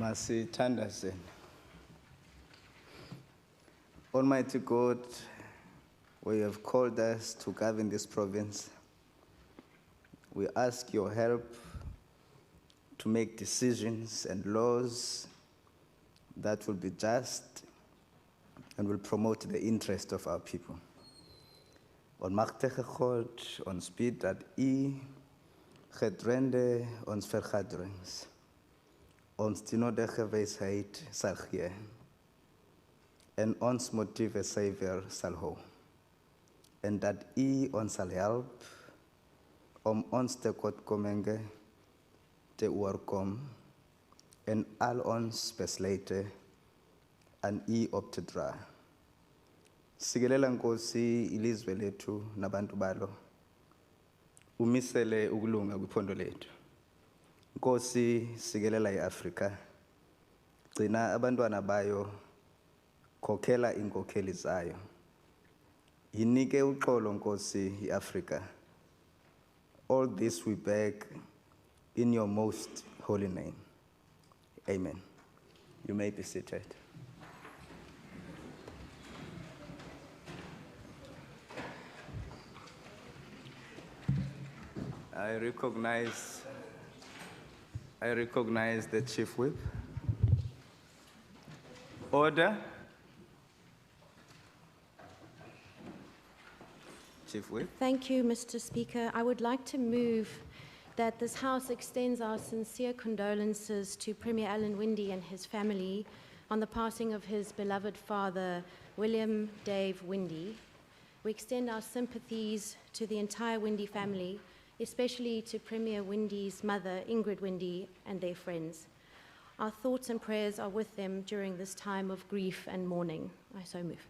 Masithandazeni. Almighty God, we have called us to govern this province. We ask your help to make decisions and laws that will be just and will promote the interest of our people. On Magtegegod, on speed dat I gedrende ons vergaderings. Ons tinodige wijsheid sal gee. En ons motieve Savior sal hou. En dat I ons sal help om ons te kortkomingen te oorkom en al ons besluite aan I op te dra. Sikelela Nkosi ilizwe lethu nabantu balo. Umisele ukulunga kwiphondo lethu. Nkosi sikelela iAfrika. Gcina abantwana bayo, khokhela inkokheli zayo. Yinike uxolo Nkosi iAfrika. All this we beg in your most holy name. Amen. You may be seated. I recognize the Chief Whip. Order. Chief Whip. Thank you, Mr. Speaker. I would like to move that this House extends our sincere condolences to Premier Alan Winde and his family on the passing of his beloved father, William Dave Winde. We extend our sympathies to the entire Winde family, especially to Premier Winde's mother, Ingrid Winde, and their friends. Our thoughts and prayers are with them during this time of grief and mourning. I so move.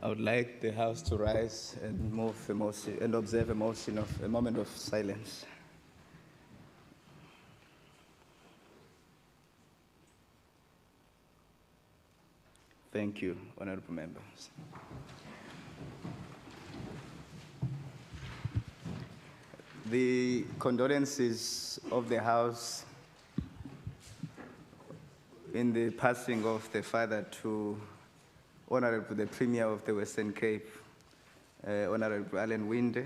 I would like the House to rise and move a motion and observe a moment of silence. Thank you, honorable members. The condolences of the House in the passing of the father to Honorable the Premier of the Western Cape, Honorable Alan Winde,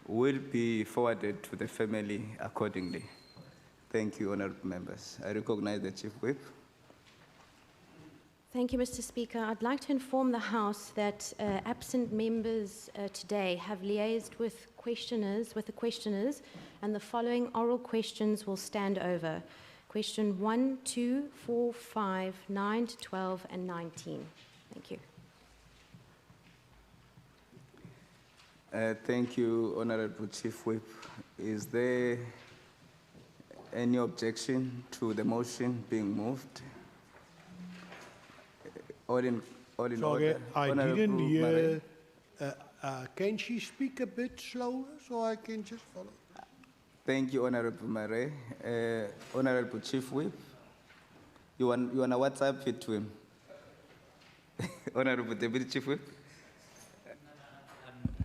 will be forwarded to the family accordingly. Thank you, honorable members. I recognize the Chief Whip. Thank you, Mr. Speaker. I'd like to inform the House that absent members today have liaised with the questioners, and the following oral questions will stand over. Question 1, 2, 4, 5, 9 to 12, and 19. Thank you. Thank you, Honorable Chief Whip. Is there any objection to the motion being moved? All in Sorry, order. I Honorable didn't hear. Marais. Can she speak a bit slower so I can just follow? Thank you, Honorable Marais. Honorable Chief Whip, you want a WhatsApp it to him? Honorable Deputy Chief Whip.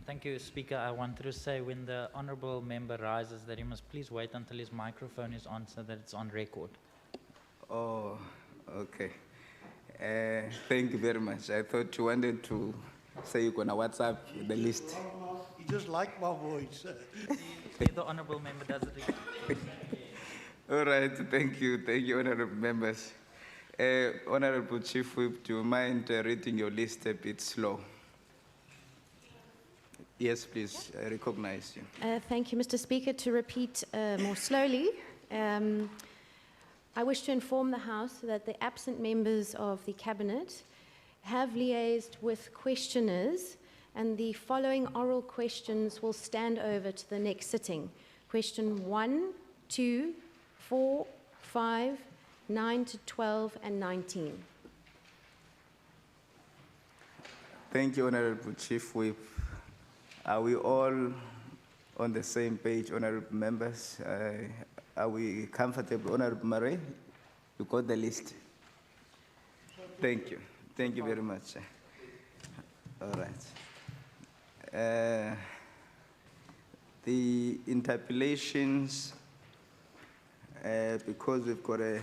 Thank you, Speaker. I wanted to say when the honourable member rises that he must please wait until his microphone is on so that it's on record. Oh, okay. Thank you very much. I thought you wanted to say you're going to WhatsApp the list. You just like my voice. The honourable member does it again. All right, thank you, honorable members. Honorable Chief Whip, do you mind reading your list a bit slow? Yes, please, I recognize you. Thank you, Mr. Speaker. To repeat more slowly, I wish to inform the House that the absent members of the Cabinet have liaised with questioners, and the following oral questions will stand over to the next sitting. Question 1, 2, 4, 5, 9 to 12, and 19. Thank you, Honorable Chief Whip. Are we all on the same page, honorable members? Are we comfortable? Honorable Marais, you got the list. Thank you. Thank you very much. All right. The interpellations because we've got a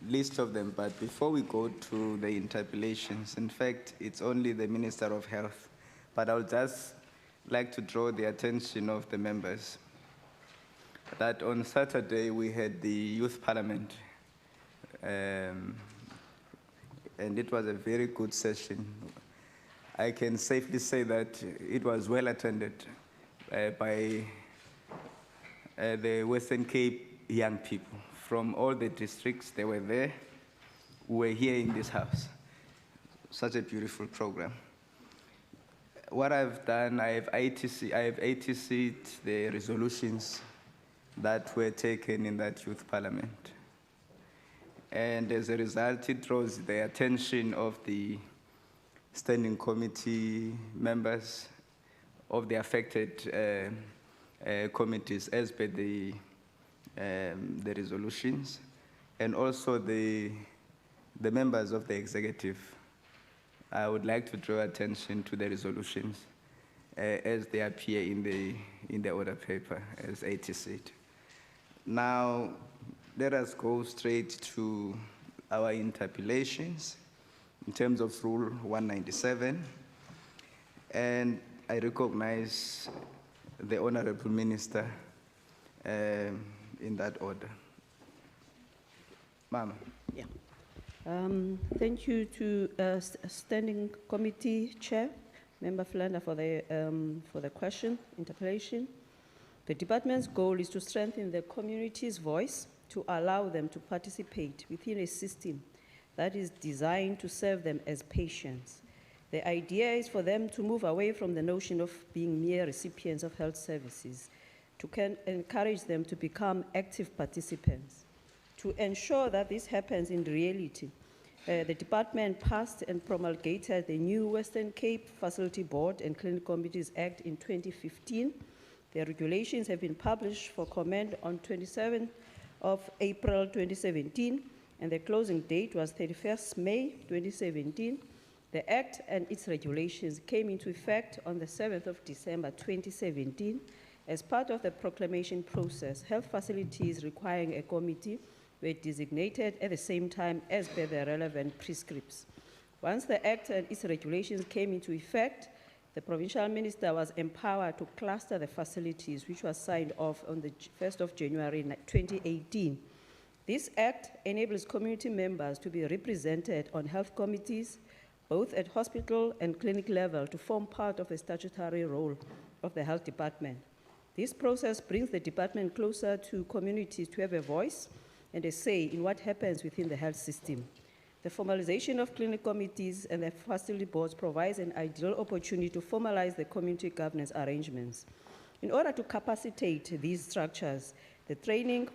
list of them, but before we go to the interpellations, in fact, it's only the Minister of Health, but I would just like to draw the attention of the members that on Saturday we had the Youth Parliament, and it was a very good session. I can safely say that it was well attended by the Western Cape young people. From all the districts, they were there, who were here in this house. Such a beautiful program. What I've done, I have ATC'd the resolutions that were taken in that youth parliament. And as a result, it draws the attention of the standing committee members of the affected committees as per the resolutions, and also the members of the executive. I would like to draw attention to the resolutions as they appear in the order paper as ATC'd. Now, let us go straight to our interpellations in terms of Rule 197, and I recognize the Honorable Minister in that order. Mama. Yeah. Thank you to Standing Committee Chair, Member Philander, for the question, interpellation. The department's goal is to strengthen the community's voice to allow them to participate within a system that is designed to serve them as patients. The idea is for them to move away from the notion of being mere recipients of health services, to encourage them to become active participants. To ensure that this happens in reality, the department passed and promulgated the new Western Cape Facility Board and Clinic Committees Act in 2015. The regulations have been published for comment on 27th of April 2017, and the closing date was 31st May 2017. The Act and its regulations came into effect on the 7th of December 2017. As part of the proclamation process, health facilities requiring a committee were designated at the same time as per the relevant prescripts. Once the Act and its regulations came into effect, the Provincial Minister was empowered to cluster the facilities, which was signed off on the 1st of January 2018. This Act enables community members to be represented on health committees, both at hospital and clinic level, to form part of the statutory role of the health department. This process brings the department closer to communities to have a voice and a say in what happens within the health system. The formalization of clinic committees and the facility boards provides an ideal opportunity to formalize the community governance arrangements. In order to capacitate these structures, the training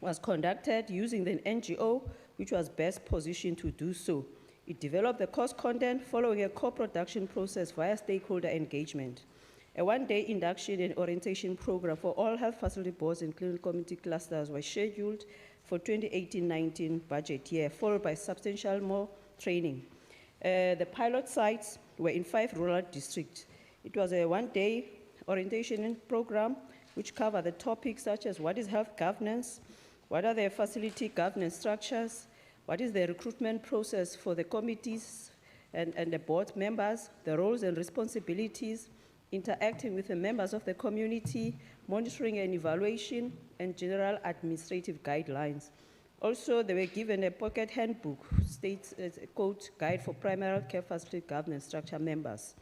was conducted using the NGO, which was best positioned to do so. It developed the course content following a co-production process via stakeholder engagement. A one-day induction and orientation program for all health facility boards and clinical committee clusters was scheduled for 2018-19 budget year, followed by substantial more training. The pilot sites were in 5 rural districts. It was a one-day orientation program which covered the topics such as what is health governance, what are the facility governance structures, what is the recruitment process for the committees and the board members, the roles and responsibilities, interacting with the members of the community, monitoring and evaluation, and general administrative guidelines. Also, they were given a pocket handbook, states as a quote, guide for primary care facility governance structure members.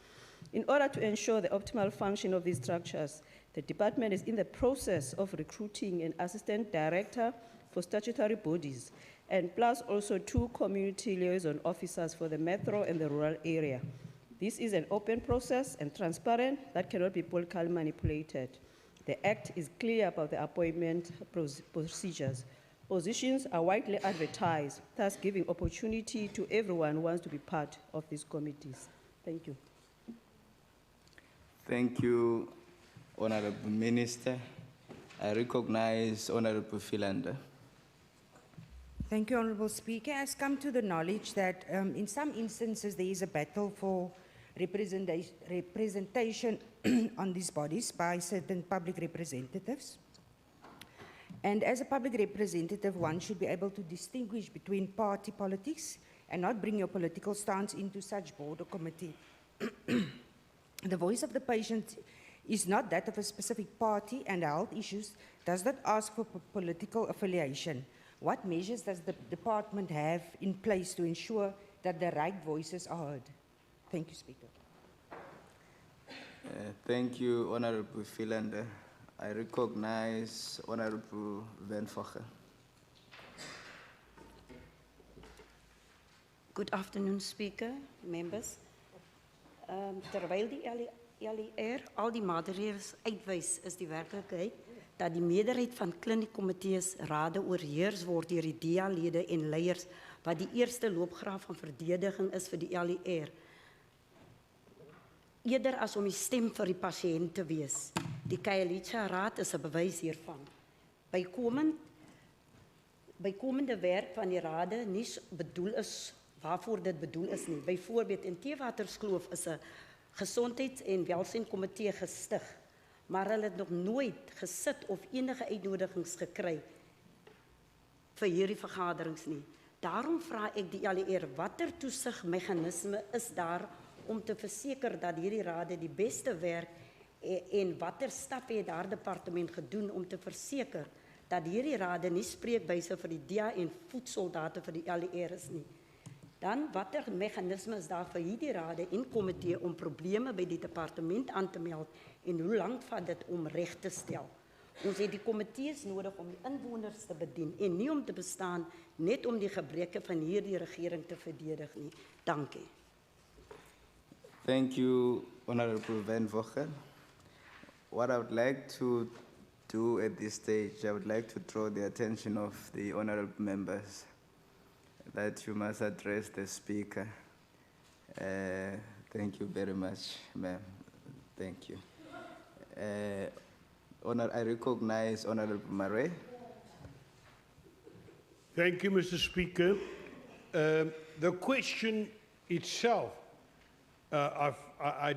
In order to ensure the optimal function of these structures, the department is in the process of recruiting an assistant director for statutory bodies, and plus also 2 community liaison officers for the metro and the rural area. This is an open process and transparent that cannot be politically manipulated. The Act is clear about the appointment procedures. Positions are widely advertised, thus giving opportunity to everyone who wants to be part of these committees. Thank you. Thank you, Honorable Minister. I recognize Honorable Philander. Thank you, Honourable Speaker. It has come to the knowledge that in some instances there is a battle for representation on these bodies by certain public representatives. And as a public representative, one should be able to distinguish between party politics and not bring your political stance into such board or committee. The voice of the patient is not that of a specific party, and health issues does not ask for political affiliation. What measures does the department have in place to ensure that the right voices are heard? Thank you, Speaker. Thank you, Honorable Philander. I recognize Honorable Van Vogel. Good afternoon, Speaker, members. Terwyl die LER al die maatreëls uitwys, is die werklikheid dat die meerderheid van kliniekkomitees rade oorheers word deur die DA-lede en leiers wat die eerste loopgraaf van verdediging is vir die LER. Eerder as om die stem vir die pasiënt te wees. Die Khayelitsha Raad is 'n bewys hiervan. Bykomende werk van die rade nie bedoel is waarvoor dit bedoel is nie. Byvoorbeeld in Teewaterskloof is 'n gesondheids- en welsynkomitee gestig, maar hulle het nog nooit gesit of enige uitnodigings gekry vir hierdie vergaderings nie. Daarom vra ek die LER, watter toesigmeganisme is daar om te verseker dat hierdie rade die beste werk en watter stappe het daar departement gedoen om te verseker dat hierdie rade nie spreekbuise vir die DA en voetsoldate vir die LER is nie. Dan watter meganisme is daar vir hierdie rade en komitee om probleme by die departement aan te meld en hoe lank vat dit om reg te stel? Ons het die komitees nodig om die inwoners te bedien en nie om te bestaan net om die gebreke van hierdie regering te verdedig nie. Dankie. Thank you, Honorable Van Vogel. What I would like to do at this stage, I would like to draw the attention of the honorable members that you must address the speaker. Thank you very much, ma'am. Thank you. I recognize Honorable Murray. Thank you, Mr. Speaker. The question itself, I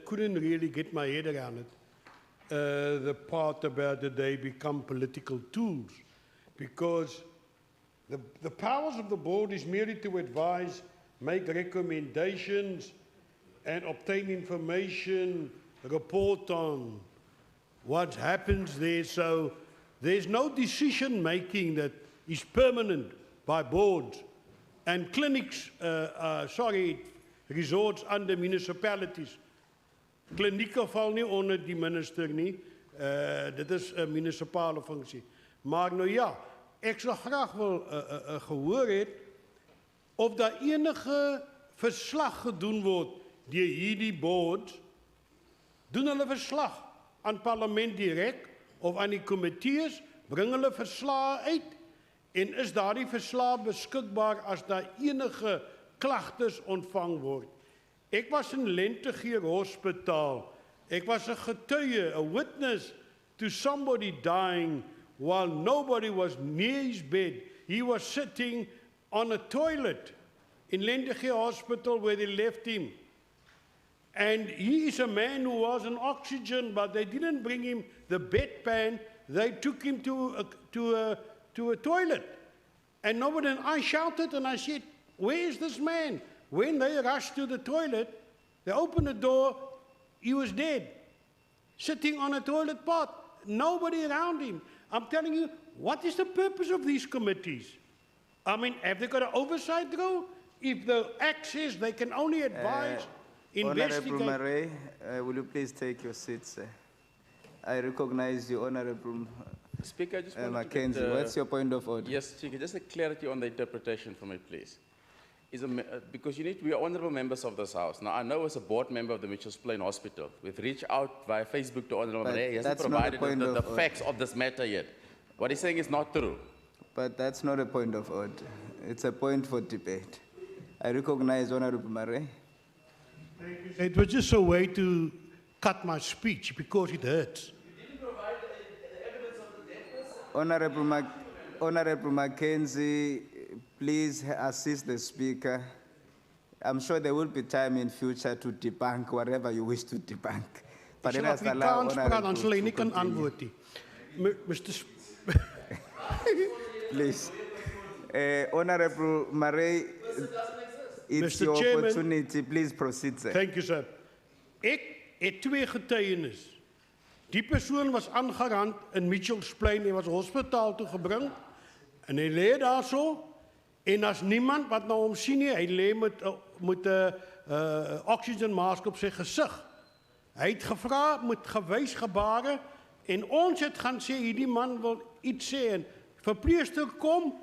couldn't really get my head around it. The part about that they become political tools, because the powers of the board is merely to advise, make recommendations, and obtain information, report on what happens there. So there's no decision making that is permanent by boards. And clinics, resorts under municipalities. Klinieke val nie onder die minister nie. Dit is 'n munisipale funksie. Maar nou ja, ek sou graag wil gehoor het of daar enige verslag gedoen word deur hierdie board. Doen hulle verslag aan parlement direk of aan die komitees, bring hulle verslae uit en is daardie verslae beskikbaar as daar enige klagtes ontvang word. Ek was in Lentegeer Hospitaal. Ek was 'n getuie, a witness to somebody dying while nobody was near his bed. He was sitting on a toilet in Lentegeer Hospital where they left him. And he is a man who was on oxygen, but they didn't bring him the bedpan. They took him to a toilet. And I shouted and I said, "Where is this man?" When they rushed to the toilet, they opened the door, he was dead, sitting on a toilet pot, nobody around him. I'm telling you, what is the purpose of these committees? I mean, have they got an oversight role? If the Act says they can only advise, investigate. Honorable Murray, will you please take your seat, sir? I recognize you, Honorable Speaker, I just wanted Mackenzie. to get, What's your point of order? Yes, Speaker, just a clarity on the interpretation for me, please. Because we are honourable members of this House. Now, I know as a board member of the Mitchells Plain Hospital, we've reached out via Facebook to Honourable But Murray. He hasn't that's not a provided point the of facts of this matter yet. What he's saying is not true. But that's not a point of order. It's a point for debate. I recognize Honorable Murray. It was just a way to cut my speech because it hurts. Honorable Mackenzie, please assist the speaker. I'm sure there will be time in future to debunk whatever you wish to debunk. But As let jy us allow Afrikaans praat, dan sal hy nie to kan continue. antwoord nie. Please. Honorable Marais, it's Mr. your Chairman. opportunity. Please proceed, sir. Thank you, sir. Ik het twee getuienis. Die persoon was aangerand in Mitchells Plain en was hospitaal toegebring. En hij lê daar zo. En as niemand wat nou hom sien nie, hy lê met 'n oxygenmask op sy gesig. Hy het gevra met gewys gebare en ons het gaan sê hierdie man wil iets sê en verpleegster kom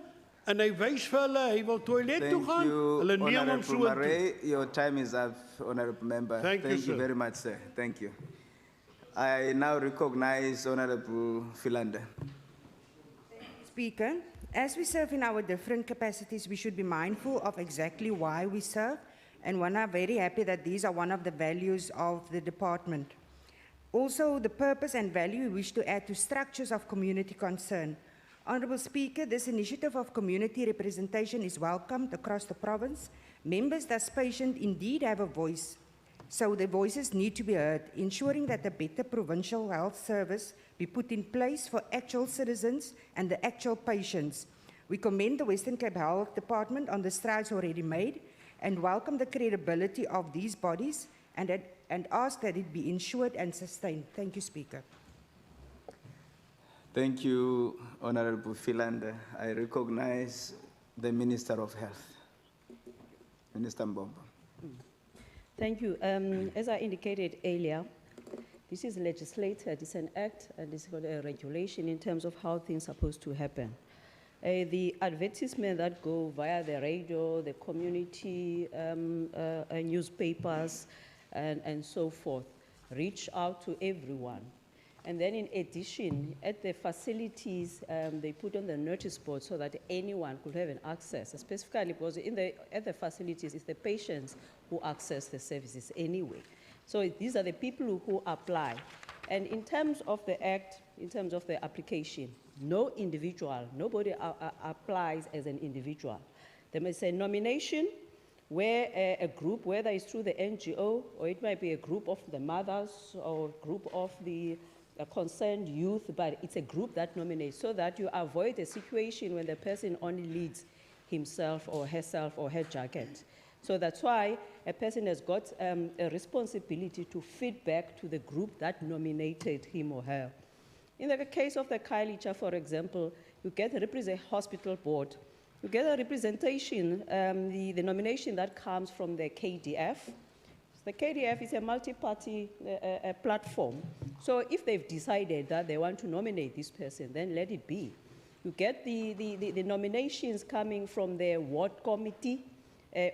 en hy wys vir hulle hy wil toilet toe Thank gaan. you, Hulle neem hom Honorable so toe. Marais. Your time is up, Honorable Member. Thank you, you sir. very much, sir. Thank you. I now recognize Honorable Philander. Speaker, as we serve in our different capacities, we should be mindful of exactly why we serve, and we are very happy that these are one of the values of the department. Also, the purpose and value we wish to add to structures of community concern. Honourable Speaker, this initiative of community representation is welcomed across the province. Members thus patient indeed have a voice, so their voices need to be heard, ensuring that a better provincial health service be put in place for actual citizens and the actual patients. We commend the Western Cape Health Department on the strides already made and welcome the credibility of these bodies and ask that it be ensured and sustained. Thank you, Speaker. Thank you, Honorable Philander. I recognize the Minister of Health, Minister Mbombo. Thank you. As I indicated earlier, this is legislated, it's an act, and it's got a regulation in terms of how things are supposed to happen. The advertisements that go via the radio, the community newspapers, and so forth, reach out to everyone. And then in addition, at the facilities, they put on the notice board so that anyone could have an access, specifically because at the facilities, it's the patients who access the services anyway. So these are the people who apply. And in terms of the act, in terms of the application, no individual, nobody applies as an individual. There must be a nomination where a group, whether it's through the NGO or it might be a group of the mothers or a group of the concerned youth, but it's a group that nominates so that you avoid a situation when the person only leads himself or herself or her jacket. So that's why a person has got a responsibility to feed back to the group that nominated him or her. In the case of the Kailicha, for example, you get a hospital board, you get a representation, the nomination that comes from the KDF. The KDF is a multi-party platform. So if they've decided that they want to nominate this person, then let it be. You get the nominations coming from the ward committee,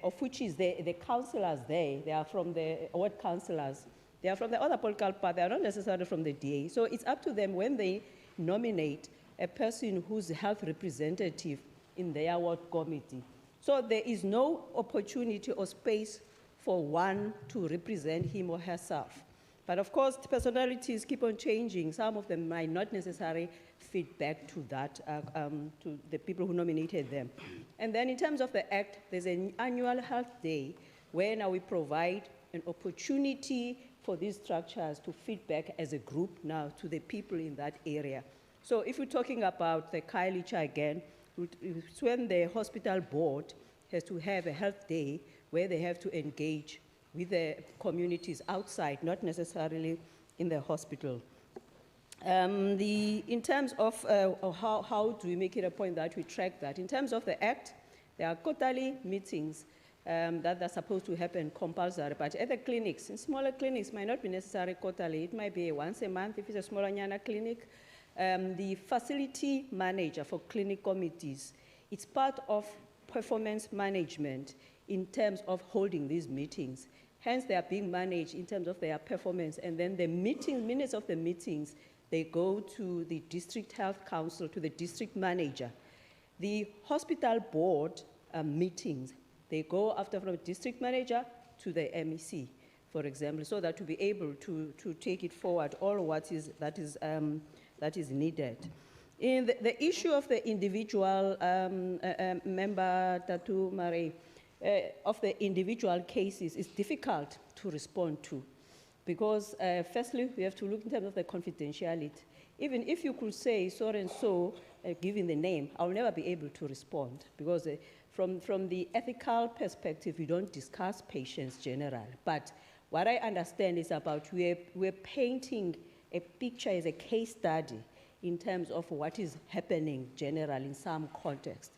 of which is the councillors there. They are from the ward councillors. They are from the other political party. They are not necessarily from the DA. So it's up to them when they nominate a person who's health representative in their ward committee. So there is no opportunity or space for one to represent him or herself. But of course, personalities keep on changing. Some of them might not necessarily fit back to that, to the people who nominated them. And then in terms of the act, there's an annual health day where now we provide an opportunity for these structures to feed back as a group now to the people in that area. So if we're talking about the Kailicha again, it's when the hospital board has to have a health day where they have to engage with the communities outside, not necessarily in the hospital. In terms of how do we make it a point that we track that? In terms of the act, there are quarterly meetings that are supposed to happen compulsory, but at the clinics, in smaller clinics, might not be necessary quarterly. It might be once a month if it's a smaller Nyana clinic. The facility manager for clinic committees, it's part of performance management in terms of holding these meetings. Hence, they are being managed in terms of their performance, and then the minutes of the meetings, they go to the district health council, to the district manager. The hospital board meetings, they go after from district manager to the MEC, for example, so that to be able to take it forward, all that is needed. In the issue of the individual member Tatu Marais, of the individual cases is difficult to respond to because firstly, we have to look in terms of the confidentiality. Even if you could say so and so giving the name, I'll never be able to respond because from the ethical perspective, we don't discuss patients general. But what I understand is about we're painting a picture as a case study in terms of what is happening general in some context.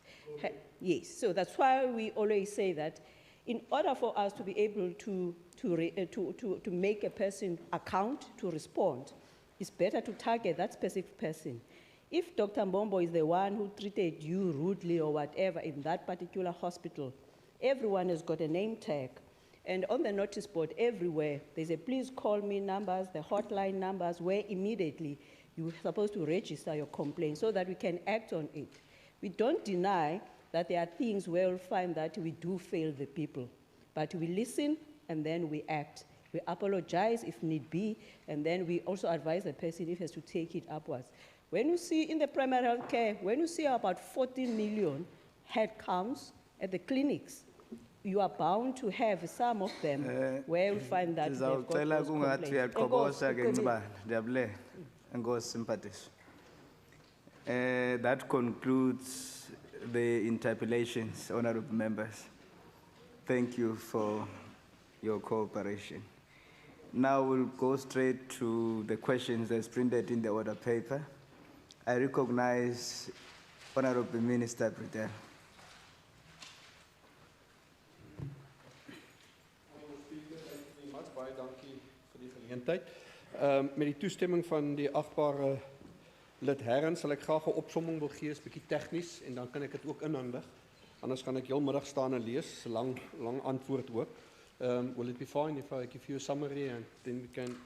Yes, so that's why we always say that in order for us to be able to make a person account to respond, it's better to target that specific person. If Dr. Mbombo is the one who treated you rudely or whatever in that particular hospital, everyone has got a name tag. And on the notice board everywhere, there's a please call me numbers, the hotline numbers, where immediately you're supposed to register your complaint so that we can act on it. We don't deny that there are things where we'll find that we do fail the people, but we listen and then we act. We apologize if need be, and then we also advise the person if he has to take it upwards. When you see in the primary health care, when you see about 14 million head counts at the clinics, you are bound to have some of them where you find that they've got those complaints. That concludes the interpellations, honorable members. Thank you for your cooperation. Now we'll go straight to the questions as printed in the order paper. I recognize Honorable Minister Pretel. Baie dankie vir die geleentheid. Met die toestemming van die agbare lid Herren sal ek graag 'n opsomming wil gee, is bietjie tegnies en dan kan ek dit ook inhandig. Anders gaan ek heel middag staan en lees, lang antwoord ook. Will it be fine if I give you a summary and then we can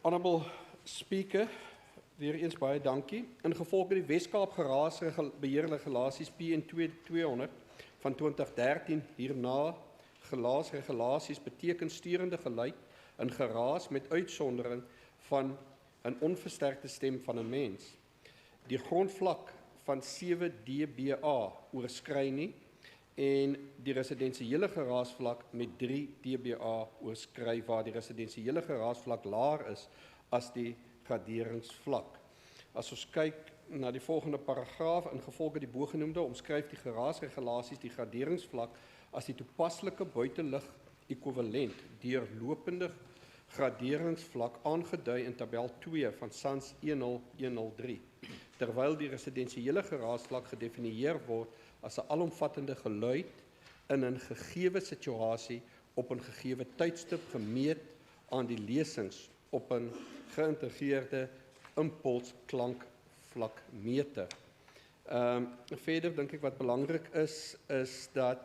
Honorable Speaker, weer eens baie dankie. Ingevolge die Wes-Kaap Geraasbeheerregulasies PN 200 van 2013 hierna geraasregulasies beteken sturende geluid in geraas met uitsondering van 'n onversterkte stem van 'n mens. Die grondvlak van 7 dBA oorskry nie en die residensiële geraasvlak met 3 dBA oorskry waar die residensiële geraasvlak laer is as die graderingsvlak. As ons kyk na die volgende paragraaf, ingevolge die bogenoemde omskryf die geraasregulasies die graderingsvlak as die toepaslike buitelug ekwivalent deurlopende graderingsvlak aangedui in tabel 2 van SANS 10103, terwyl die residensiële geraasvlak gedefinieer word as 'n alomvattende geluid in 'n gegewe situasie op 'n gegewe tydstip gemeet aan die lesings op 'n geïntegreerde impulsklankvlakmeter. Verder dink ek wat belangrik is dat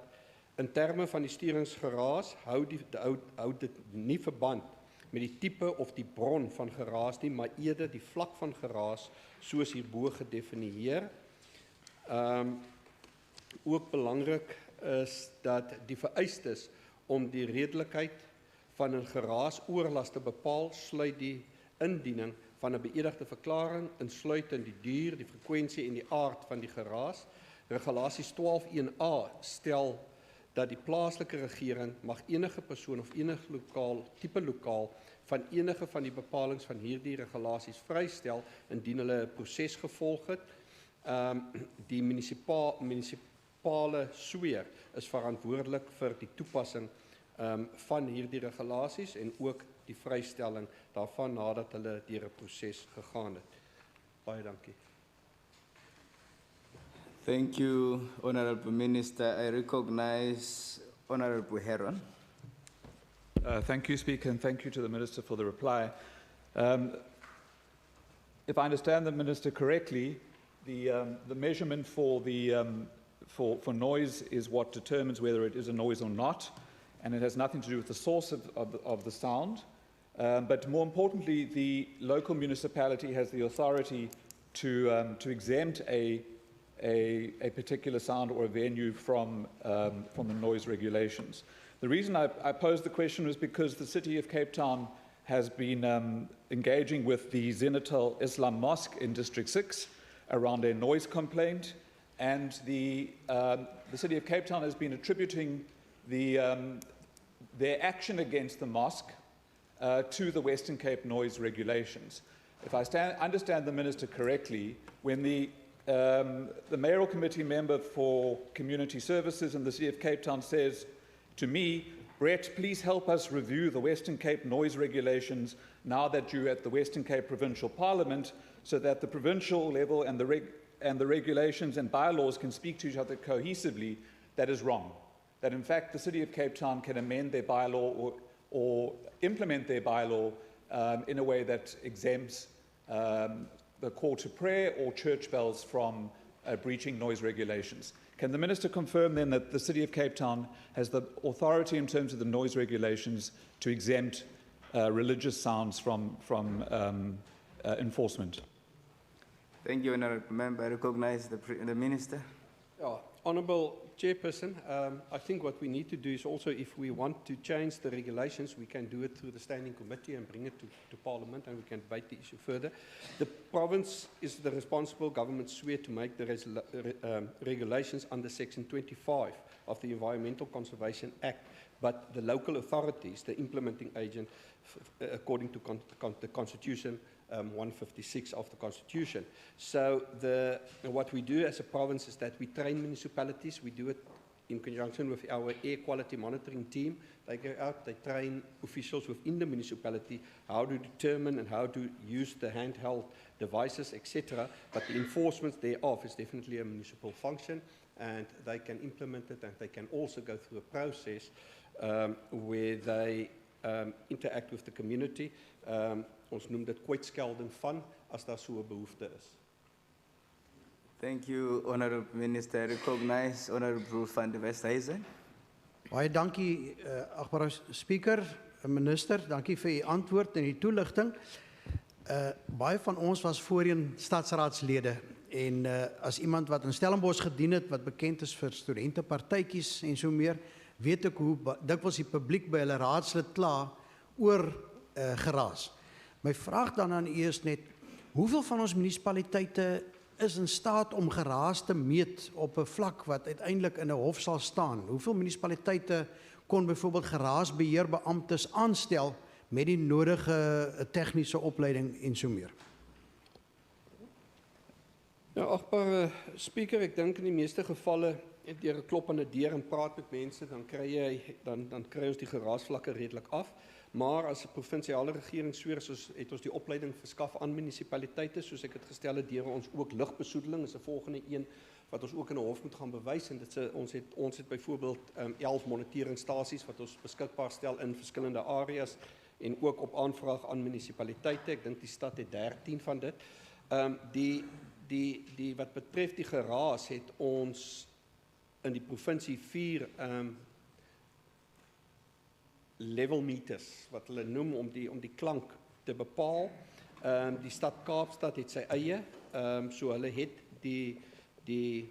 in terme van die sturingsgeraas hou dit nie verband met die tipe of die bron van geraas nie, maar eerder die vlak van geraas soos hierbo gedefinieer. Ook belangrik is dat die vereistes om die redelikheid van 'n geraasoorlas te bepaal sluit die indiening van 'n beëdigde verklaring insluitend die duur, die frekwensie en die aard van die geraas. Regulasies 12.1a stel dat die plaaslike regering mag enige persoon of enige tipe lokaal van enige van die bepalings van hierdie regulasies vrystel indien hulle 'n proses gevolg het. Die munisipale sweer is verantwoordelik vir die toepassing van hierdie regulasies en ook die vrystelling daarvan nadat hulle deur 'n proses gegaan het. Baie dankie. Thank you, Honorable Minister. I recognize Honorable Heron. Thank you, Speaker, and thank you to the Minister for the reply. If I understand the Minister correctly, the measurement for for noise is what determines whether it is a noise or not, and it has nothing to do with the source of the sound. But more importantly, the local municipality has the authority to exempt a particular sound or a venue from the noise regulations. The reason I posed the question was because the City of Cape Town has been engaging with the Zinatal Islam Mosque in District 6 around a noise complaint, and the City of Cape Town has been attributing their action against the mosque to the Western Cape noise regulations. If I understand the Minister correctly, when the mayoral committee member for community services in the City of Cape Town says to me, Brett, please help us review the Western Cape noise regulations now that you're at the Western Cape Provincial Parliament, so that the provincial level and the regulations and bylaws can speak to each other cohesively, that is wrong. That in fact the City of Cape Town can amend their bylaw or implement their bylaw in a way that exempts the call to prayer or church bells from breaching noise regulations. Can the Minister confirm then that the City of Cape Town has the authority in terms of the noise regulations to exempt religious sounds from enforcement? Thank you, Honourable Member. I recognize the Minister. Honourable Chairperson, I think what we need to do is also, if we want to change the regulations, we can do it through the Standing Committee and bring it to Parliament, and we can debate the issue further. The province is the responsible government sphere to make the regulations under Section 25 of the Environmental Conservation Act, but the local authorities, the implementing agent, according to the Constitution, 156 of the Constitution. So what we do as a province is that we train municipalities. We do it in conjunction with our air quality monitoring team. They go out, they train officials within the municipality how to determine and how to use the handheld devices, etc. But the enforcement thereof is definitely a municipal function, and they can implement it, and they can also go through a process where they interact with the community. Ons noem dit kwytskelding van as daar so 'n behoefte is. Thank you, Honourable Minister. I recognize Honourable van der Westhuizen. Baie dankie, agbare Speaker, Minister, dankie vir u antwoord en die toelichting. Baie van ons was voorheen stadsraadslede en as iemand wat in Stellenbosch gedien het, wat bekend is vir studentepartytjies en so meer, weet ek hoe dikwels die publiek by hulle raadslid kla oor geraas. My vraag dan aan u is net, hoeveel van ons munisipaliteite is in staat om geraas te meet op 'n vlak wat uiteindelik in 'n hof sal staan? Hoeveel munisipaliteite kon byvoorbeeld geraasbeheerbeamptes aanstel met die nodige tegniese opleiding en so meer? Ja, agbare Speaker, ek dink in die meeste gevalle deur 'n klop aan 'n deur en praat met mense, dan kry ons die geraasvlakke redelik af. Maar as 'n provinsiale regering het ons die opleiding verskaf aan munisipaliteite, soos ek het gestel het, deur ons ook lugbesoedeling is 'n volgende een wat ons ook in 'n hof moet gaan bewys, en ons het byvoorbeeld 11 monitoringstasies wat ons beskikbaar stel in verskillende areas en ook op aanvraag aan munisipaliteite. Ek dink die stad het 13 van dit. Die wat betref die geraas het ons in die provinsie 4 level meters wat hulle noem om die klank te bepaal. Die stad Kaapstad het sy eie, so hulle het die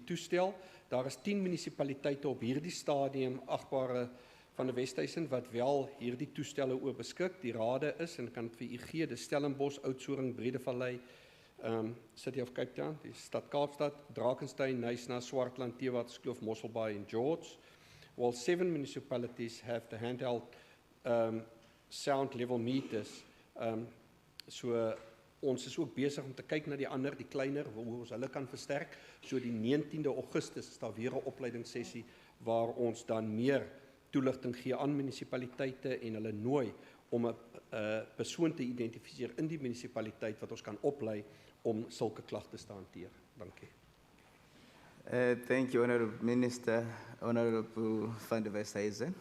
toestel. Daar is 10 munisipaliteite op hierdie stadium, agbare van die Westhuizen, wat wel hierdie toestelle oor beskik. Die rade is, en kan vir u gee, die Stellenbosch, Oudtshoorn, Bredevallei, City of Cape Town, die stad Kaapstad, Drakensberg, Knysna, Swartland, Theewaterskloof, Mosselbaai en George. While 7 municipalities have the handheld sound level meters, so ons is ook besig om te kyk na die ander, die kleiner, hoe ons hulle kan versterk. So die 19de Augustus is daar weer 'n opleidingssessie waar ons dan meer toelichting gee aan munisipaliteite en hulle nooi om 'n persoon te identifiseer in die munisipaliteit wat ons kan oplei om sulke klagtes te hanteer. Dankie. Thank you, Honourable Minister. Honourable van der Westhuizen.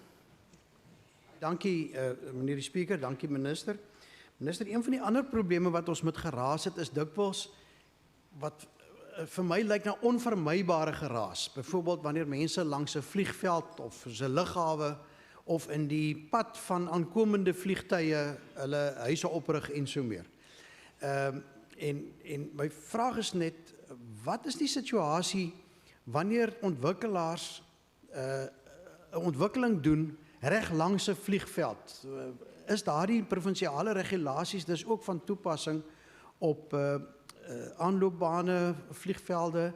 Dankie, meneer die Speaker, dankie minister. Minister, een van die ander probleme wat ons met geraas het, is dikwels wat vir my lyk na onvermybare geraas. Byvoorbeeld wanneer mense langs 'n vliegveld of 'n lughawe of in die pad van aankomende vliegtye hulle huise oprig en so meer. En my vraag is net, wat is die situasie wanneer ontwikkelaars 'n ontwikkeling doen reg langs 'n vliegveld? Is daardie provinsiale regulasies dus ook van toepassing op aanloopbane, vliegvelde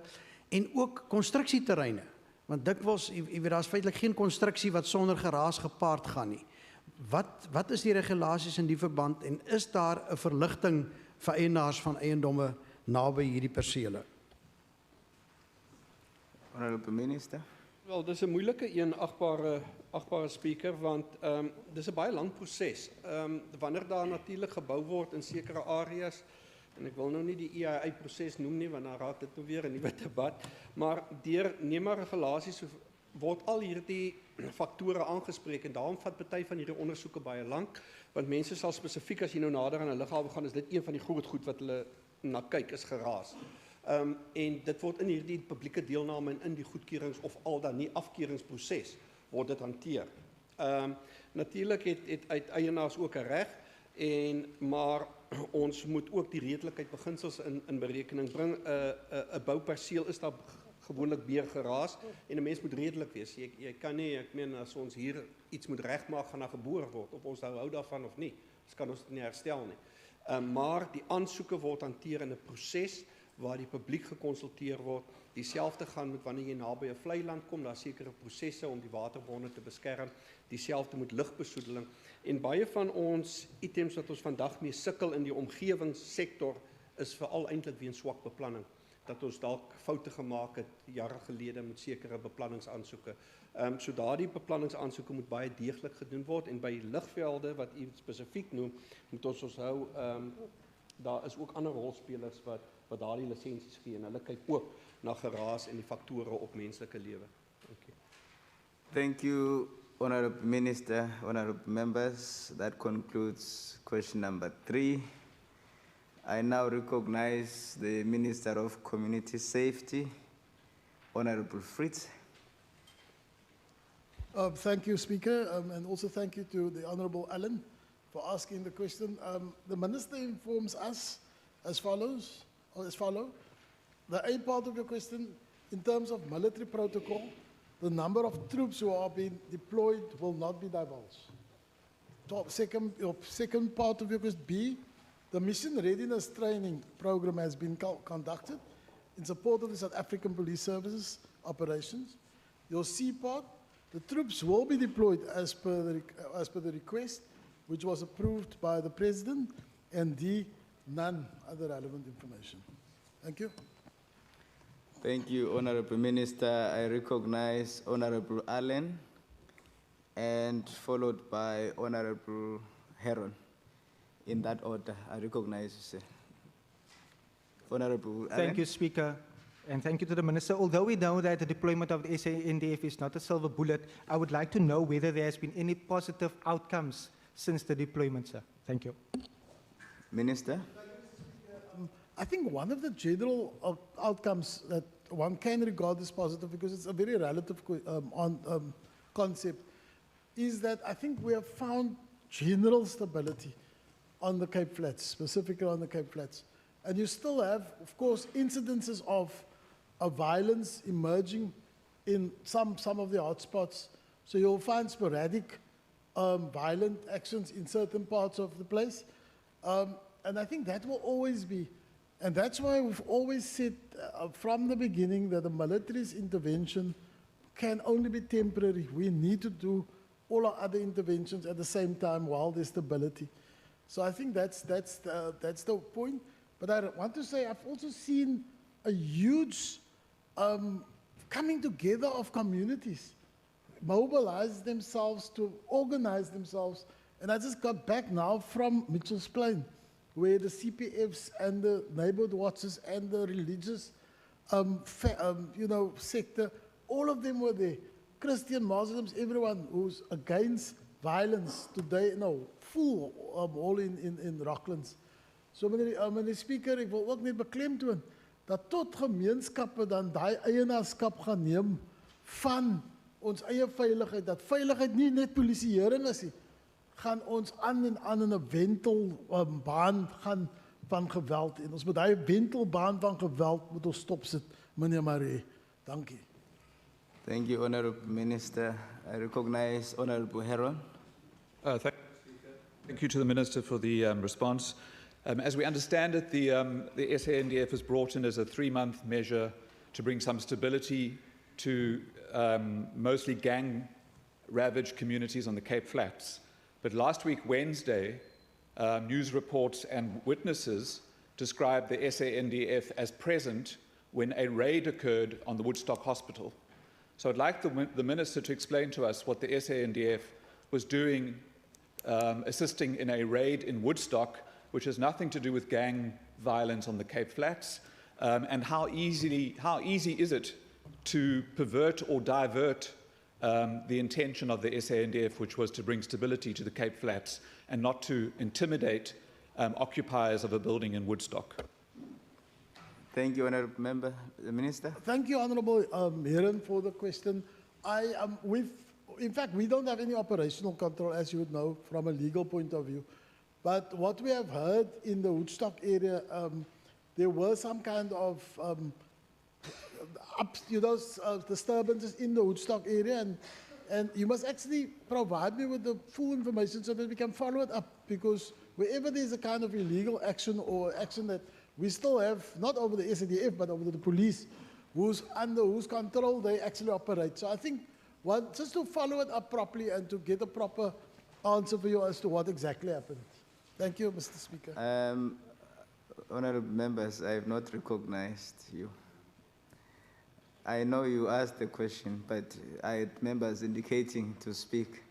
en ook konstruksieterreine? Want dikwels, jy weet, daar is feitlik geen konstruksie wat sonder geraas gepaard gaan nie. Wat is die regulasies in die verband en is daar 'n verligting vir eienaars van eiendomme naby hierdie persele? Honorable Minister. Wel, dis 'n moeilike een, agbare speaker, want dis 'n baie lang proses. Wanneer daar natuurlik gebou word in sekere areas, en ek wil nou nie die EIA-proses noem nie, want dan raak dit nou weer 'n nuwe debat, maar deur NEMA regulasies word al hierdie faktore aangespreek en daarom vat party van hierdie ondersoeke baie lank, want mense sal spesifiek as jy nou nader aan 'n lughawe gaan, is dit een van die groot goed wat hulle na kyk, is geraas. En dit word in hierdie publieke deelname en in die goedkeurings of al dan nie afkeuringsproses word dit hanteer. Natuurlik het eienaars ook 'n reg, maar ons moet ook die redelikheid beginsels in berekening bring. 'n Bouperseel is daar gewoonlik meer geraas en 'n mens moet redelik wees. Jy kan nie, ek meen, as ons hier iets moet regmaak, gaan daar gebore word, of ons hou daarvan of nie. Ons kan ons dit nie herstel nie. Maar die aansoeke word hanteer in 'n proses waar die publiek gekonsulteer word. Dieselfde gaan met wanneer jy naby 'n vlei land kom, daar sekere prosesse om die waterbronne te beskerm. Dieselfde met lugbesoedeling. En baie van ons items wat ons vandag mee sukkel in die omgewingssektor is veral eintlik weens swak beplanning. Dat ons dalk foute gemaak het jare gelede met sekere beplanningsaansoeke. So daardie beplanningsaansoeke moet baie deeglik gedoen word en by lugvelde wat u spesifiek noem, moet ons onthou daar is ook ander rolspelers wat daardie lisensies gee en hulle kyk ook na geraas en die faktore op menslike lewe. Thank you, Honorable Minister, honorable members. That concludes question number 3. I now recognize the Minister of Community Safety, Honorable Fritz. Thank you, Speaker, and also thank you to the Honorable Allen for asking the question. The Minister informs us as follows. The A part of your question, in terms of military protocol, the number of troops who are being deployed will not be divulged. Second part of your question, B, the mission readiness training program has been conducted in support of the South African Police Services operations. Your C part, the troops will be deployed as per the request, which was approved by the President, and D, none other relevant information. Thank you. Thank you, Honorable Minister. I recognize Honorable Allen and followed by Honorable Heron. In that order, I recognize you, sir. Honorable Allen. Thank you, Speaker. And thank you to the Minister. Although we know that the deployment of the SANDF is not a silver bullet, I would like to know whether there has been any positive outcomes since the deployment, sir. Thank you. Minister. I think one of the general outcomes that one can regard as positive, because it's a very relative concept, is that I think we have found general stability on the Cape Flats, specifically on the Cape Flats. And you still have, of course, incidences of violence emerging in some of the hotspots. So you'll find sporadic violent actions in certain parts of the place. And I think that will always be. And that's why we've always said from the beginning that the military's intervention can only be temporary. We need to do all our other interventions at the same time while there's stability. So I think that's the point. But I want to say I've also seen a huge coming together of communities, mobilize themselves to organize themselves. And I just got back now from Mitchell's Plain, where the CPFs and the neighborhood watches and the religious sector, all of them were there. Christian, Muslims, everyone who's against violence today, full all in Rocklands. So meneer Speaker, ek wil ook net beklemtoon dat tot gemeenskappe dan daai eienaarskap gaan neem van ons eie veiligheid, dat veiligheid nie net polisieering is nie, gaan ons aan en aan in 'n wentelbaan gaan van geweld en ons moet daai wentelbaan van geweld moet ons stopsit, meneer Maree. Dankie. Thank you, Honorable Minister. I recognize Honorable Heron. Thank you to the Minister for the response. As we understand it, the SANDF was brought in as a 3-month measure to bring some stability to mostly gang-ravaged communities on the Cape Flats. But last week, Wednesday, news reports and witnesses described the SANDF as present when a raid occurred on the Woodstock Hospital. So I'd like the Minister to explain to us what the SANDF was doing, assisting in a raid in Woodstock, which has nothing to do with gang violence on the Cape Flats, and how easy is it to pervert or divert the intention of the SANDF, which was to bring stability to the Cape Flats and not to intimidate occupiers of a building in Woodstock. Thank you, Honourable Member. The Minister. Thank you, Honourable Heeren, for the question. In fact, we don't have any operational control, as you would know, from a legal point of view. But what we have heard in the Woodstock area, there were some kind of disturbances in the Woodstock area, and you must actually provide me with the full information so that we can follow it up, because wherever there's a kind of illegal action or action that we still have, not over the SADF, but over the police, under whose control they actually operate. So I think just to follow it up properly and to get a proper answer for you as to what exactly happened. Thank you, Mr. Speaker. Honourable members, I have not recognized you. I know you asked the question, but I had members indicating to speak.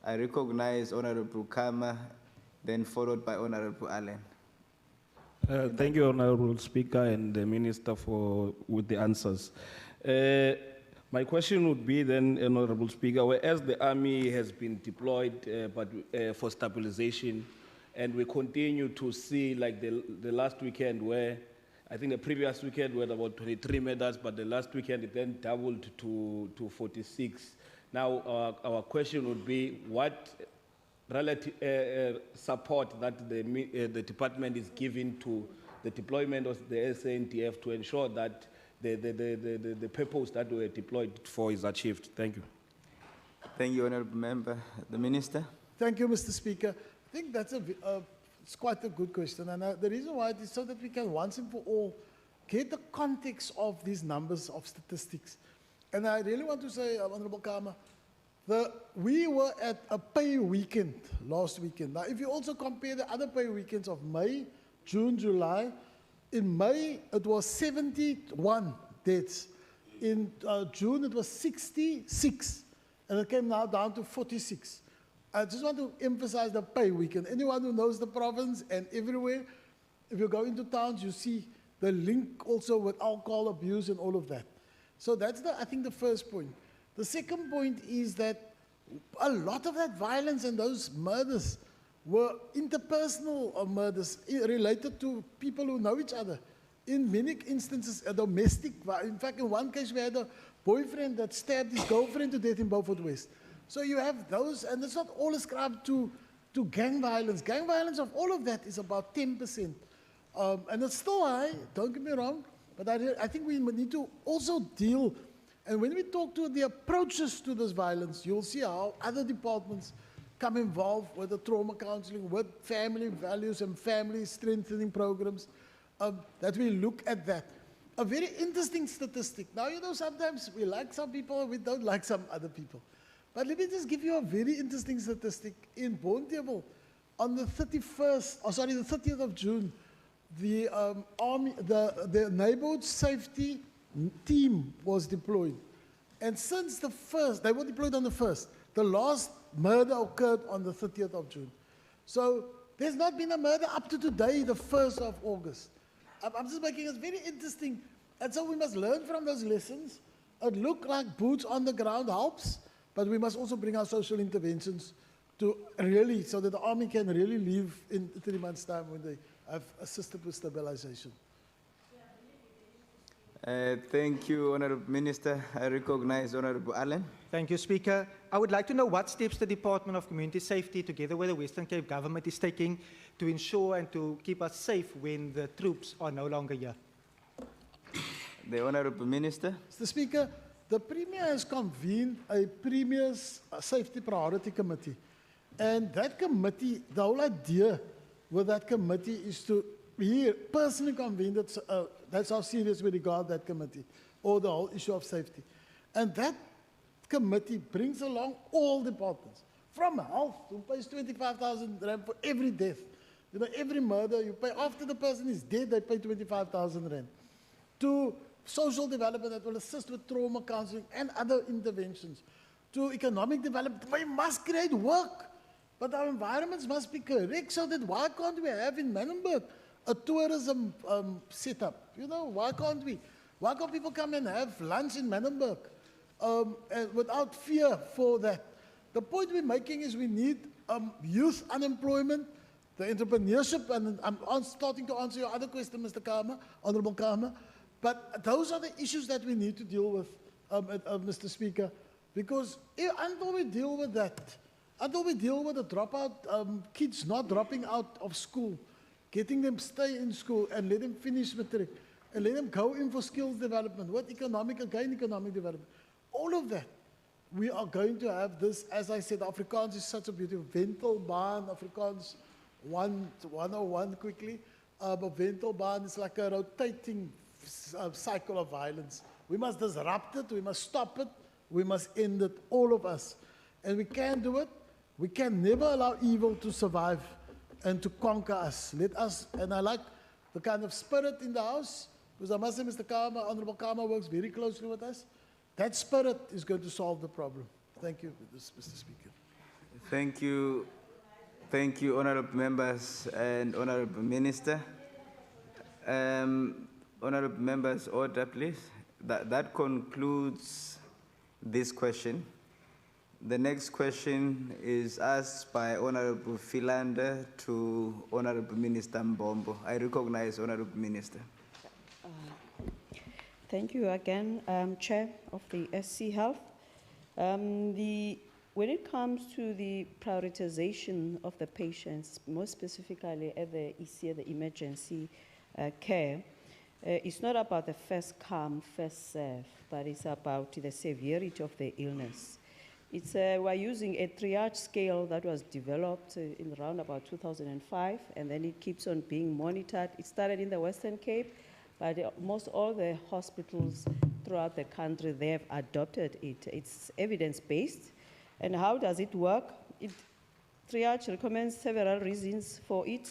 I recognize Honourable Kama, then followed by Honourable Allen. Thank you, Honourable Speaker, and the Minister with the answers. My question would be then, Honourable Speaker, whereas the Army has been deployed for stabilization, and we continue to see, like the last weekend where, I think the previous weekend we had about 23 murders, but the last weekend it then doubled to 46. Now, our question would be, what relative support that the department is giving to the deployment of the SANDF to ensure that the purpose that we were deployed for is achieved? Thank you. Thank you, Honourable Member. The Minister. Thank you, Mr. Speaker. I think that's it's quite a good question, and the reason why it is so that we can once and for all get the context of these numbers of statistics. And I really want to say, Honourable Kama, we were at a pay weekend last weekend. Now, if you also compare the other pay weekends of May, June, July, in May it was 71 deaths. In June it was 66, and it came now down to 46. I just want to emphasize the pay weekend. Anyone who knows the province and everywhere, if you go into towns, you see the link also with alcohol abuse and all of that. So that's, I think, the first point. The second point is that a lot of that violence and those murders were interpersonal murders related to people who know each other. In many instances, a domestic, in fact, in one case we had a boyfriend that stabbed his girlfriend to death in Beaufort West. So you have those, and it's not all ascribed to gang violence. Gang violence of all of that is about 10%. And it's still high, don't get me wrong, but I think we need to also deal, and when we talk to the approaches to this violence, you'll see how other departments come involved with the trauma counseling, with family values and family strengthening programs, that we look at that. A very interesting statistic. Now, you know, sometimes we like some people, we don't like some other people. But let me just give you a very interesting statistic. In Bonteheuwel, on the 30th of June, the Army, the neighborhood safety team was deployed. And since the first, they were deployed on the 1st. The last murder occurred on the 30th of June. So there's not been a murder up to today, the 1st of August. I'm just making it very interesting. And so we must learn from those lessons. It looked like boots on the ground helps, but we must also bring our social interventions to really, so that the Army can really leave in 3 months' time when they have assisted with stabilization. Thank you, Honourable Minister. I recognize Honourable Allen. Thank you, Speaker. I would like to know what steps the Department of Community Safety, together with the Western Cape government, is taking to ensure and to keep us safe when the troops are no longer here. The Honourable Minister. Mr. Speaker, the Premier has convened a Premier's Safety Priority Committee. And that committee, the whole idea with that committee is to personally convene that, that's how serious we regard that committee, or the whole issue of safety. And that committee brings along all departments, From health, who pays 25,000 rand for every death. You know, every murder, you pay, after the person is dead, they pay 25,000 rand. To social development that will assist with trauma counseling and other interventions. To economic development, we must create work. But our environments must be correct so that why can't we have in Menenberg a tourism setup? You know, why can't we? Why can't people come and have lunch in Menenberg and without fear for that? The point we're making is we need youth unemployment, the entrepreneurship, and I'm starting to answer your other question, Mr. Kama, Honorable Kama. But those are the issues that we need to deal with, Mr. Speaker, because until we deal with that, until we deal with the dropout kids not dropping out of school, getting them stay in school and let them finish matric, and let them go in for skills development, what economic development, all of that, we are going to have this, as I said, Afrikaans is such a beautiful, Wentelbaan, Afrikaans 101 quickly, but Wentelbaan is like a rotating cycle of violence. We must disrupt it, we must stop it, we must end it, all of us. And we can do it. We can never allow evil to survive and to conquer us. Let us, and I like the kind of spirit in the house, because I must say Mr. Kama, Honorable Kama works very closely with us. That spirit is going to solve the problem. Thank you, Mr. Speaker. Thank you. Thank you, honorable members and honorable minister. Honorable members, order, please. That concludes this question. The next question is asked by Honorable Philander to Honorable Minister Mbombo. I recognize Honorable Minister. Thank you again, Chair of the SC Health. When it comes to the prioritization of the patients, more specifically at the EC, the emergency care, it's not about the first come, first serve, but it's about the severity of the illness. We're using a triage scale that was developed in around about 2005, and then it keeps on being monitored. It started in the Western Cape, but almost all the hospitals throughout the country, they have adopted it. It's evidence-based. And how does it work? Triage recommends several reasons for it.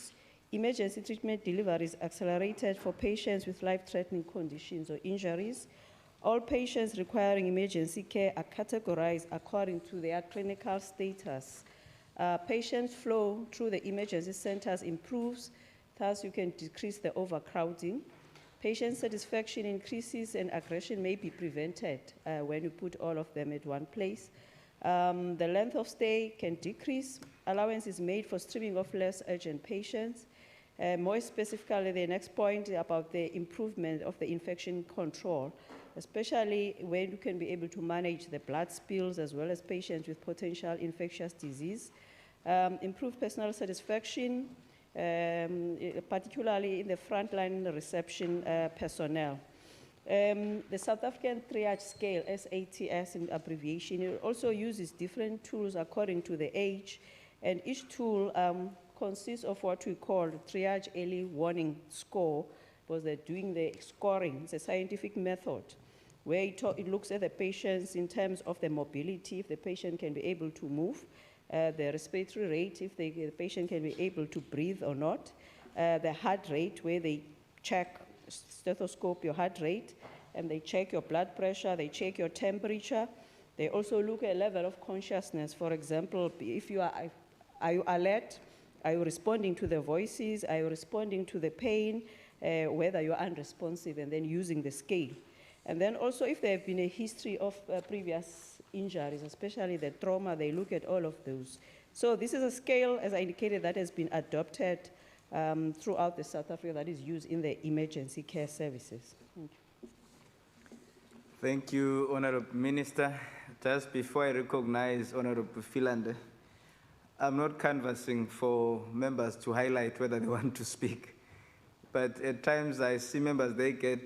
Emergency treatment delivery is accelerated for patients with life-threatening conditions or injuries. All patients requiring emergency care are categorized according to their clinical status. Patient flow through the emergency centers improves, thus you can decrease the overcrowding. Patient satisfaction increases and aggression may be prevented when you put all of them at one place. The length of stay can decrease. Allowance is made for streaming of less urgent patients. More specifically, the next point about the improvement of the infection control, especially when you can be able to manage the blood spills as well as patients with potential infectious disease. Improve personal satisfaction, particularly in the frontline reception personnel. The South African Triage Scale, SATS in abbreviation, it also uses different tools according to the age, and each tool consists of what we call Triage Early Warning Score, because they're doing the scoring. It's a scientific method where it looks at the patients in terms of the mobility, if the patient can be able to move, the respiratory rate, if the patient can be able to breathe or not, the heart rate, where they check, stethoscope your heart rate, and they check your blood pressure, they check your temperature. They also look at level of consciousness. For example, if you are you alert? Are you responding to the voices? Are you responding to the pain? Whether you're unresponsive, and then using the scale. And then also if there have been a history of previous injuries, especially the trauma, they look at all of those. So this is a scale, as I indicated, that has been adopted throughout the South Africa, that is used in the emergency care services. Thank you. Thank you, Honorable Minister. Just before I recognize Honorable Philander, I'm not canvassing for members to highlight whether they want to speak. But at times I see members, they get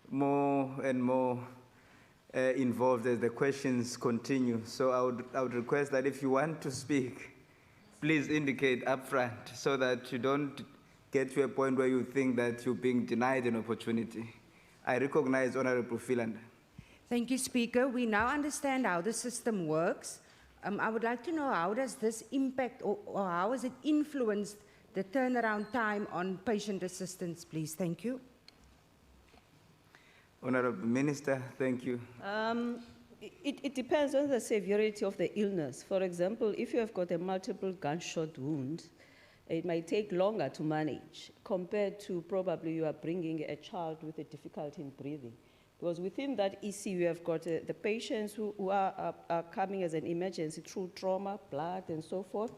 more and more involved as the questions continue. So I would request that if you want to speak, please indicate upfront so that you don't get to a point where you think that you're being denied an opportunity. I recognize Honorable Philander. Thank you, Speaker. We now understand how the system works. I would like to know how does this impact or how has it influenced the turnaround time on patient assistance, please? Thank you. Honorable Minister, thank you. It depends on the severity of the illness. For example, if you have got a multiple gunshot wound, it might take longer to manage compared to probably you are bringing a child with a difficulty in breathing. Because within that EC, you have got the patients who are coming as an emergency through trauma, blood, and so forth.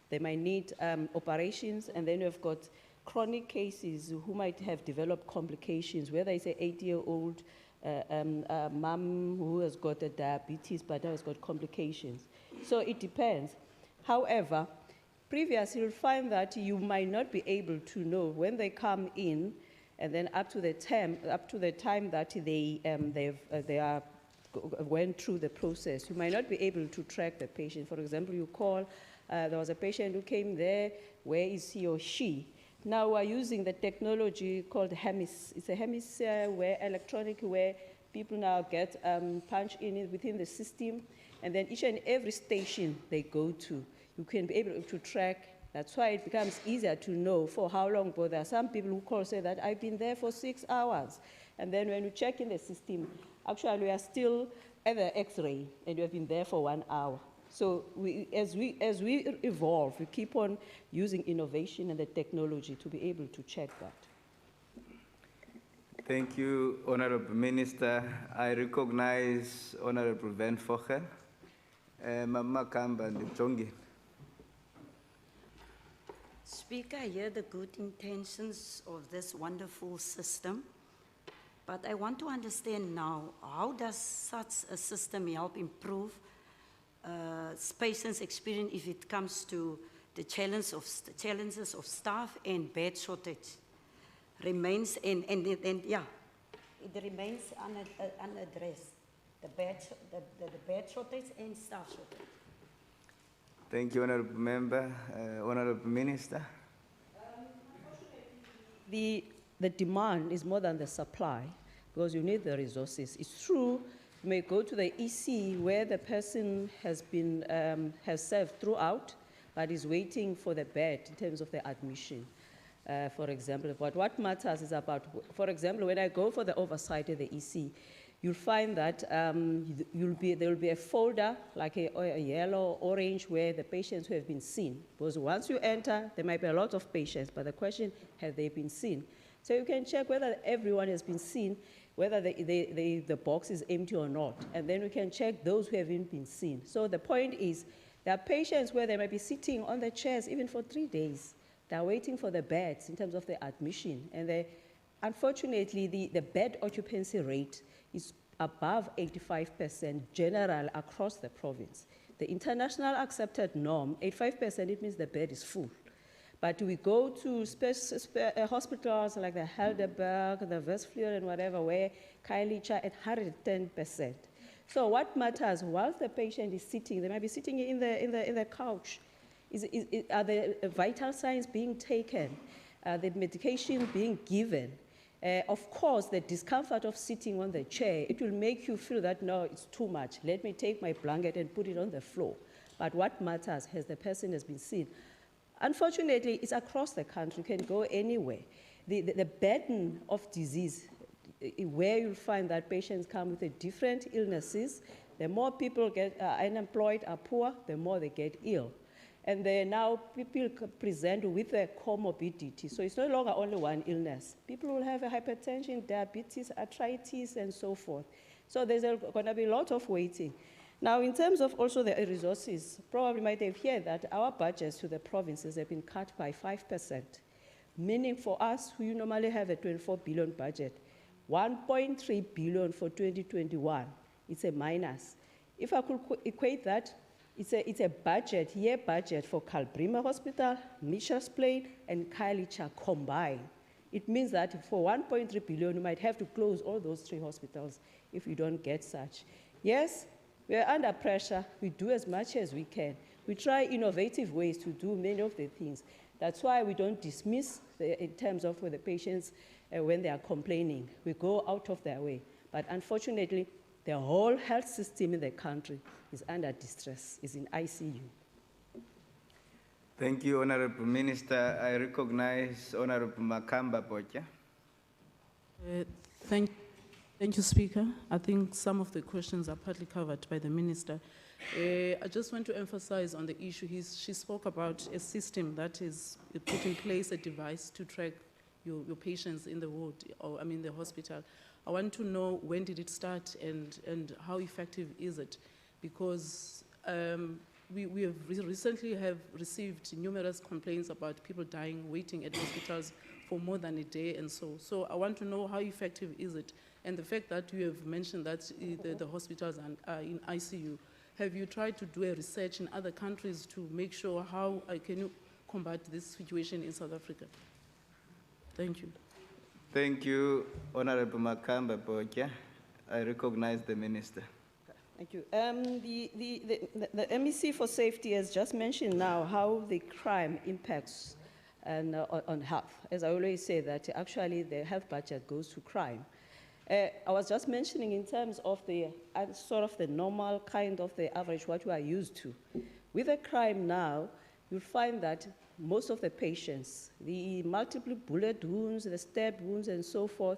They might need operations, and then you have got chronic cases who might have developed complications, whether it's an 80-year-old mom who has got a diabetes but has got complications. So it depends. However, previously you'll find that you might not be able to know when they come in, and then up to the time that they went through the process, you might not be able to track the patient. For example, you call, there was a patient who came there, where is he or she? Now we're using the technology called HEMIS. It's a HEMIS where electronic, where people now get punched in within the system, and then each and every station they go to, you can be able to track. That's why it becomes easier to know for how long, but there are some people who call, say that I've been there for 6 hours. And then when you check in the system, actually we are still at the X-ray, and you have been there for 1 hour. So as we evolve, we keep on using innovation and the technology to be able to check that. Thank you, Honorable Minister. I recognize Honorable Van Vogel. Mama Kamba Njongi. Speaker, I hear the good intentions of this wonderful system, but I want to understand now, how does such a system help improve patients' experience if it comes to the challenges of staff and bed shortage? Remains, it remains unaddressed, the bed shortage and staff shortage. Thank you, Honorable Member. Honorable Minister. The demand is more than the supply, because you need the resources. It's true, you may go to the EC where the person has been has served throughout, but is waiting for the bed in terms of the admission, for example. But what matters is about, for example, when I go for the oversight at the EC, you'll find that there will be a folder, like a yellow, orange, where the patients who have been seen. Because once you enter, there might be a lot of patients, but the question, have they been seen? So you can check whether everyone has been seen, whether the box is empty or not, and then we can check those who haven't been seen. So the point is, there are patients where they might be sitting on the chairs even for 3 days. They're waiting for the beds in terms of the admission, and unfortunately, the bed occupancy rate is above 85% general across the province. The international accepted norm, 85%, it means the bed is full. But we go to hospitals like the Heidelberg, the Westfield, and whatever, where Kailicha at 110%. So what matters, whilst the patient is sitting, they might be sitting in the couch. Are the vital signs being taken? The medication being given? Of course, the discomfort of sitting on the chair, it will make you feel that, no, it's too much. Let me take my blanket and put it on the floor. But what matters is the person has been seen. Unfortunately, it's across the country. You can go anywhere. The burden of disease, where you'll find that patients come with different illnesses, the more people get unemployed, are poor, the more they get ill. And then now people present with a comorbidity. So it's no longer only one illness. People will have a hypertension, diabetes, arthritis, and so forth. So there's going to be a lot of waiting. Now, in terms of also the resources, probably might have heard that our budgets to the provinces have been cut by 5%, meaning for us, we normally have a 24 billion budget, 1.3 billion for 2021. It's a minus. If I could equate that, it's a budget, year budget for Kalbrima Hospital, Mitchell's Plain, and Kailicha combined. It means that for 1.3 billion, you might have to close all those 3 hospitals if you don't get such. Yes, we are under pressure. We do as much as we can. We try innovative ways to do many of the things. That's why we don't dismiss in terms of the patients when they are complaining. We go out of their way. But unfortunately, The whole health system in the country is under distress, is in ICU. Thank you, Honorable Minister. I recognize Honorable Makamba Bocha. Thank you, Speaker. I think some of the questions are partly covered by the Minister. I just want to emphasize on the issue. She spoke about a system that is put in place, a device to track your patients in the ward, or the hospital. I want to know when did it start and how effective is it? Because we have recently have received numerous complaints about people dying, waiting at hospitals for more than a day and so. So I want to know how effective is it? And the fact that you have mentioned that the hospitals are in ICU, have you tried to do a research in other countries to make sure how can you combat this situation in South Africa? Thank you. Thank you, Honorable Makamba Bocha. I recognize the Minister. Thank you. The MEC for Safety has just mentioned now how the crime impacts on health. As I always say, that actually the health budget goes to crime. I was just mentioning in terms of the sort of the normal kind of the average, what we are used to. With the crime now, you'll find that most of the patients, the multiple bullet wounds, the stab wounds and so forth,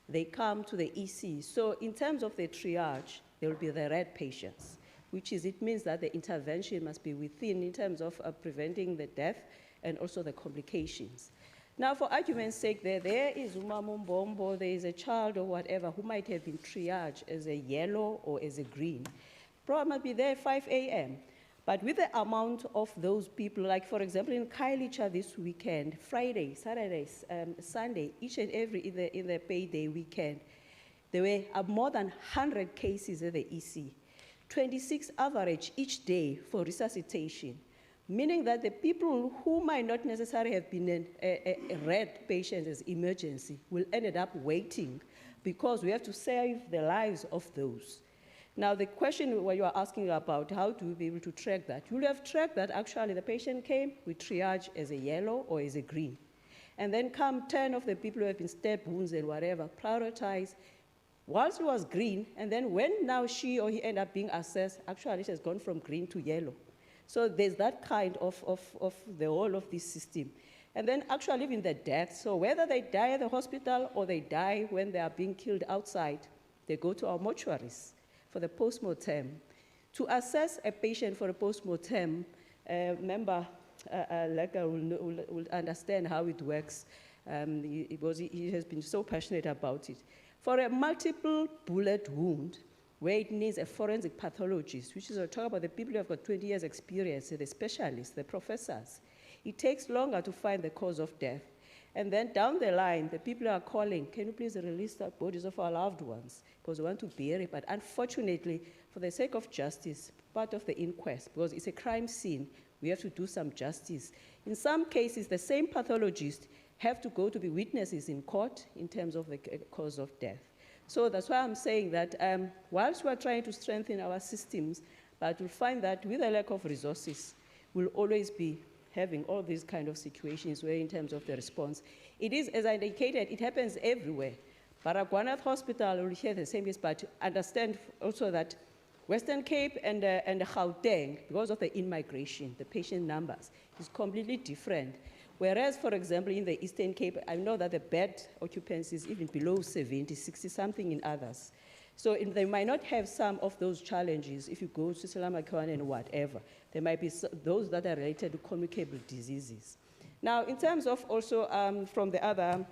they come to the EC. So in terms of the triage, there will be the red patients, which is, it means that the intervention must be within in terms of preventing the death and also the complications. Now, for argument's sake, there is Umamumbombo, there is a child or whatever who might have been triaged as a yellow or as a green. Probably might be there at 5 a.m. But with the amount of those people, like for example in Kailicha this weekend, Friday, Saturday, Sunday, each and every in the payday weekend, there were more than 100 cases at the EC, 26 average each day for resuscitation, meaning that the people who might not necessarily have been a red patient as emergency will end up waiting because we have to save the lives of those. Now, the question what you are asking about, how do we be able to track that? You will have tracked that actually the patient came with triage as a yellow or as a green. And then come 10 of the people who have been stab wounds and whatever, prioritize. Whilst it was green, and then when now she or he end up being assessed, actually it has gone from green to yellow. So there's that kind of the whole of this system. And then actually even the death, so whether they die at the hospital or they die when they are being killed outside, they go to our mortuaries for the post-mortem. To assess a patient for a post-mortem, member Lega will understand how it works. He has been so passionate about it. For a multiple bullet wound, where it needs a forensic pathologist, which is, I'll talk about the people who have got 20 years experience, the specialists, the professors, it takes longer to find the cause of death. And then down the line, the people are calling, can you please release the bodies of our loved ones? Because we want to bury, but unfortunately, for the sake of justice, part of the inquest, because it's a crime scene, we have to do some justice. In some cases, the same pathologists have to go to be witnesses in court in terms of the cause of death. So that's why I'm saying that whilst we're trying to strengthen our systems, but we'll find that with a lack of resources, we'll always be having all these kind of situations where in terms of the response, it is, as I indicated, it happens everywhere. Baragwanath Hospital will hear the same case, but understand also that Western Cape and Gauteng, because of the in-migration, the patient numbers, is completely different. Whereas, for example, in the Eastern Cape, I know that the bed occupancy is even below 70, 60-something in others. So they might not have some of those challenges if you go to Salamakwan and whatever. There might be those that are related to communicable diseases. Now, in terms of also from the other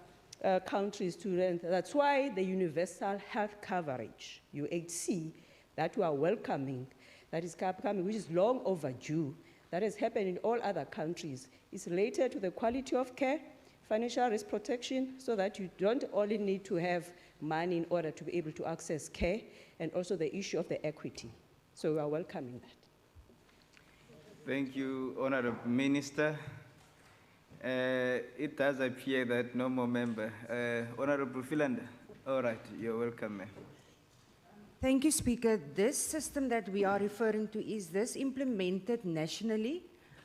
countries to rent, that's why the universal health coverage, UHC, that we are welcoming, that is coming, which is long overdue, that has happened in all other countries, is related to the quality of care, financial risk protection, so that you don't only need to have money in order to be able to access care, and also the issue of the equity. So we are welcoming that. Thank you, Honorable Minister. It does appear that no more member. Honorable Philander, all right, you're welcome, ma'am. Thank you, Speaker. This system that we are referring to, is this implemented nationally?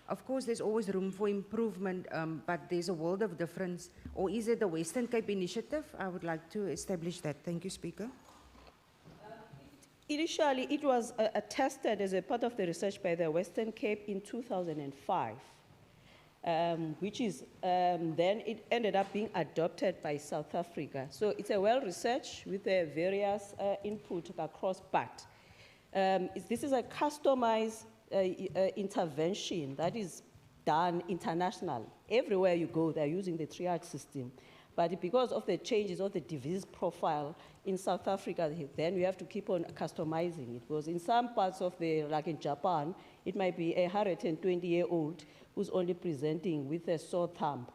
Of course, there's always room for improvement, but there's a world of difference. Or is it the Western Cape Initiative? I would like to establish that. Thank you, Speaker. Initially, it was tested as a part of the research by the Western Cape in 2005, which is, then it ended up being adopted by South Africa. So it's a well-researched with various input across, but this is a customized intervention that is done international. Everywhere you go, they're using the triage system. But because of the changes of the disease profile in South Africa, then we have to keep on customizing it. Because in some parts of like in Japan, it might be a 120-year-old who's only presenting with a sore thumb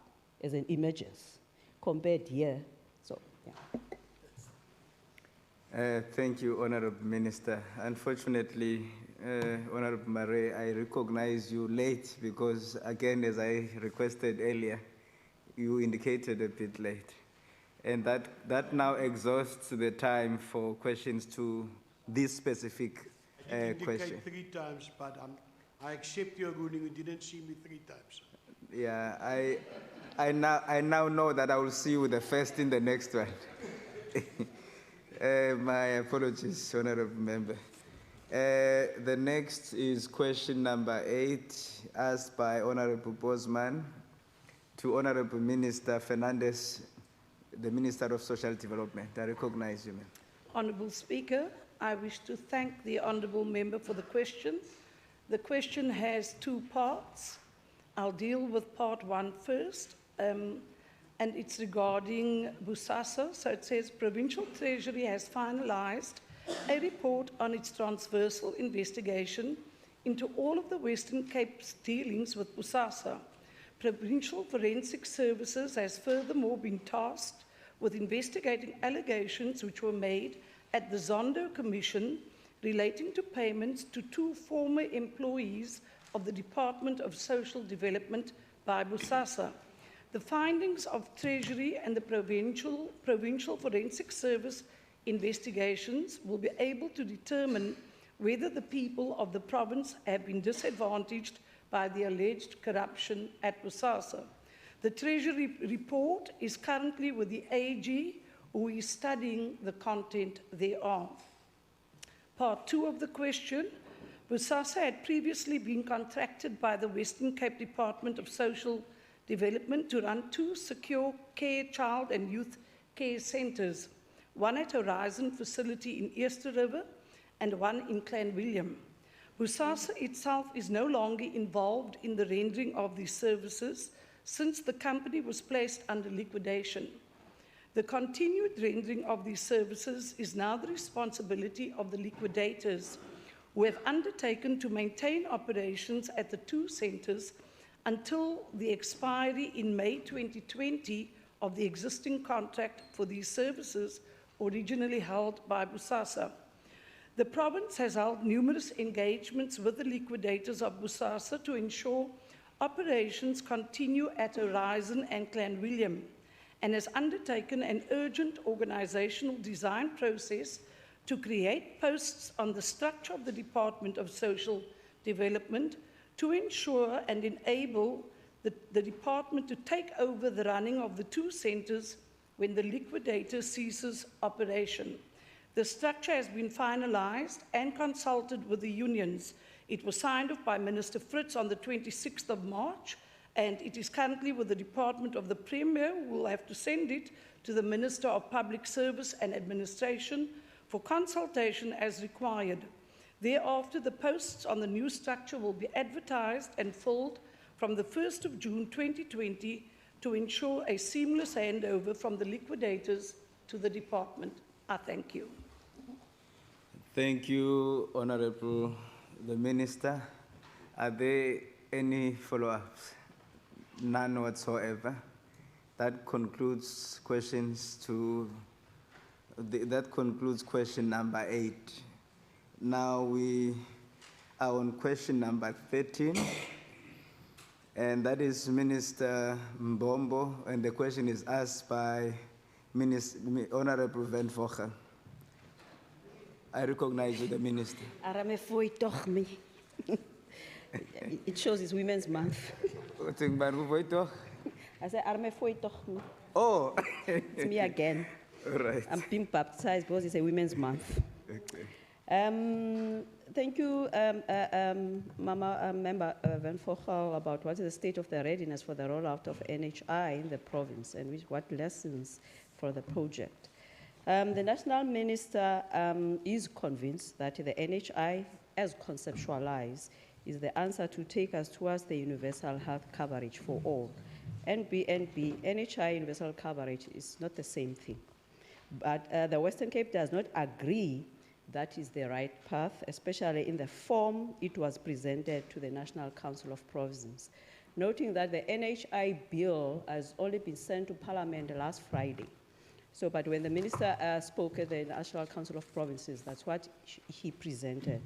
as an images, compared here. So, yeah. Thank you, Honorable Minister. Unfortunately, Honorable Mare, I recognize you late because, again, as I requested earlier, you indicated a bit late. And that now exhausts the time for questions to this specific question. 3 times, but I accept your ruling. You didn't see me 3 times. Yeah, I now know that I will see you the first in the next one. My apologies, Honorable Member. The next is question number 8, asked by Honorable Bosman to Honorable Minister Fernandez, the Minister of Social Development. I recognize you, ma'am. Honorable Speaker, I wish to thank the Honorable Member for the question. The question has 2 parts. I'll deal with part 1 first, and it's regarding Bosasa. So it says, Provincial Treasury has finalized a report on its transversal investigation into all of the Western Cape's dealings with Bosasa. Provincial Forensic Services has furthermore been tasked with investigating allegations which were made at the Zondo Commission relating to payments to 2 former employees of the Department of Social Development by Bosasa. The findings of Treasury and the Provincial Forensic Service investigations will be able to determine whether the people of the province have been disadvantaged by the alleged corruption at Bosasa. The Treasury report is currently with the AG, who is studying the content thereof. Part 2 of the question, Bosasa had previously been contracted by the Western Cape Department of Social Development to run 2 secure care child and youth care centres, one at Horizon facility in Easter River and one in Clan William. Bosasa itself is no longer involved in the rendering of these services since the company was placed under liquidation. The continued rendering of these services is now the responsibility of the liquidators, who have undertaken to maintain operations at the 2 centres until the expiry in May 2020 of the existing contract for these services originally held by Bosasa. The province has held numerous engagements with the liquidators of Bosasa to ensure operations continue at Horizon and Clan William, and has undertaken an urgent organizational design process to create posts on the structure of the Department of Social Development to ensure and enable the department to take over the running of the 2 centres when the liquidator ceases operation. The structure has been finalized and consulted with the unions. It was signed off by Minister Fritz on the 26th of March, and it is currently with the Department of the Premier, who will have to send it to the Minister of Public Service and Administration for consultation as required. Thereafter, the posts on the new structure will be advertised and filled from the 1st of June 2020 to ensure a seamless handover from the liquidators to the department. I thank you. Thank you, Honorable the Minister. Are there any follow-ups? None whatsoever. That concludes questions that concludes question number 8. Now we are on question number 13, and that is Minister Mbombo, and the question is asked by Honorable Van Vogel. I recognize you, the Minister. It shows it's Women's Month. I said, oh, it's me again. All right. I'm being baptized because it's a Women's Month. Okay. Thank you, Member Van Vogel, about what is the state of the readiness for the rollout of NHI in the province and what lessons for the project. The National Minister is convinced that the NHI, as conceptualized, is the answer to take us towards the universal health coverage for all. NHI universal coverage is not the same thing. But the Western Cape does not agree that is the right path, especially in the form it was presented to the National Council of Provinces. Noting that the NHI bill has only been sent to Parliament last Friday. So, but when the minister spoke at the National Council of Provinces, that's what he presented.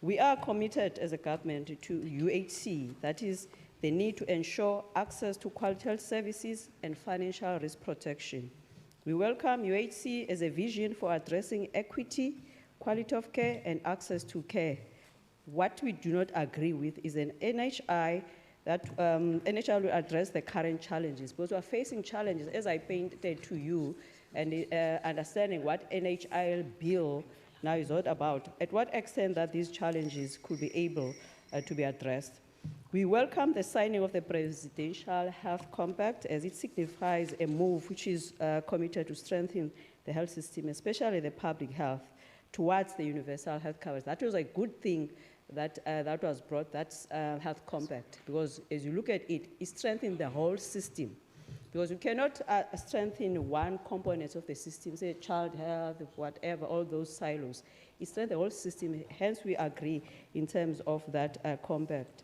We are committed as a government to UHC, that is the need to ensure access to quality health services and financial risk protection. We welcome UHC as a vision for addressing equity, quality of care, and access to care. What we do not agree with is an NHI that NHI will address the current challenges, because we are facing challenges, as I painted to you, and understanding what NHI bill now is all about, at what extent that these challenges could be able to be addressed. We welcome the signing of the Presidential Health Compact, as it signifies a move which is committed to strengthen the health system, especially the public health, towards the universal health coverage. That was a good thing that, that was brought, that's health compact, because as you look at it, it strengthens the whole system. Because you cannot strengthen one component of the system, say child health, whatever, all those silos. It strengthens the whole system, hence we agree in terms of that compact.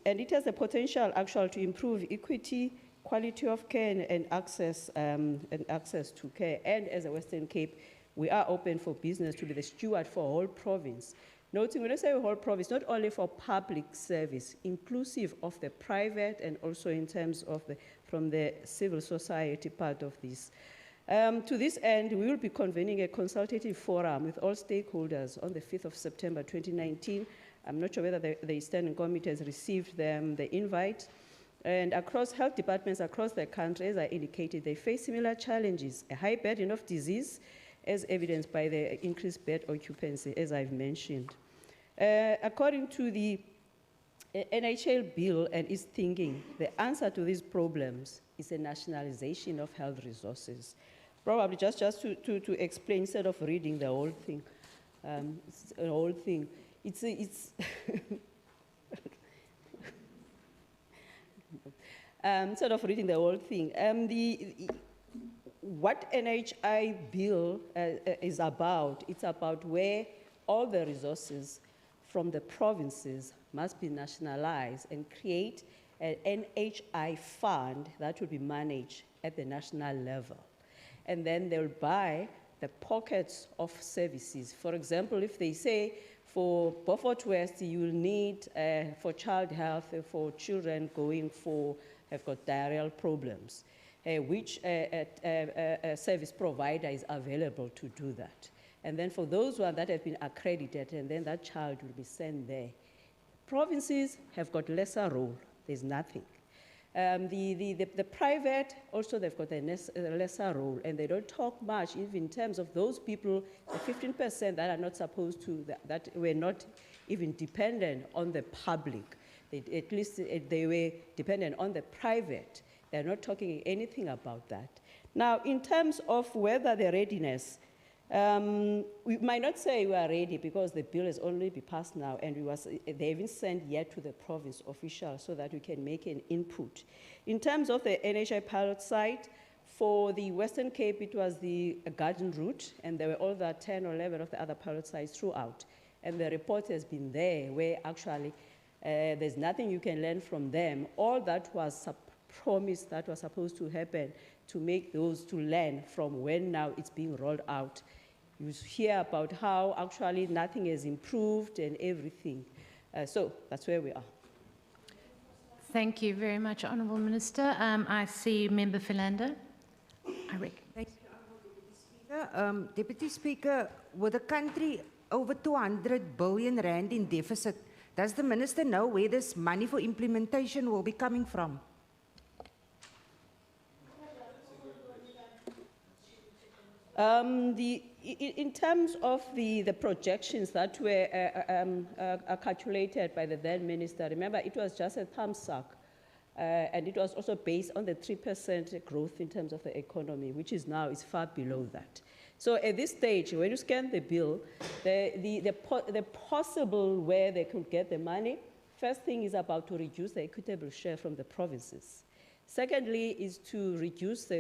And it has the potential actually to improve equity, quality of care, and access to care. And as a Western Cape, we are open for business to be the steward for a whole province. Noting, when I say a whole province, not only for public service, inclusive of the private and also in terms of from the civil society part of this. To this end, we will be convening a consultative forum with all stakeholders on the 5th of September 2019. I'm not sure whether the Standing Committee has received the invite. And across health departments across the country, as I indicated, they face similar challenges, a high burden of disease, as evidenced by the increased bed occupancy, as I've mentioned. According to the NHL bill and its thinking, the answer to these problems is a nationalization of health resources. Probably just to explain, instead of reading the whole thing, it's instead of reading the whole thing, what NHI bill is about, it's about where all the resources from the provinces must be nationalized and create an NHI fund that will be managed at the national level. And then they'll buy the pockets of services. For example, if they say for Beaufort West, you will need for child health, for children going for, have got diarrheal problems, which service provider is available to do that. And then for those ones that have been accredited, and then that child will be sent there. Provinces have got lesser role, there's nothing. The private, also they've got a lesser role, and they don't talk much, even in terms of those people, the 15% that are not supposed to, that were not even dependent on the public. At least they were dependent on the private. They're not talking anything about that. Now, in terms of whether the readiness, we might not say we are ready because the bill has only been passed now, and they haven't sent yet to the province official so that we can make an input. In terms of the NHI pilot site, for the Western Cape, it was the garden route, and there were all the 10 or 11 of the other pilot sites throughout. And the report has been there, where actually there's nothing you can learn from them. All that was promised that was supposed to happen to make those to learn from when now it's being rolled out. You hear about how actually nothing has improved and everything. So that's where we are. Thank you very much, Honourable Minister. I see Member Philander. Thank you, Honourable Deputy Speaker. Deputy Speaker, with the country over 200 billion rand in deficit, does the Minister know where this money for implementation will be coming from? in terms of the projections that were calculated by the then minister, remember it was just a thumbsuck. And it was also based on the 3% growth in terms of the economy, which is now is far below that. So at this stage, when you scan the bill, the possible where they could get the money, first thing is about to reduce the equitable share from the provinces. Secondly is to reduce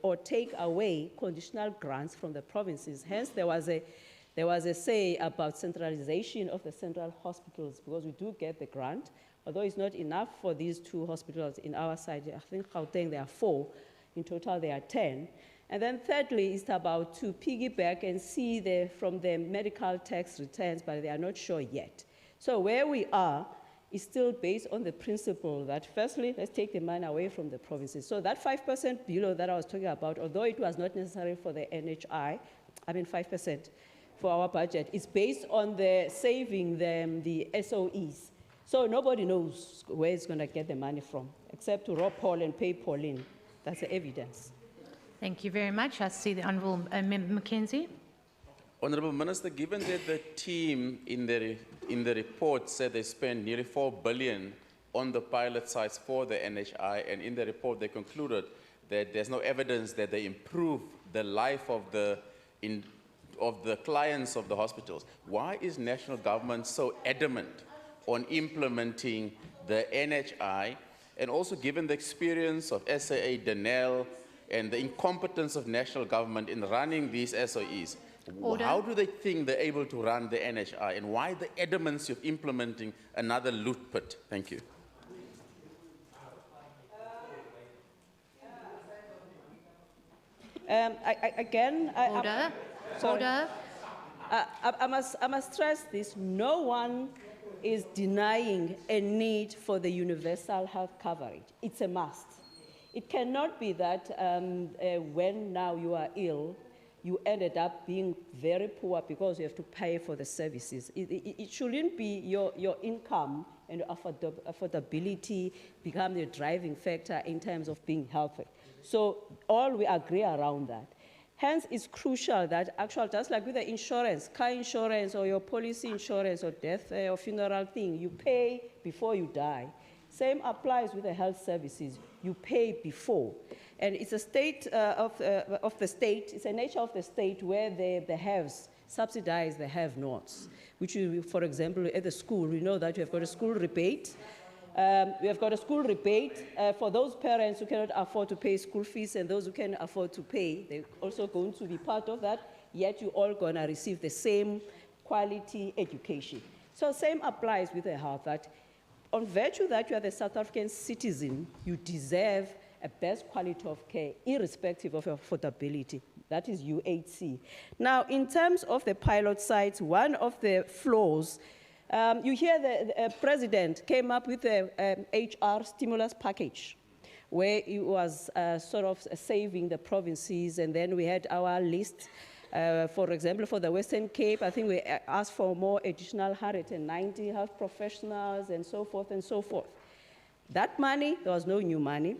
or take away conditional grants from the provinces. Hence, there was a say about centralization of the central hospitals, because we do get the grant, although it's not enough for these 2 hospitals in our side. I think Gauteng there are 4, in total there are 10. And then thirdly is about to piggyback and see from the medical tax returns, but they are not sure yet. So where we are is still based on the principle that firstly, let's take the money away from the provinces. So that 5% below that I was talking about, although it was not necessary for the NHI, 5% for our budget, is based on the saving the SOEs. So nobody knows where it's going to get the money from, except to rob Paul and pay Pauline. That's the evidence. Thank you very much. I see the Honourable Member Mackenzie. Honourable Minister, given that the team in the report said they spent nearly 4 billion on the pilot sites for the NHI, and in the report they concluded that there's no evidence that they improve the life of the clients of the hospitals, why is national government so adamant on implementing the NHI, and also given the experience of SAA, Denel, and the incompetence of national government in running these SOEs? Order. How do they think they're able to run the NHI, and why the adamance of implementing another loot pit? Thank you. Order. I must stress this. No one is denying a need for the universal health coverage. It's a must. It cannot be that when now you are ill, you ended up being very poor because you have to pay for the services. It shouldn't be your income and affordability become the driving factor in terms of being healthy. So all we agree around that. Hence, it's crucial that actually, just like with the insurance, car insurance or your policy insurance or death or funeral thing, you pay before you die. Same applies with the health services. You pay before. And it's a state of the state, it's a nature of the state where the haves subsidize the have-nots, which you, for example, at the school, we know that you have got a school rebate. We have got a school rebate for those parents who cannot afford to pay school fees, and those who can afford to pay, they're also going to be part of that, yet you're all going to receive the same quality education. So same applies with the health, that on virtue that you are the South African citizen, you deserve a best quality of care, irrespective of your affordability. That is UHC. Now, in terms of the pilot sites, one of the flaws, you hear the president came up with a HR stimulus package, where he was sort of saving the provinces, and then we had our list. For example, for the Western Cape, I think we asked for more additional 190 health professionals and so forth and so forth. That money, there was no new money.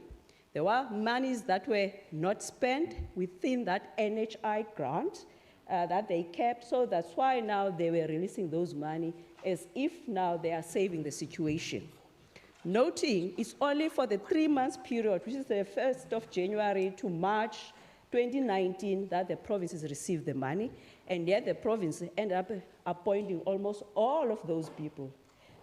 There were monies that were not spent within that NHI grant that they kept, so that's why now they were releasing those money as if now they are saving the situation. Noting it's only for the 3 months period, which is the 1st of January to March 2019, that the provinces received the money, and yet the province ended up appointing almost all of those people.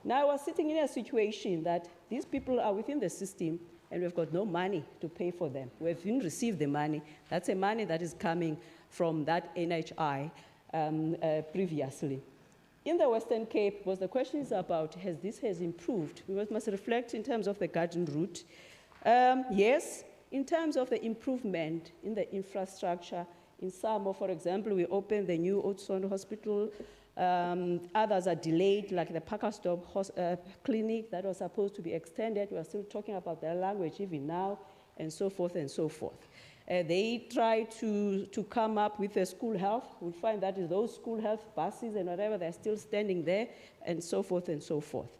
Now we're sitting in a situation that these people are within the system, and we've got no money to pay for them. We haven't received the money. That's the money that is coming from that NHI previously. In the Western Cape, was the question is about, has improved? We must reflect in terms of the garden route. Yes, in terms of the improvement in the infrastructure, in Samo, for example, we opened the new Oudtshoorn Hospital. Others are delayed, like the Pakastop clinic that was supposed to be extended. We are still talking about their language even now, and so forth and so forth. They try to come up with a school health. We find that those school health buses and whatever, they're still standing there, and so forth and so forth.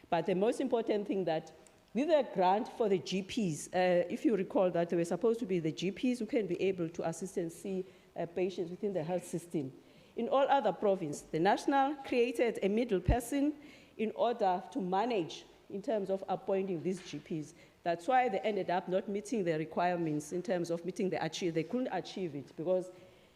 But the most important thing that with a grant for the GPs, if you recall that they were supposed to be the GPs who can be able to assist and see patients within the health system. In all other provinces, the national created a middle person in order to manage in terms of appointing these GPs. That's why they ended up not meeting the requirements in terms of meeting the achieve. They couldn't achieve it because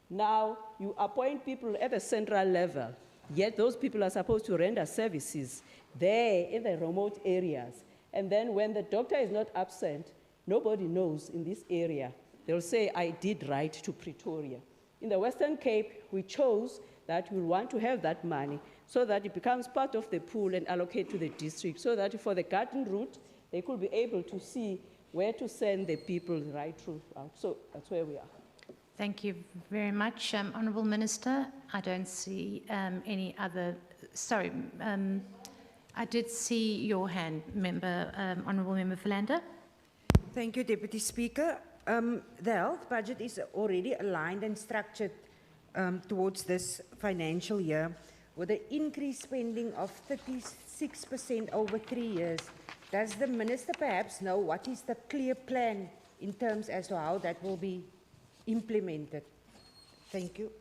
now you appoint people at the central level, yet those people are supposed to render services there in the remote areas. And then when the doctor is not absent, nobody knows in this area. They'll say, I did write to Pretoria. In the Western Cape, we chose that we want to have that money so that it becomes part of the pool and allocate to the district, so that for the garden route, they could be able to see where to send the people right through. So that's where we are. Thank you very much, Honourable Minister. I don't see any other. Sorry, I did see your hand, Honourable Member Philander. Thank you, Deputy Speaker. The health budget is already aligned and structured towards this financial year with an increased spending of 36% over 3 years. Does the Minister perhaps know what is the clear plan in terms as to how that will be implemented? Thank you.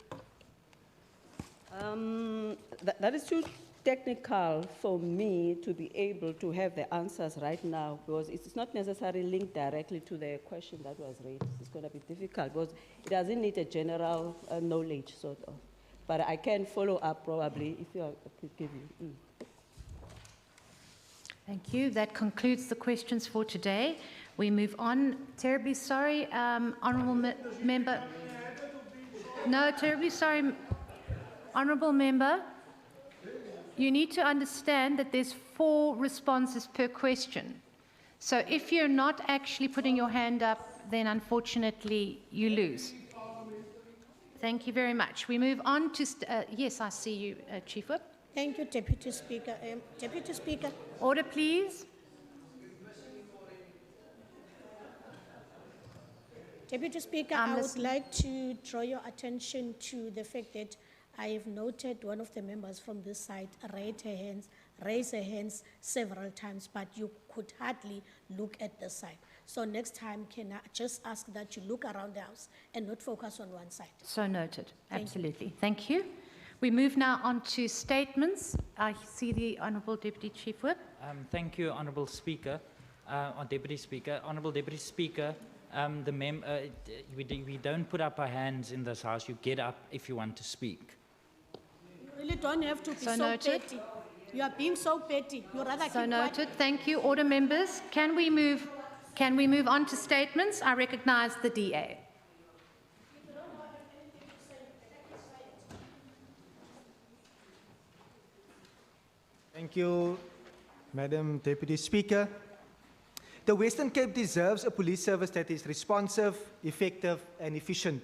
That is too technical for me to be able to have the answers right now, because it's not necessarily linked directly to the question that was raised. It's going to be difficult because it doesn't need a general knowledge sort of. But I can follow up probably if you could give you. Thank you. That concludes the questions for today. We move on. Terribly sorry, Honourable Member. No, terribly sorry, Honourable Member. You need to understand that there's 4 responses per question. So if you're not actually putting your hand up, then unfortunately you lose. Thank you very much. We move on to, yes, I see you, Chief Whip. Thank you, Deputy Speaker. Deputy Speaker. Order, please. Deputy Speaker, I would like to draw your attention to the fact that I have noted one of the members from this side raise her hands several times, but you could hardly look at the side. So next time, can I just ask that you look around the house and not focus on one side? So noted. Absolutely. Thank you. We move now on to statements. I see the Honourable Deputy Chief Whip. Thank you, Honourable Speaker, Deputy Speaker. Honourable Deputy Speaker, we don't put up our hands in this house. You get up if you want to speak. You really don't have to be so petty. You are being so petty. You rather So keep noted. quiet. Thank you. Order, members. Can we move on to statements? I recognise the DA. Thank you, Madam Deputy Speaker. The Western Cape deserves a police service that is responsive, effective and efficient,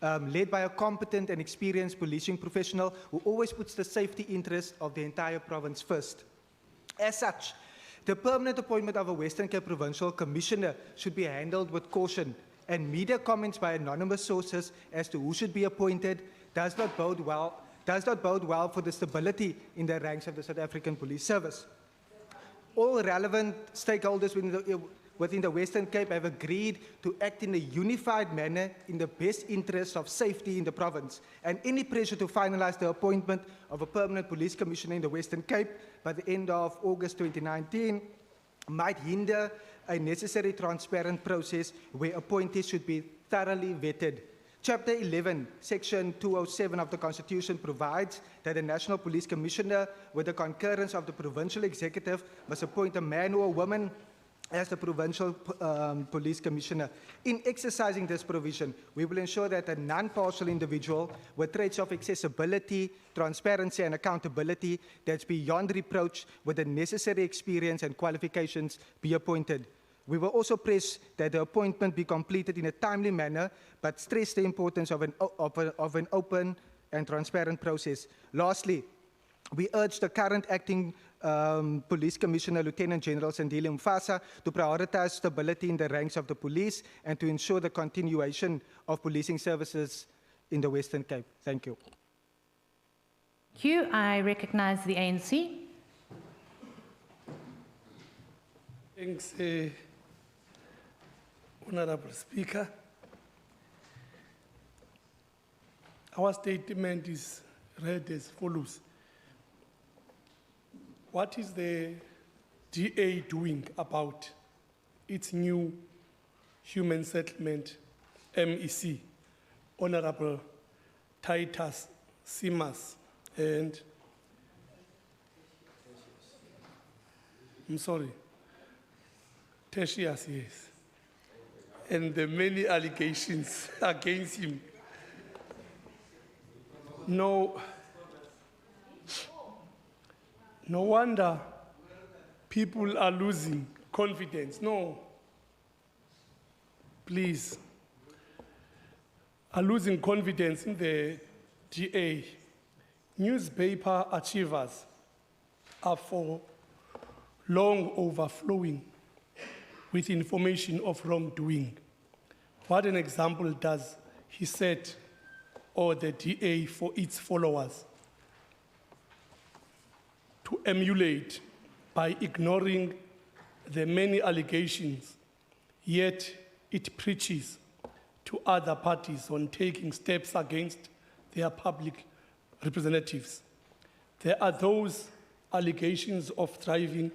led by a competent and experienced policing professional who always puts the safety interest of the entire province first. As such, the permanent appointment of a Western Cape Provincial Commissioner should be handled with caution, and media comments by anonymous sources as to who should be appointed does not bode well for the stability in the ranks of the South African Police Service. All relevant stakeholders within the Western Cape have agreed to act in a unified manner in the best interest of safety in the province, and any pressure to finalize the appointment of a permanent police commissioner in the Western Cape by the end of August 2019 might hinder a necessary transparent process where appointees should be thoroughly vetted. Chapter 11, Section 207 of the Constitution provides that a National Police Commissioner, with the concurrence of the Provincial Executive, must appoint a man or a woman as the Provincial Police Commissioner. In exercising this provision, we will ensure that a non-partial individual with traits of accessibility, transparency and accountability that's beyond reproach with the necessary experience and qualifications be appointed. We will also press that the appointment be completed in a timely manner, but stress the importance of an open and transparent process. Lastly, we urge the current acting Police Commissioner, Lieutenant General Sandile Mfasa, to prioritize stability in the ranks of the police and to ensure the continuation of policing services in the Western Cape. Thank you. Thank you. I recognise the ANC. Thanks, Honourable Speaker. Our statement is read as follows. What is the DA doing about its new human settlement, MEC, Honorable Titus Simas, and I'm sorry, Tertius, yes, and the many allegations against him? No wonder people are losing confidence. No. Please. Are losing confidence in the DA. Newspaper achievers are for long overflowing with information of wrongdoing. What an example does he set, or the DA, for its followers to emulate by ignoring the many allegations, yet it preaches to other parties on taking steps against their public representatives. There are those allegations of driving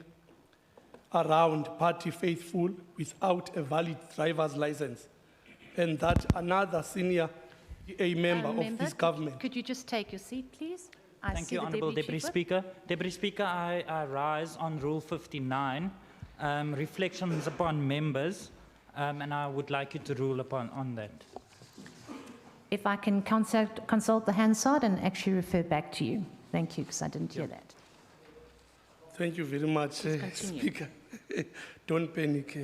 around party faithful without a valid driver's license, and that another senior DA member of this government. Could you just take your seat, please? Thank you, Honourable Deputy Speaker. Deputy Speaker, I rise on Rule 59, reflections upon members, and I would like you to rule on that. If I can consult the Hansard and actually refer back to you. Thank you, because I didn't hear that. Thank you very much, continue. Speaker. Don't panic,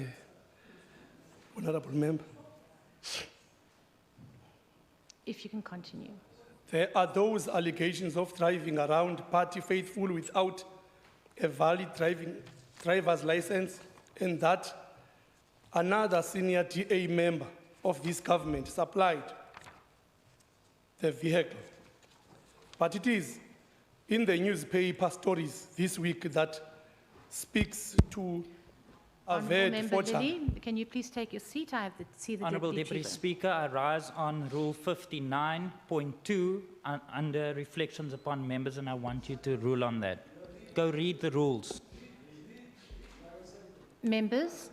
Honourable Member. If you can continue. There are those allegations of driving around party faithful without a valid driver's license, and that another senior DA member of this government supplied the vehicle. But it is in the newspaper stories this week that speaks to Honourable Member Lilly, can you please take your seat? I have to see the Honourable Deputy Speaker, I rise on Rule 59.2 under reflections upon members, and I want you to rule on that. Go read the rules. Members,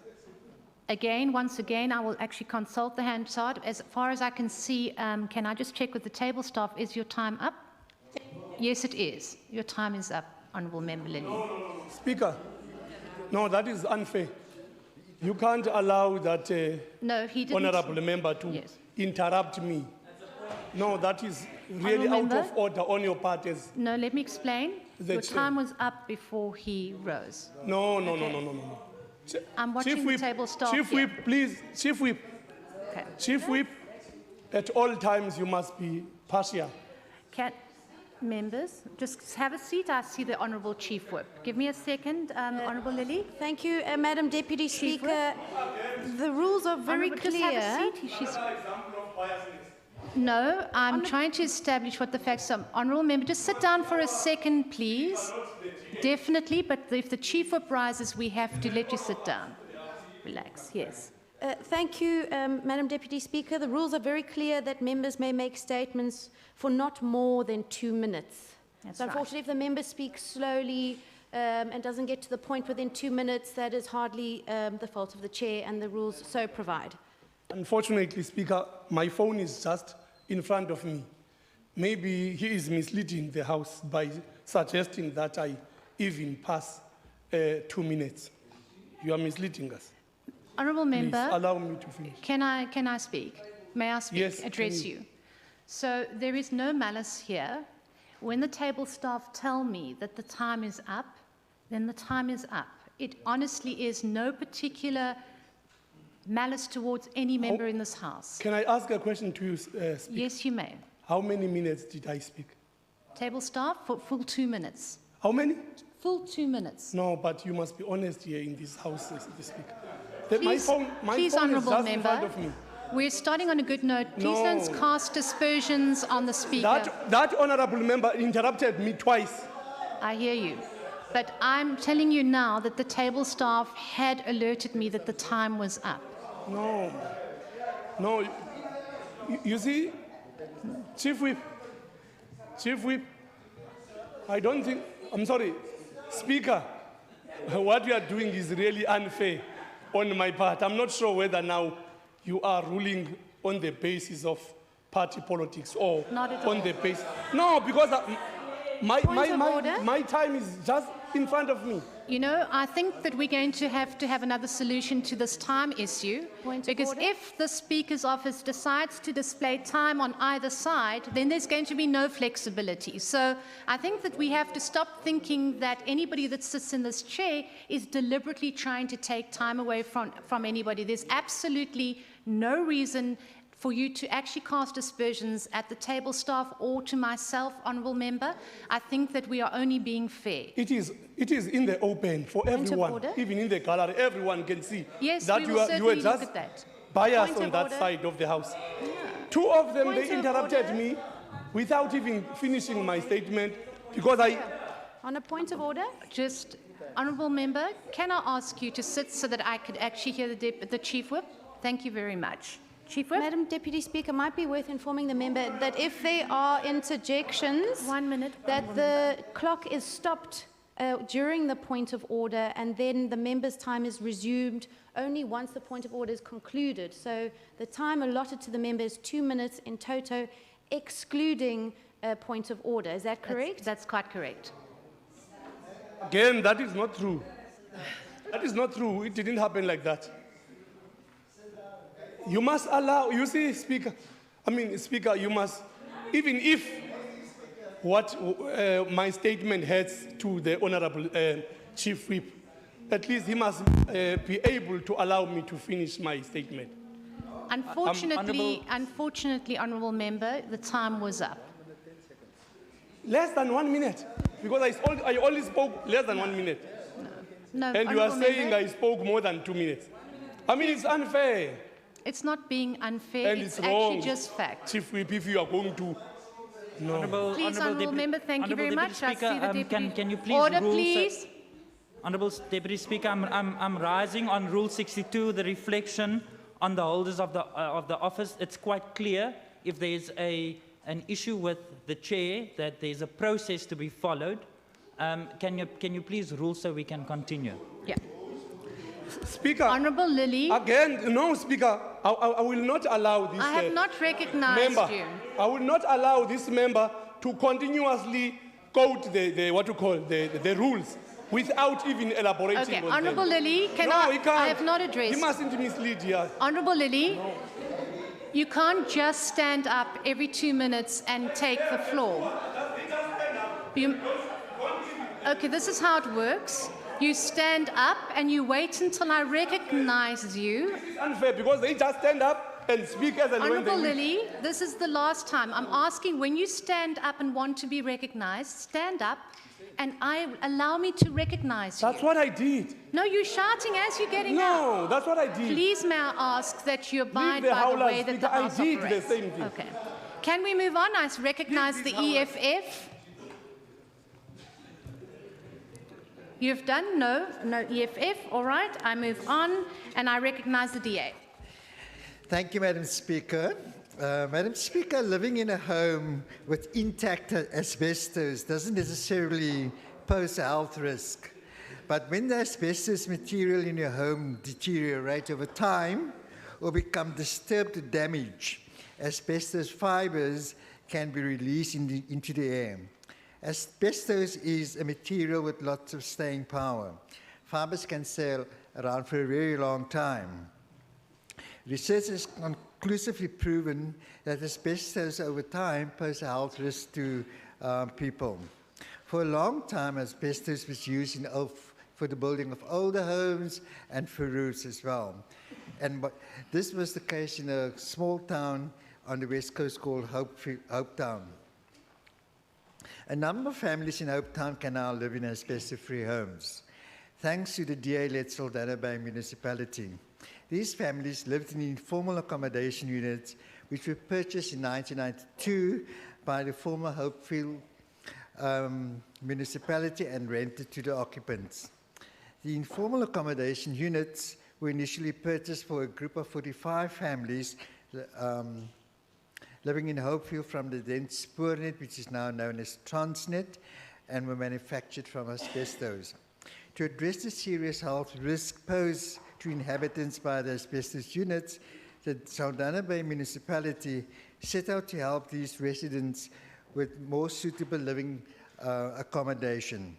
once again, I will actually consult the Hansard. As far as I can see, can I just check with the table staff, is your time up? Yes, it is. Your time is up, Honourable Member Lilly. Speaker, no, that is unfair. You can't allow that No, he didn't. honourable member to interrupt me. No, that is really Honourable out member? of order on your part. No, let me explain. The Your chair. time was up before he rose. No. Okay. I'm watching the table staff Chief here. Whip, please, Chief Whip. Okay. Chief Whip, at all times you must be partial. Members, just have a seat. I see the Honourable Chief Whip. Give me a second, Honourable Lilly. Thank you, Madam Deputy Speaker. The rules are very Honourable, clear. Just have a seat. No, I'm trying to establish what the facts are. Honourable Member, just sit down for a second, please. Definitely, but if the Chief Whip rises, we have to let you sit down. Relax, yes. Thank you, Madam Deputy Speaker. The rules are very clear that members may make statements for not more than 2 minutes. That's So unfortunately, if the member speaks slowly and doesn't get to the point within 2 minutes, that is hardly the fault of the chair, and the rules so provide. Unfortunately, Speaker, my phone is just in front of me. Maybe he is misleading the House by suggesting that I even pass 2 minutes. You are misleading us. Honourable Member, Please allow me to finish. can I speak? May I speak? Yes, Address please. you. So there is no malice here. When the table staff tell me that the time is up, then the time is up. It honestly is no particular malice towards any member in this House. Can I ask a question to you, Speaker? Yes, you may. How many minutes did I speak? Table staff, for full 2 minutes. How many? Full 2 minutes. No, but you must be honest here in this House, Mr. Speaker. Please, please, phone is Honourable just in front Member, of me. we're starting on a good note. Please No. don't cast aspersions on the Speaker. That honourable member interrupted me twice. I hear you. But I'm telling you now that the table staff had alerted me that the time was up. No. You see, Chief Whip, Chief Whip, I don't think, I'm sorry, Speaker, what you are doing is really unfair on my part. I'm not sure whether now you are ruling on the basis of party politics or Not at on all. the basis. No, because Point of order. my time is just in front of me. You know, I think that we're going to have another solution to this time issue. Because if the Speaker's office decides to display time on either side, then there's going to be no flexibility. So I think that we have to stop thinking that anybody that sits in this chair is deliberately trying to take time away from anybody. There's absolutely no reason for you to actually cast aspersions at the table staff or to myself, Honourable Member. I think that we are only being fair. It is in the open for Point of everyone, order. even in the gallery, everyone can see Yes, that we you will are certainly look just at that. biased Point on of that order. side of the house. Two of them, Point they of interrupted order. me without even finishing my statement because I... On a point of order? Just, Honourable Member, can I ask you to sit so that I could actually hear the Chief Whip? Thank you very much. Chief Whip? Madam Deputy Speaker, might be worth informing the member that if there are interjections, 1 minute, that the clock is stopped during the point of order, and then the member's time is resumed only once the point of order is concluded. So the time allotted to the member is 2 minutes in toto, excluding a point of order. Is that correct? That's quite correct. Again, that is not true. That is not true. It didn't happen like that. You must allow, you see, Speaker, you must, even if what my statement heads to the Honourable Chief Whip, at least he must be able to allow me to finish my statement. Unfortunately, Honourable Member, the time was up. Less than 1 minute, because I only spoke less than 1 minute. No, And you are Honourable saying Member, I spoke more than 2 minutes. I mean, it's unfair. it's not being unfair, And it's it's actually wrong. just fact. Chief Whip, if you are going to... No. Please, Honourable Member, thank you very Honourable much. Deputy I see the Speaker, Deputy... can you please Order, rule, please. Honourable Deputy Speaker, I'm rising on Rule 62, the reflection on the holders of the office. It's quite clear if there's an issue with the chair that there's a process to be followed. Can you please rule so we can continue? Yeah. Speaker. Honourable Lily. Again, no, Speaker. I will not allow this I have not recognized member. you. I will not allow this member to continuously quote the rules without even elaborating Okay, on Honourable them. Lily, He can't. I have not addressed. He mustn't mislead here. Honourable Lily, you can't just stand up every 2 minutes and take the floor. Okay, this is how it works. You stand up and you wait until I recognize you. It's unfair because they just stand up and speak as and when Honourable they wish. Lily, this is the last time. I'm asking, when you stand up and want to be recognized, stand up and allow me to recognize you. That's what I did. No, you're shouting as you're getting out. No, that's what I did. Please may I ask that you abide the by the howlers, way that the Speaker. I House did the operates. same thing. Okay. Can we move on? I recognize the EFF. You've done? No EFF. All right. I move on and I recognize the DA. Thank you, Madam Speaker. Madam Speaker, living in a home with intact asbestos doesn't necessarily pose a health risk. But when the asbestos material in your home deteriorates over time or become disturbed or damaged, asbestos fibers can be released into the air. Asbestos is a material with lots of staying power. Fibers can stay around for a very long time. Research has conclusively proven that asbestos over time pose a health risk to people. For a long time, asbestos was used for the building of older homes and for roofs as well. And this was the case in a small town on the west coast called Hopetown. A number of families in Hopetown can now live in asbestos-free homes, thanks to the DA-led Saldanha Bay municipality. These families lived in informal accommodation units, which were purchased in 1992 by the former Hopefield municipality and rented to the occupants. The informal accommodation units were initially purchased for a group of 45 families living in Hopefield from the then Spoornet, which is now known as Transnet, and were manufactured from asbestos. To address the serious health risk posed to inhabitants by the asbestos units, the Saldanha Bay municipality set out to help these residents with more suitable living accommodation.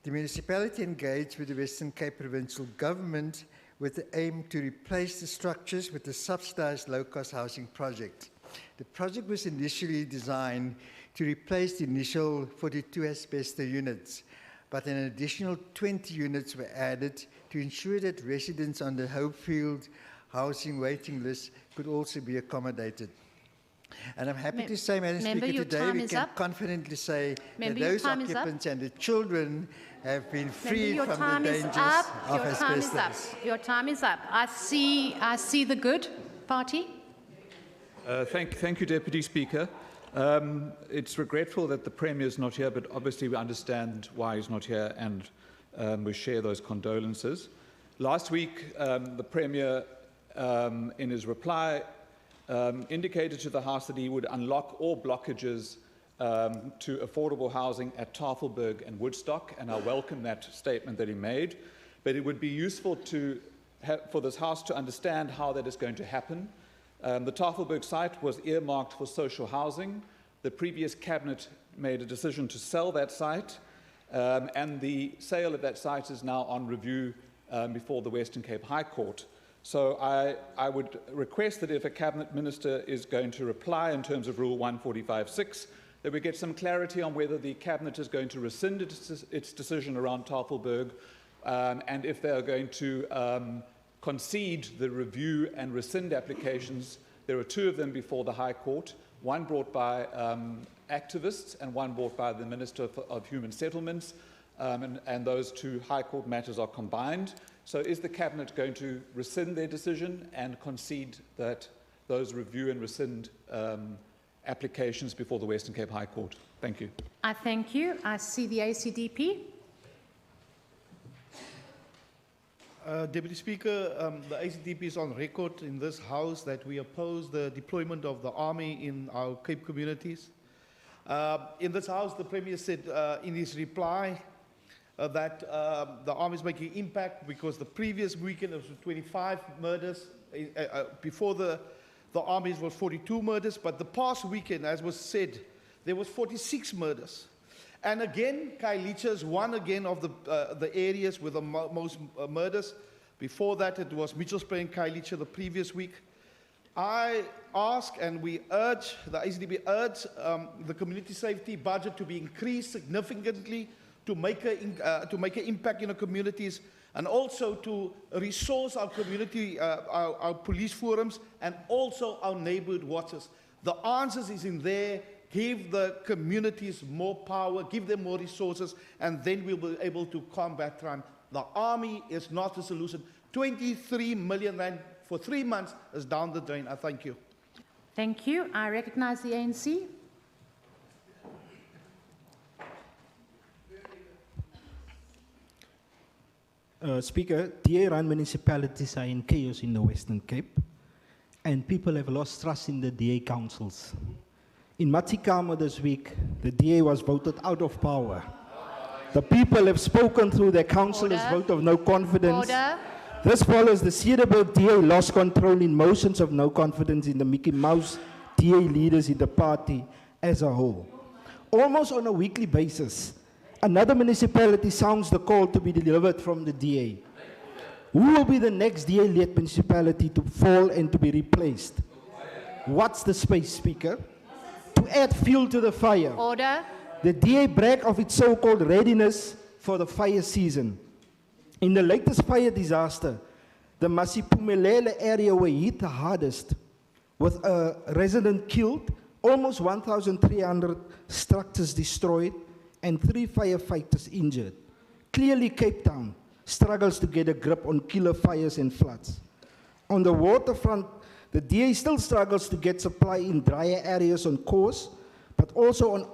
The municipality engaged with the Western Cape Provincial Government with the aim to replace the structures with a subsidized low-cost housing project. The project was initially designed to replace the initial 42 asbestos units, but an additional 20 units were added to ensure that residents on the Hopefield housing waiting list could also be accommodated. And I'm happy to say, Madam Speaker, today we can confidently say that those occupants and the children have been freed from the dangers of asbestos. Your time is up. I see the good party. Thank you, Deputy Speaker. It's regretful that the Premier is not here, but obviously we understand why he's not here, and we share those condolences. Last week, the Premier, in his reply, indicated to the House that he would unlock all blockages to affordable housing at Tafelberg and Woodstock, and I welcome that statement that he made. But it would be useful for this House to understand how that is going to happen. The Tafelberg site was earmarked for social housing. The previous cabinet made a decision to sell that site, and the sale of that site is now on review before the Western Cape High Court. So I would request that if a cabinet minister is going to reply in terms of Rule 145.6, that we get some clarity on whether the cabinet is going to rescind its decision around Tafelberg, and if they are going to concede the review and rescind applications. There are two of them before the High Court, one brought by activists and one brought by the Minister of Human Settlements, and those two High Court matters are combined. So is the Cabinet going to rescind their decision and concede that those review and rescind applications before the Western Cape High Court? Thank you. I thank you. I see the ACDP. Deputy Speaker, the ACDP is on record in this House that we oppose the deployment of the Army in our Cape communities. In this House, the Premier said in his reply that the Army is making impact because the previous weekend there was 25 murders. Before the Army was 42 murders, but the past weekend, as was said, there was 46 murders. And again, Khayelitsha is one again of the areas with the most murders. Before that, it was Mitchells Plain and Khayelitsha the previous week. I ask and we urge, the ACDP urge the community safety budget to be increased significantly to make an impact in the communities, and also to resource our community, our police forums, and also our neighborhood watches. The answers is in there. Give the communities more power, give them more resources, and then we'll be able to combat crime. The Army is not the solution. 23 million rand for 3 months is down the drain. I thank you. Thank you. I recognize the ANC. Speaker, DA-run municipalities are in chaos in the Western Cape, and people have lost trust in the DA councils. In Matikama this week, the DA was voted out of power. The people have spoken through their councillors' vote of no confidence. Order. This follows the Cederberg DA lost control in motions of no confidence in the Mickey Mouse DA leaders in the party as a whole. Almost on a weekly basis, another municipality sounds the call to be delivered from the DA. Who will be the next DA-led municipality to fall and to be replaced? What's the space, Speaker? To add fuel to the fire. Order. The DA bragged of its so-called readiness for the fire season. In the latest fire disaster, the Masipumelele area were hit the hardest, with a resident killed, almost 1,300 structures destroyed, and 3 firefighters injured. Clearly, Cape Town struggles to get a grip on killer fires and floods. On the waterfront, the DA still struggles to get supply in drier areas on course, but also on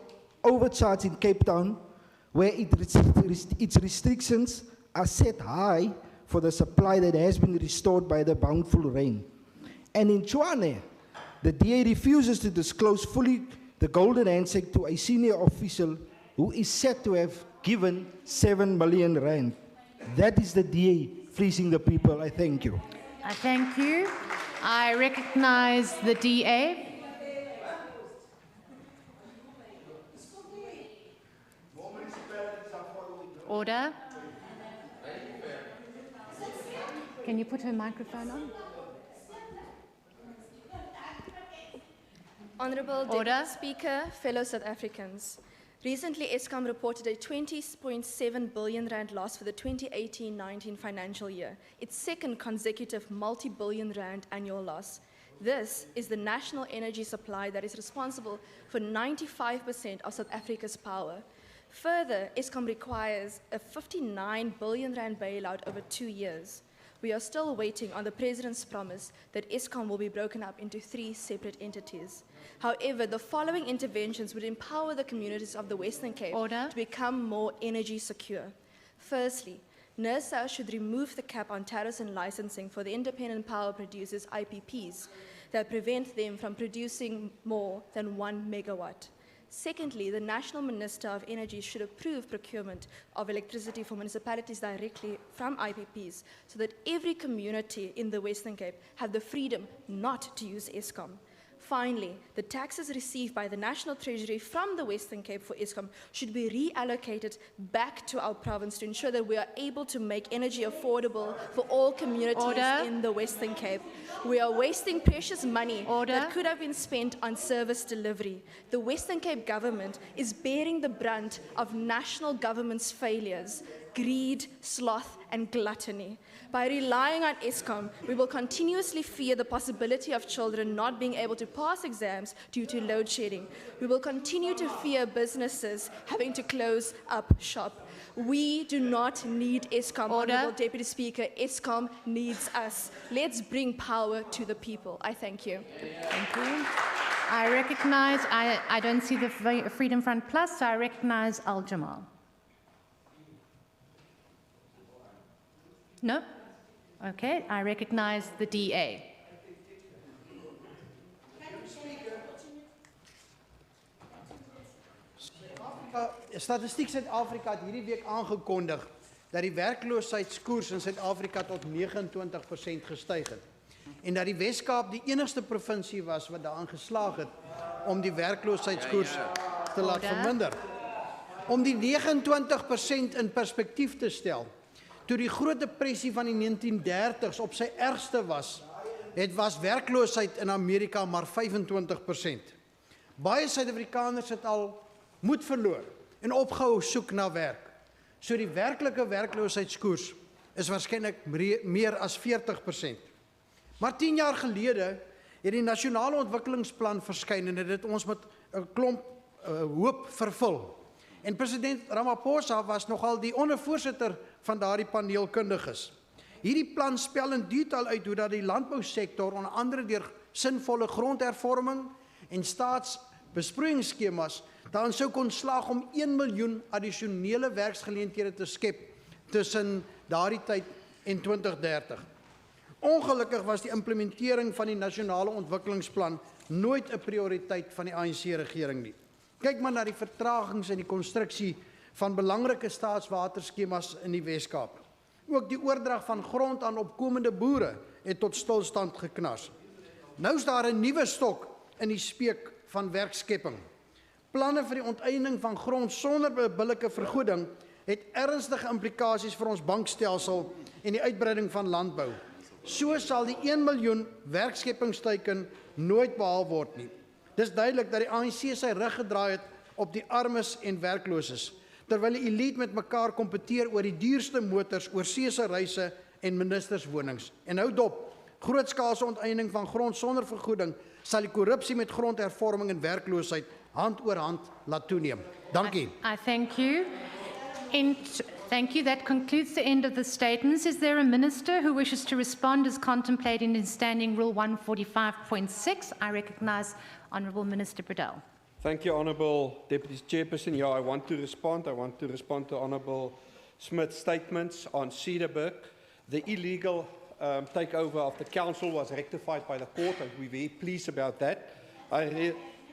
overcharge in Cape Town, where its restrictions are set high for the supply that has been restored by the bountiful rain. And in Tshwane, The DA refuses to disclose fully the golden handshake to a senior official who is said to have given 7 million rand. That is the DA fleecing the people. I thank you. I thank you. I recognize the DA. Order. Can you put her microphone on? Honourable Order. Deputy Speaker, fellow South Africans. Recently, Eskom reported a 20.7 billion rand loss for the 2018-19 financial year, its second consecutive multi-billion rand annual loss. This is the national energy supply that is responsible for 95% of South Africa's power. Further, Eskom requires a 59 billion rand bailout over 2 years. We are still waiting on the President's promise that Eskom will be broken up into 3 separate entities. However, the following interventions would empower the communities of the Western Cape to become more energy secure. Firstly, NERSA should remove the cap on tariffs and licensing for the independent power producers, IPPs, that prevent them from producing more than 1 megawatt. Secondly, the National Minister of Energy should approve procurement of electricity for municipalities directly from IPPs so that every community in the Western Cape have the freedom not to use Eskom. Finally, the taxes received by the National Treasury from the Western Cape for Eskom should be reallocated back to our province to ensure that we are able to make energy affordable for all communities in the Western Cape. We are wasting precious money that could have been spent on service delivery. The Western Cape government is bearing the brunt of national government's failures, greed, sloth, and gluttony. By relying on Eskom, we will continuously fear the possibility of children not being able to pass exams due to load shedding. We will continue to fear businesses having to close up shop. We do not need Eskom, Honourable Deputy Speaker. Eskom needs us. Let's bring power to the people. I thank you. Thank you. I recognize, I don't see the Freedom Front Plus, so I recognize Al Jamal. No? Okay, I recognize the DA. Statistiek Suid-Afrika het hierdie week aangekondig dat die werkloosheidskoers in Suid-Afrika tot 29% gestyg het. En dat die Wes-Kaap die enigste provinsie was wat daaraan geslaag het om die werkloosheidskoers te laat verminder. Om die 29% in perspektief te stel, toe die groot depressie van die 1930s op sy ergste was werkloosheid in Amerika maar 25%. Baie Suid-Afrikaners het al moed verloor en opgehou soek na werk. So die werklike werkloosheidskoers is waarskynlik meer as 40%. Maar 10 jaar gelede het die nasionale ontwikkelingsplan verskyn en dit ons met 'n klomp hoop vervul. En president Ramaphosa was nogal die ondervoorsitter van daardie paneelkundiges. Hierdie plan spel in detail uit hoe dat die landbousektor onder andere deur sinvolle grondhervorming en staatsbesproeiingsskemas daarin sou kon slaag om 1 miljoen addisionele werksgeleenthede te skep tussen daardie tyd en 2030. Ongelukkig was die implementering van die nasionale ontwikkelingsplan nooit 'n prioriteit van die ANC-regering nie. Kyk maar na die vertragings in die konstruksie van belangrike staatswaterskemas in die Wes-Kaap. Ook die oordrag van grond aan opkomende boere het tot stilstand geknas. Nou is daar 'n nuwe stok in die speek van werkskepping. Planne vir die onteiening van grond sonder billike vergoeding het ernstige implikasies vir ons bankstelsel en die uitbreiding van landbou. So sal die 1 miljoen werkskepingsteiken nooit behaal word nie. Dis duidelik dat die ANC sy rug gedraai het op die armes en werkloses, terwyl die elite met mekaar kompeteer oor die duurste motors, oorseese reise en ministerswonings. En hou dop, grootskaalse onteiening van grond sonder vergoeding sal die korrupsie met grondhervorming en werkloosheid hand oor hand laat toeneem. Dankie. I thank you. Thank you. That concludes the end of the statements. Is there a minister who wishes to respond as contemplated in Standing Rule 145.6? I recognize Honourable Minister Bredell. Thank you, Honourable Deputy Chairperson. Yeah, I want to respond. I want to respond to Honourable Smith's statements on Cederberg. The illegal takeover of the council was rectified by the court, and we're very pleased about that.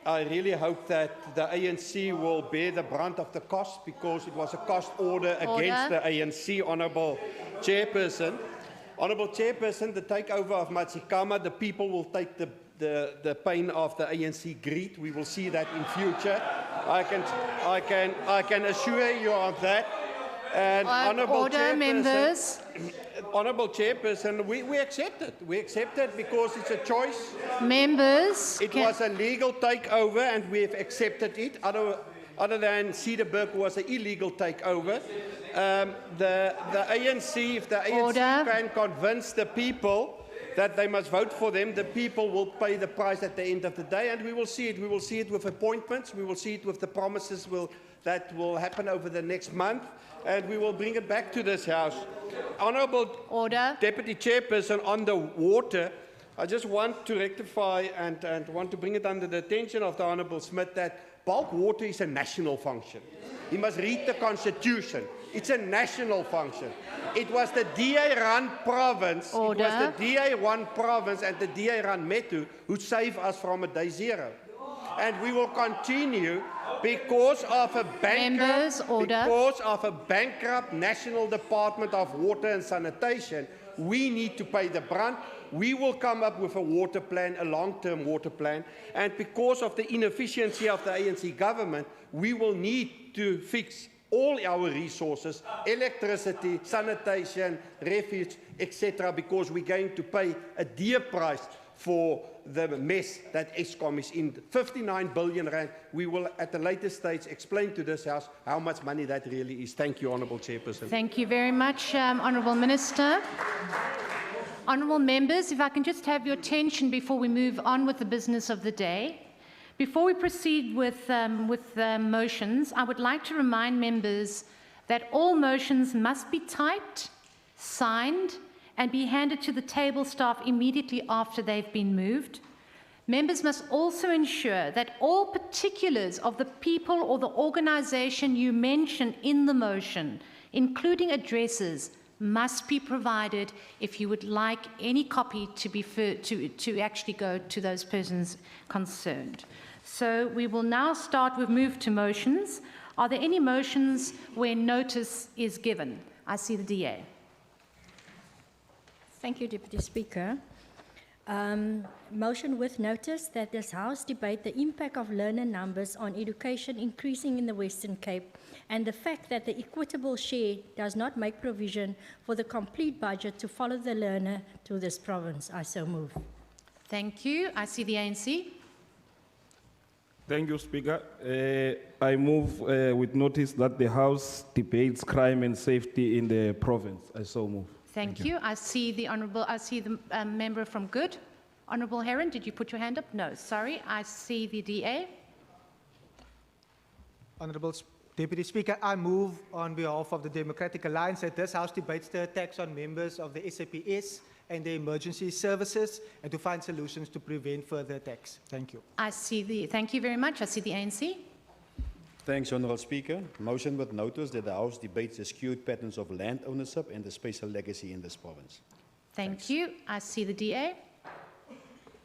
I really hope that the ANC will bear the brunt of the cost, because it was a cost order against the ANC, Honourable Chairperson. Honourable Chairperson, the takeover of Matsikama, the people will take the pain of the ANC greed. We will see that in future. I can assure you of that. And Honourable Chairperson, we accept it. We accept it because it's a choice. Members, it was a legal takeover, and we have accepted it. Other than Cederberg was an illegal takeover. The ANC, if the ANC can convince the people that they must vote for them, the people will pay the price at the end of the day, and we will see it. We will see it with appointments. We will see it with the promises that will happen over the next month, and we will bring it back to this House. Honourable Deputy Chairperson, on the water, I just want to rectify and want to bring it under the attention of the Honourable Smith that bulk water is a national function. He must read the Constitution. It's a national function. It was the DA-run province, it was the DA-1 province and the DA-run Metu who saved us from a day zero. And we will continue because of a bankrupt National Department of Water and Sanitation. We need to pay the brunt. We will come up with a water plan, a long-term water plan, and because of the inefficiency of the ANC government, we will need to fix all our resources, electricity, sanitation, refuge, etc., because we're going to pay a dear price for the mess that Eskom is in. 59 billion rand. We will, at a later stage, explain to this House how much money that really is. Thank you, Honourable Chairperson. Thank you very much, Honourable Minister. Honourable members, if I can just have your attention before we move on with the business of the day. Before we proceed with motions, I would like to remind members that all motions must be typed, signed, and be handed to the table staff immediately after they've been moved. Members must also ensure that all particulars of the people or the organisation you mention in the motion, including addresses, must be provided if you would like any copy to actually go to those persons concerned. So we will now start with move to motions. Are there any motions where notice is given? I see the DA. Thank you, Deputy Speaker. Motion with notice that this House debate the impact of learner numbers on education increasing in the Western Cape and the fact that the equitable share does not make provision for the complete budget to follow the learner to this province. I so move. Thank you. I see the ANC. Thank you, Speaker. I move with notice that the House debates crime and safety in the province. I so move. Thank you. I see the member from Good. Honourable Heron, did you put your hand up? No, sorry. I see the DA. Honourable Deputy Speaker, I move on behalf of the Democratic Alliance that this House debates the attacks on members of the SAPS and the emergency services and to find solutions to prevent further attacks. Thank you. Thank you very much. I see the ANC. Thanks, Honourable Speaker. Motion with notice that the House debates the skewed patterns of land ownership and the spatial legacy in this province. Thank you. I see the DA.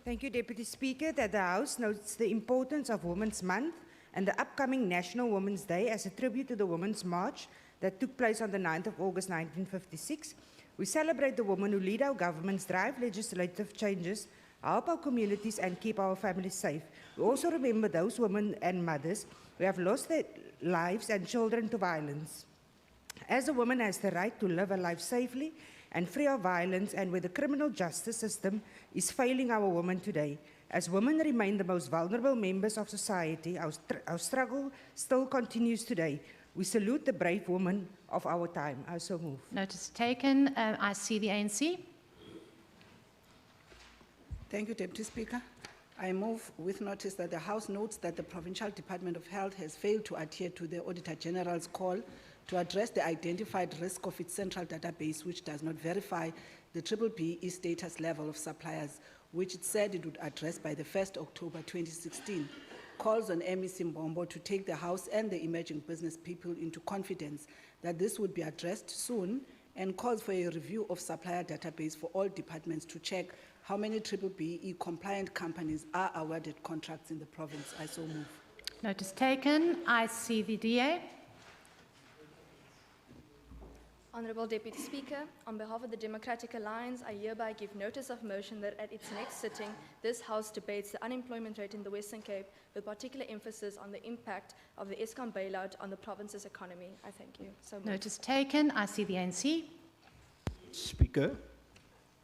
Thank you, Deputy Speaker, that the House notes the importance of Women's Month and the upcoming National Women's Day as a tribute to the Women's March that took place on the 9th of August 1956. We celebrate the women who lead our governments, drive legislative changes, help our communities and keep our families safe. We also remember those women and mothers who have lost their lives and children to violence. As a woman has the right to live a life safely and free of violence, and where the criminal justice system is failing our women today. As women remain the most vulnerable members of society, our struggle still continues today. We salute the brave women of our time. I so move. Notice taken. I see the ANC. Thank you, Deputy Speaker. I move with notice that the House notes that the Provincial Department of Health has failed to adhere to the Auditor General's call to address the identified risk of its central database, which does not verify the BBBE status level of suppliers, which it said it would address by the 1st October 2016. Calls on MEC Mbombo to take the House and the emerging business people into confidence that this would be addressed soon and calls for a review of supplier database for all departments to check how many BBBE compliant companies are awarded contracts in the province. I so move. Notice taken. I see the DA. Honourable Deputy Speaker, on behalf of the Democratic Alliance, I hereby give notice of motion that at its next sitting, this House debates the unemployment rate in the Western Cape with particular emphasis on the impact of the Eskom bailout on the province's economy. I thank you. So moved. Notice taken. I see the ANC. Speaker,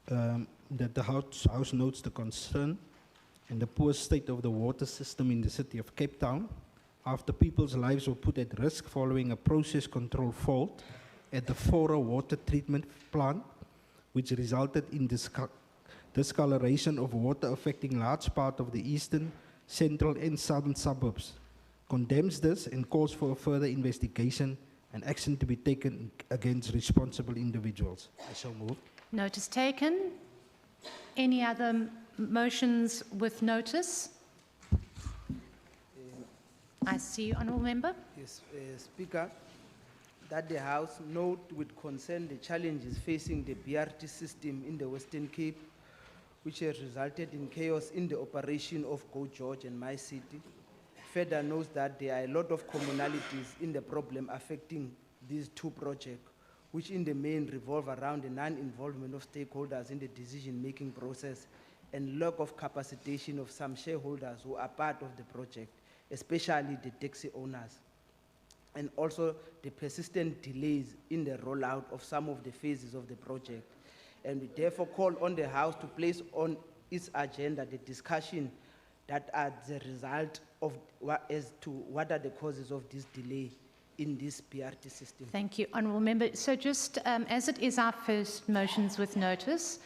that the House notes the concern and the poor state of the water system in the city of Cape Town after people's lives were put at risk following a process control fault at the Fora water treatment plant, which resulted in discoloration of water affecting large part of the eastern, central and southern suburbs. Condemns this and calls for a further investigation and action to be taken against responsible individuals. I so move. Notice taken. Any other motions with notice? I see you, Honourable Member. Yes, Speaker, that the House note with concern the challenges facing the BRT system in the Western Cape, which has resulted in chaos in the operation of Go George and My City. Further notes that there are a lot of commonalities in the problem affecting these two projects, which in the main revolve around the non-involvement of stakeholders in the decision-making process and lack of capacitation of some shareholders who are part of the project, especially the taxi owners, and also the persistent delays in the rollout of some of the phases of the project. And we therefore call on the House to place on its agenda the discussion that are the result of as to what are the causes of this delay in this BRT system. Thank you, Honourable Member. So just as it is our first motions with notice,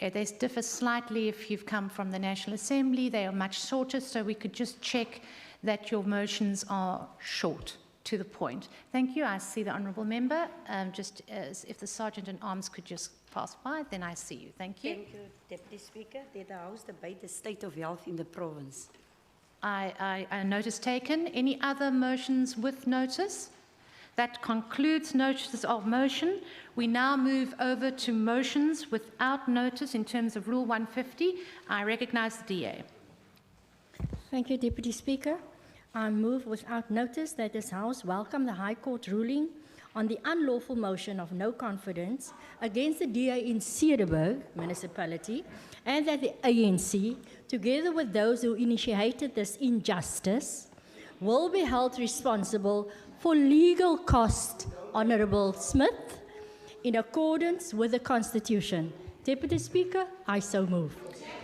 they differ slightly if you've come from the National Assembly. They are much shorter, so we could just check that your motions are short, to the point. Thank you. I see the Honourable Member. Just as if the Sergeant in Arms could just pass by, then I see you. Thank you. Thank you, Deputy Speaker. Did the House debate the state of health in the province? I notice taken. Any other motions with notice? That concludes notices of motion. We now move over to motions without notice in terms of Rule 150. I recognise the DA. Thank you, Deputy Speaker. I move without notice that this House welcome the High Court ruling on the unlawful motion of no confidence against the DA in Cedarburg Municipality, and that the ANC, together with those who initiated this injustice, will be held responsible for legal costs, Honourable Smith, in accordance with the Constitution. Deputy Speaker, I so move.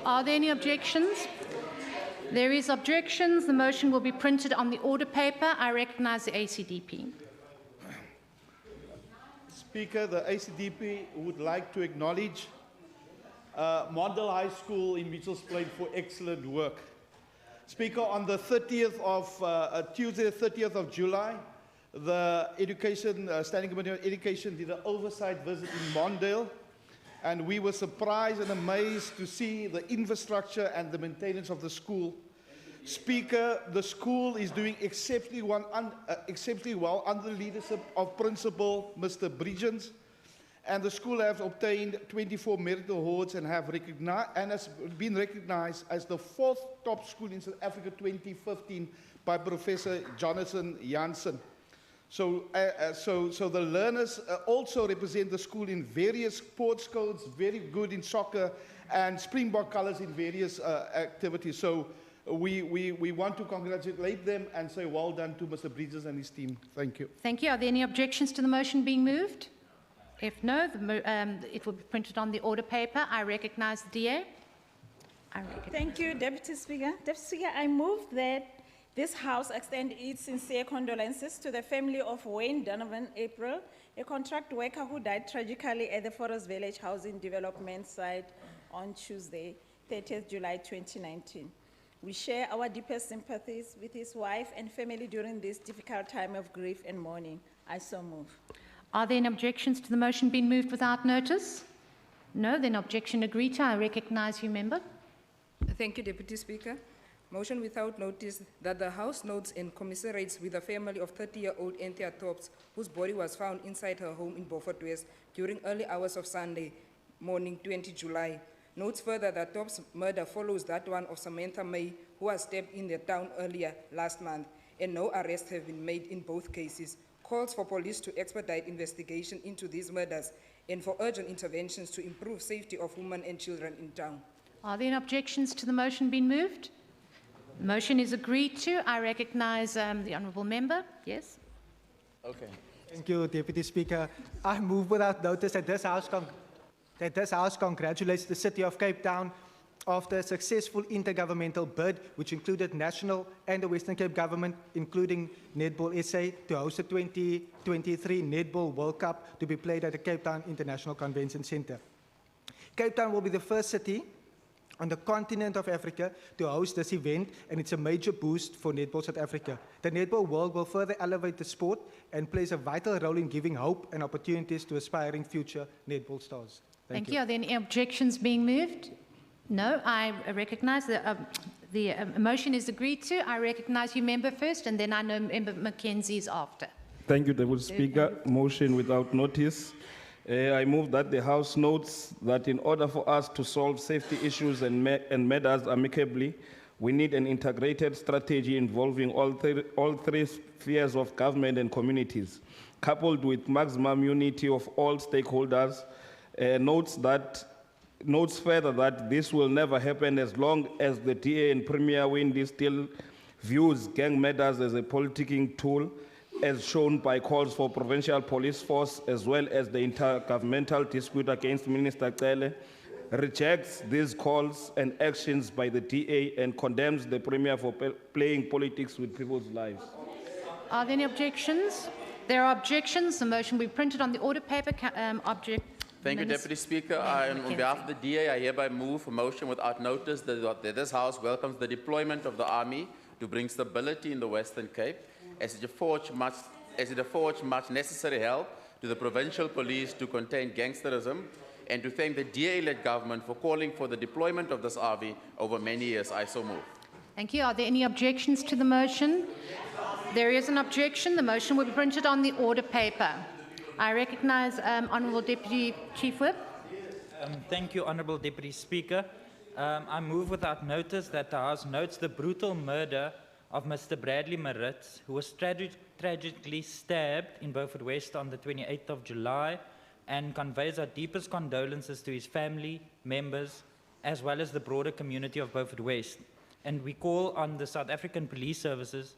Are there any objections? There is objections. The motion will be printed on the order paper. I recognise the ACDP. Speaker, the ACDP would like to acknowledge Model High School in Mitchells Plain for excellent work. Speaker, on the 30th of Tuesday, the 30th of July, the Standing Committee on Education did an oversight visit in Mondale, and we were surprised and amazed to see the infrastructure and the maintenance of the school. Speaker, the school is doing exceptionally well under the leadership of Principal Mr. Bridgens, and the school has obtained 24 merit awards and has been recognized as the 4th top school in South Africa 2015 by Professor Jonathan Janssen. So the learners also represent the school in various sports codes, very good in soccer, and Springbok colours in various activities. So we want to congratulate them and say well done to Mr. Bridges and his team. Thank you. Thank you. Are there any objections to the motion being moved? If no, it will be printed on the order paper. I recognise the DA. Thank you, Deputy Speaker. Deputy Speaker, I move that this House extend its sincere condolences to the family of Wayne Donovan April, a contract worker who died tragically at the Forest Village Housing Development site on Tuesday, 30th July 2019. We share our deepest sympathies with his wife and family during this difficult time of grief and mourning. I so move. Are there any objections to the motion being moved without notice? No, then objection agreed to. I recognise you, Member. Thank you, Deputy Speaker. Motion without notice that the House notes and commiserates with the family of 30-year-old Anthea Tops, whose body was found inside her home in Beaufort West during early hours of Sunday morning, 20 July. Notes further that Tops' murder follows that one of Samantha May, who was stabbed in the town earlier last month, and no arrests have been made in both cases. Calls for police to expedite investigation into these murders and for urgent interventions to improve safety of women and children in town. Are there any objections to the motion being moved? The motion is agreed to. I recognize the honourable member. Yes. Okay. Thank you, Deputy Speaker. I move without notice that this House congratulates the City of Cape Town after a successful intergovernmental bid, which included national and the Western Cape government, including Netball SA, to host the 2023 Netball World Cup to be played at the Cape Town International Convention Centre. Cape Town will be the first city on the continent of Africa to host this event, and it's a major boost for Netball South Africa. The Netball World will further elevate the sport and plays a vital role in giving hope and opportunities to aspiring future netball stars. Thank you. Are there any objections being moved? No, I recognize that the motion is agreed to. I recognize you, member, first, and then I know member Mackenzie is after. Thank you, Deputy Speaker. Motion without notice. I move that the House notes that in order for us to solve safety issues and matters amicably, we need an integrated strategy involving all three spheres of government and communities, coupled with maximum unity of all stakeholders. Notes further that this will never happen as long as the DA and Premier Windy still views gang matters as a politicking tool, as shown by calls for provincial police force, as well as the intergovernmental dispute against Minister Cele, rejects these calls and actions by the DA and condemns the Premier for playing politics with people's lives. Are there any objections? There are objections. The motion will be printed on the order paper. Thank you, Deputy Speaker. On behalf of the DA, I hereby move a motion without notice that this House welcomes the deployment of the Army to bring stability in the Western Cape, as it affords much necessary help to the provincial police to contain gangsterism, and to thank the DA-led government for calling for the deployment of this army over many years. I so move. Thank you. Are there any objections to the motion? There is an objection. The motion will be printed on the order paper. I recognize Honourable Deputy Chief Whip. Thank you, Honourable Deputy Speaker. I move without notice that the House notes the brutal murder of Mr. Bradley Maritz, who was tragically stabbed in Beaufort West on the 28th of July, and conveys our deepest condolences to his family, members, as well as the broader community of Beaufort West. And we call on the South African Police Services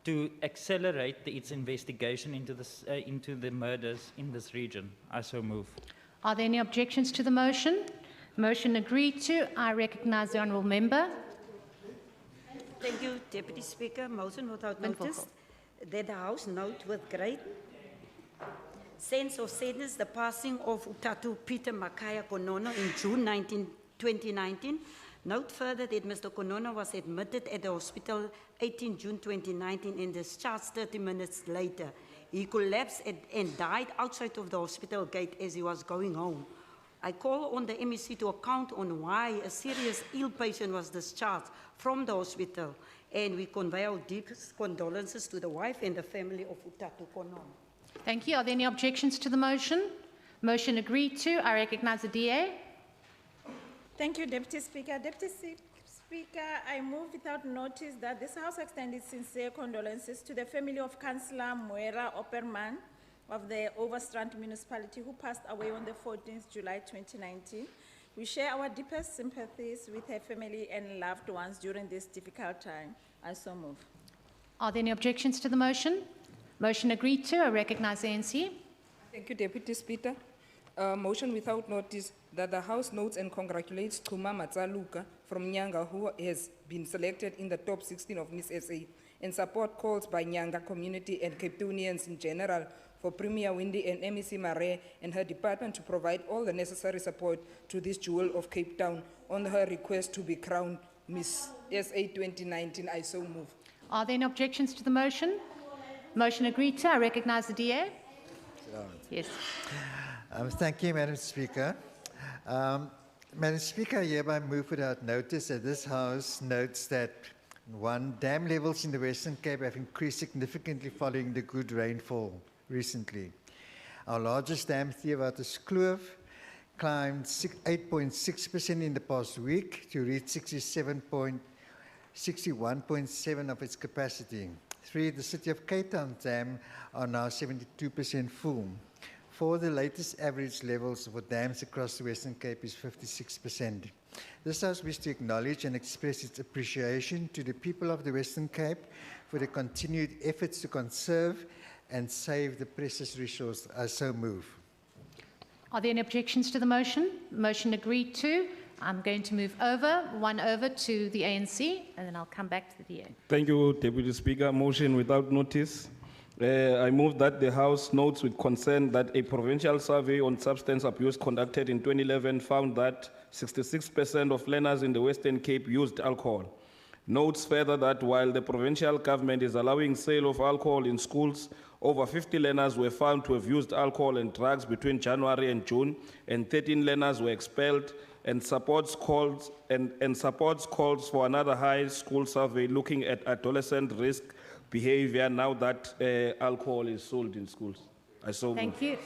to accelerate its investigation into the murders in this region. I so move. Are there any objections to the motion? Motion agreed to. I recognize the honourable member. Thank you, Deputy Speaker. Motion without notice that the House note with great sense of sadness the passing of Utatu Peter Makaya Konono in June 2019. Note further that Mr. Konono was admitted at the hospital 18 June 2019 and discharged 30 minutes later. He collapsed and died outside of the hospital gate as he was going home. I call on the MEC to account on why a serious ill patient was discharged from the hospital, and we convey our deepest condolences to the wife and the family of Utatu Konono. Thank you. Are there any objections to the motion? Motion agreed to. I recognize the DA. Thank you, Deputy Speaker. Deputy Speaker, I move without notice that this House extends its sincere condolences to the family of Councillor Moera Opperman of the Overstrand Municipality, who passed away on the 14th July 2019. We share our deepest sympathies with her family and loved ones during this difficult time. I so move. Are there any objections to the motion? Motion agreed to. I recognize the ANC. Thank you, Deputy Speaker. Motion without notice that the House notes and congratulates Kuma Matsaluka from Nyanga, who has been selected in the top 16 of Miss SA, and support calls by Nyanga community and Cape Townians in general for Premier Windy and MEC Mare and her department to provide all the necessary support to this jewel of Cape Town on her request to be crowned Miss SA 2019. I so move. Are there any objections to the motion? Motion agreed to. I recognize the DA. Yes. Thank you, Madam Speaker. Madam Speaker, I hereby move without notice that this House notes that One, dam levels in the Western Cape have increased significantly following the good rainfall recently. Our largest dam, Theewaterskloof, climbed 8.6% in the past week to reach 61.7% of its capacity. 3, the City of Cape Town dam are now 72% full. 4, the latest average levels for dams across the Western Cape is 56%. This House wishes to acknowledge and express its appreciation to the people of the Western Cape for the continued efforts to conserve and save the precious resource. I so move. Are there any objections to the motion? Motion agreed to. I'm going to move one over to the ANC, and then I'll come back to the DA. Thank you, Deputy Speaker. Motion without notice. I move that the House notes with concern that a provincial survey on substance abuse conducted in 2011 found that 66% of learners in the Western Cape used alcohol. Notes further that while the provincial government is allowing sale of alcohol in schools, over 50 learners were found to have used alcohol and drugs between January and June, and 13 learners were expelled, and supports calls for another high school survey looking at adolescent risk behavior now that alcohol is sold in schools. I so Thank you.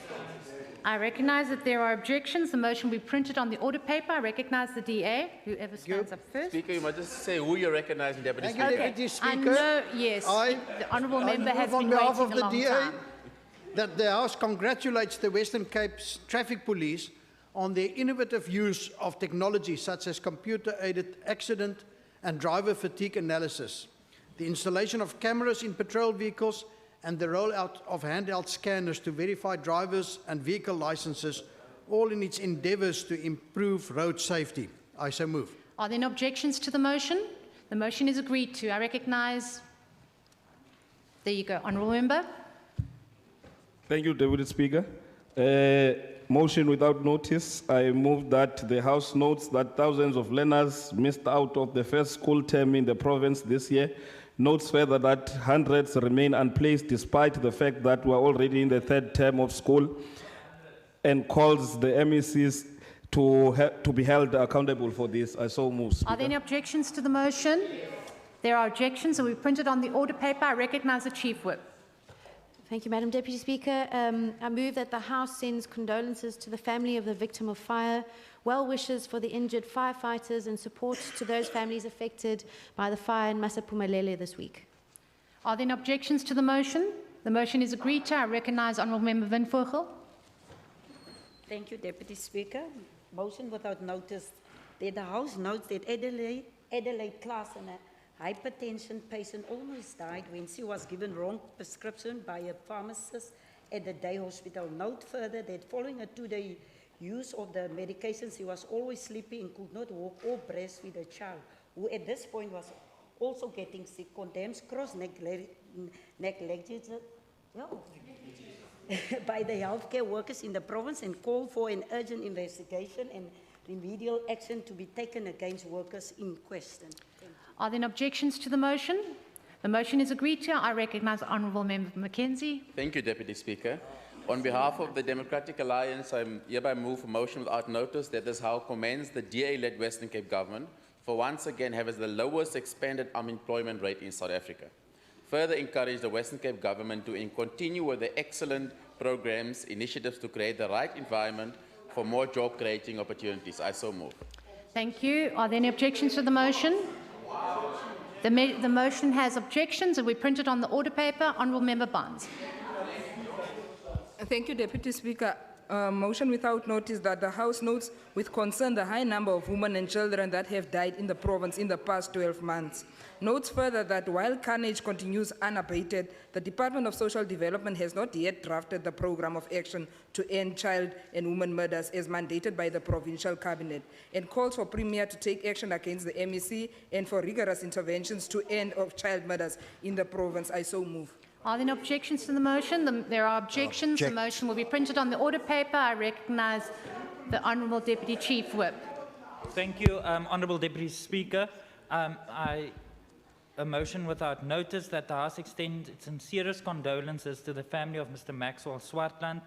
I recognize that there are objections. The motion will be printed on the order paper. I recognize the DA, whoever stands up first. Speaker, you must just say who you're recognizing, Deputy Thank Speaker. you, Deputy Speaker. I know, yes. The honourable member has been on behalf waiting of a the long DA, time. that the House congratulates the Western Cape's traffic police on their innovative use of technology such as computer-aided accident and driver fatigue analysis, the installation of cameras in patrol vehicles, and the rollout of handheld scanners to verify drivers and vehicle licenses, all in its endeavours to improve road safety. I so move. Are there any objections to the motion? The motion is agreed to. I recognize. There you go, honourable member. Thank you, Deputy Speaker. Motion without notice. I move that the House notes that thousands of learners missed out of the first school term in the province this year. Notes further that hundreds remain unplaced despite the fact that we're already in the third term of school, and calls the MECs to be held accountable for this. I so move, Speaker. Are there any objections to the motion? There are objections, so we printed on the order paper. I recognize the Chief Whip. Thank you, Madam Deputy Speaker. I move that the House sends condolences to the family of the victim of fire, well wishes for the injured firefighters, and support to those families affected by the fire in Masapumalele this week. Are there any objections to the motion? The motion is agreed to. I recognize Honourable Member Van Vogel. Thank you, Deputy Speaker. Motion without notice that the House notes that Adelaide class and a hypertension patient almost died when she was given wrong prescription by a pharmacist at the day hospital. Note further that following a 2-day use of the medication, she was always sleepy and could not walk or breastfeed a child, who at this point was also getting sick. Condemns gross negligence by the healthcare workers in the province, and call for an urgent investigation and remedial action to be taken against workers in question. Are there any objections to the motion? The motion is agreed to. I recognize the Honourable Member Mackenzie. Thank you, Deputy Speaker. On behalf of the Democratic Alliance, I hereby move a motion without notice that this House commends the DA-led Western Cape government for once again having the lowest expanded unemployment rate in South Africa. Further encourage the Western Cape government to continue with the excellent programs, initiatives to create the right environment for more job-creating opportunities. I so move. Thank you. Are there any objections to the motion? The motion has objections, and we printed on the order paper. Honourable Member Barnes. Thank you, Deputy Speaker. Motion without notice that the House notes with concern the high number of women and children that have died in the province in the past 12 months. Notes further that while carnage continues unabated, the Department of Social Development has not yet drafted the program of action to end child and women murders as mandated by the Provincial Cabinet, and calls for Premier to take action against the MEC and for rigorous interventions to end of child murders in the province. I so move. Are there any objections to the motion? There are objections. The motion will be printed on the order paper. I recognize the Honourable Deputy Chief Whip. Thank you, Honourable Deputy Speaker. A motion without notice that the House extends its sincerest condolences to the family of Mr. Maxwell Swartland,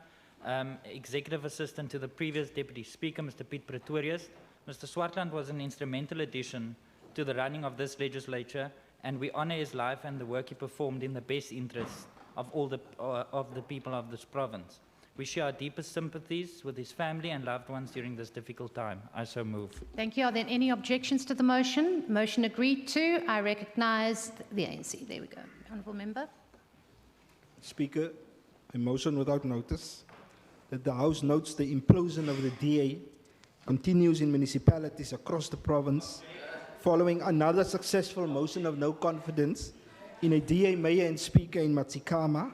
Executive Assistant to the previous Deputy Speaker, Mr. Piet Pretorius. Mr. Swartland was an instrumental addition to the running of this legislature and we honor his life and the work he performed in the best interests of all of the people of this province. We share our deepest sympathies with his family and loved ones during this difficult time. I so move. Thank you. Are there any objections to the motion? Motion agreed to. I recognize the ANC. There we go. Honourable Member. Speaker, a motion without notice that the House notes the implosion of the DA continues in municipalities across the province following another successful motion of no confidence in a DA mayor and speaker in Matsikama,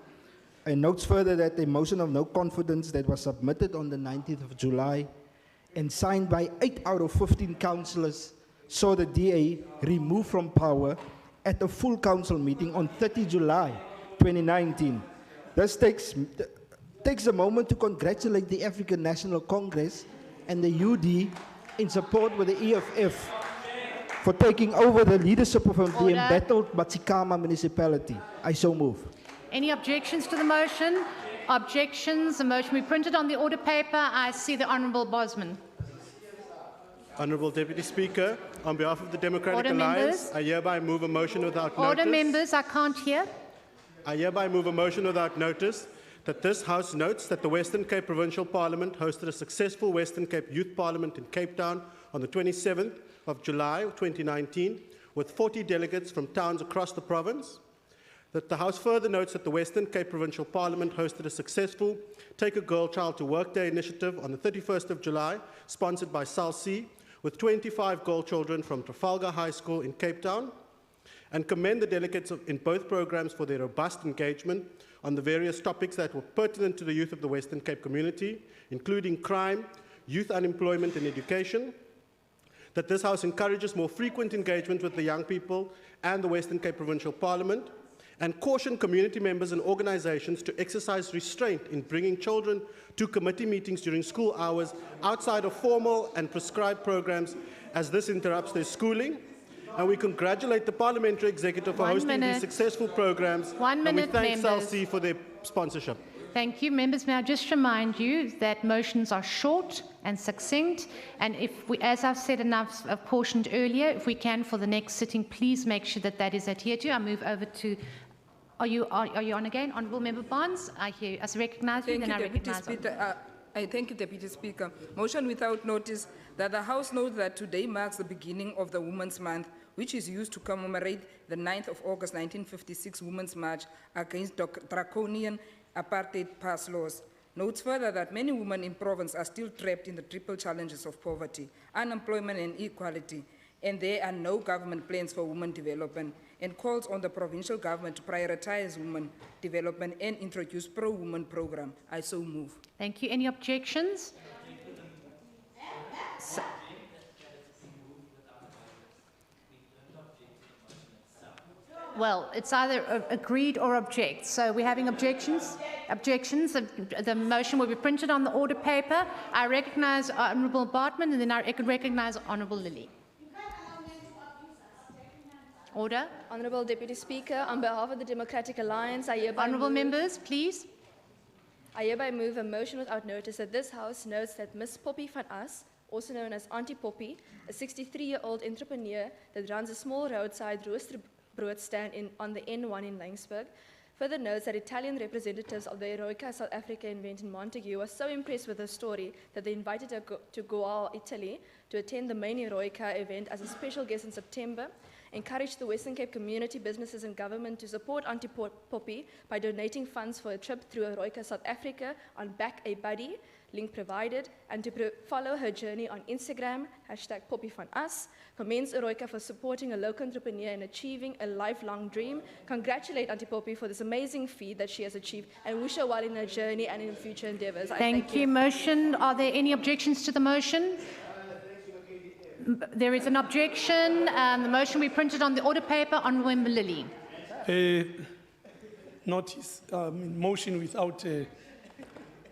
and notes further that a motion of no confidence that was submitted on the 19th of July and signed by 8 out of 15 councillors saw the DA removed from power at a full council meeting on 30 July 2019. This takes a moment to congratulate the African National Congress and the UD in support with the EFF for taking over the leadership of the embattled Matsikama municipality. I so move. Any objections to the motion? Objections. The motion be printed on the order paper. I see the Honourable Bosman. Honourable Deputy Speaker, on behalf of the Democratic Alliance, I hereby move a motion without notice. Order, members. I can't hear. I hereby move a motion without notice that this House notes that the Western Cape Provincial Parliament hosted a successful Western Cape Youth Parliament in Cape Town on the 27th of July 2019 with 40 delegates from towns across the province. That the House further notes that the Western Cape Provincial Parliament hosted a successful Take a Girl Child to Work Day initiative on the 31st of July, sponsored by SALC, with 25 girl children from Trafalgar High School in Cape Town, and commend the delegates in both programs for their robust engagement on the various topics that were pertinent to the youth of the Western Cape community, including crime, youth unemployment and education. That this House encourages more frequent engagement with the young people and the Western Cape Provincial Parliament, and caution community members and organizations to exercise restraint in bringing children to committee meetings during school hours outside of formal and prescribed programs, as this interrupts their schooling. And we congratulate the Parliamentary Executive for hosting these successful programs. And we thank SALC for their sponsorship. Thank you. Members, may I just remind you that motions are short and succinct, and if we, as I've said and I've cautioned earlier, if we can for the next sitting, please make sure that that is adhered to. I move over to, are you on again? Honourable Member Barnes, I hear you. As I recognise you, then I recognise you. I thank you, Deputy Speaker. Motion without notice that the House notes that today marks the beginning of the Women's Month, which is used to commemorate the 9th of August 1956 Women's March against draconian apartheid pass laws. Notes further that many women in province are still trapped in the triple challenges of poverty, unemployment and inequality, and there are no government plans for women development, and calls on the provincial government to prioritize women development and introduce pro-women program. I so move. Thank you. Any objections? Well, it's either agreed or object. So we're having objections. Objections. The motion will be printed on the order paper. I recognise Honourable Bartman, and then I recognise Honourable Lilly. Order. Honourable Deputy Speaker, on behalf of the Democratic Alliance, I hereby Honourable members, please. I hereby move a motion without notice that this House notes that Miss Poppy van As, also known as Auntie Poppy, a 63-year-old entrepreneur that runs a small roadside roaster broad stand on the N1 in Langsburg, further notes that Italian representatives of the Eroica South Africa event in Montague were so impressed with her story that they invited her to Goa, Italy, to attend the main Eroica event as a special guest in September, encouraged the Western Cape community, businesses and government to support Auntie Poppy by donating funds for a trip through Eroica South Africa on Back a Buddy, link provided, and to follow her journey on Instagram, #PoppyVanUs, commends Eroica for supporting a local entrepreneur and achieving a lifelong dream, congratulate Auntie Poppy for this amazing feat that she has achieved, and wish her well in her journey and in future endeavours. Thank you. Motion. Are there any objections to the motion? There is an objection. The motion will be printed on the order paper. Honourable Member Lilly. Notice, motion without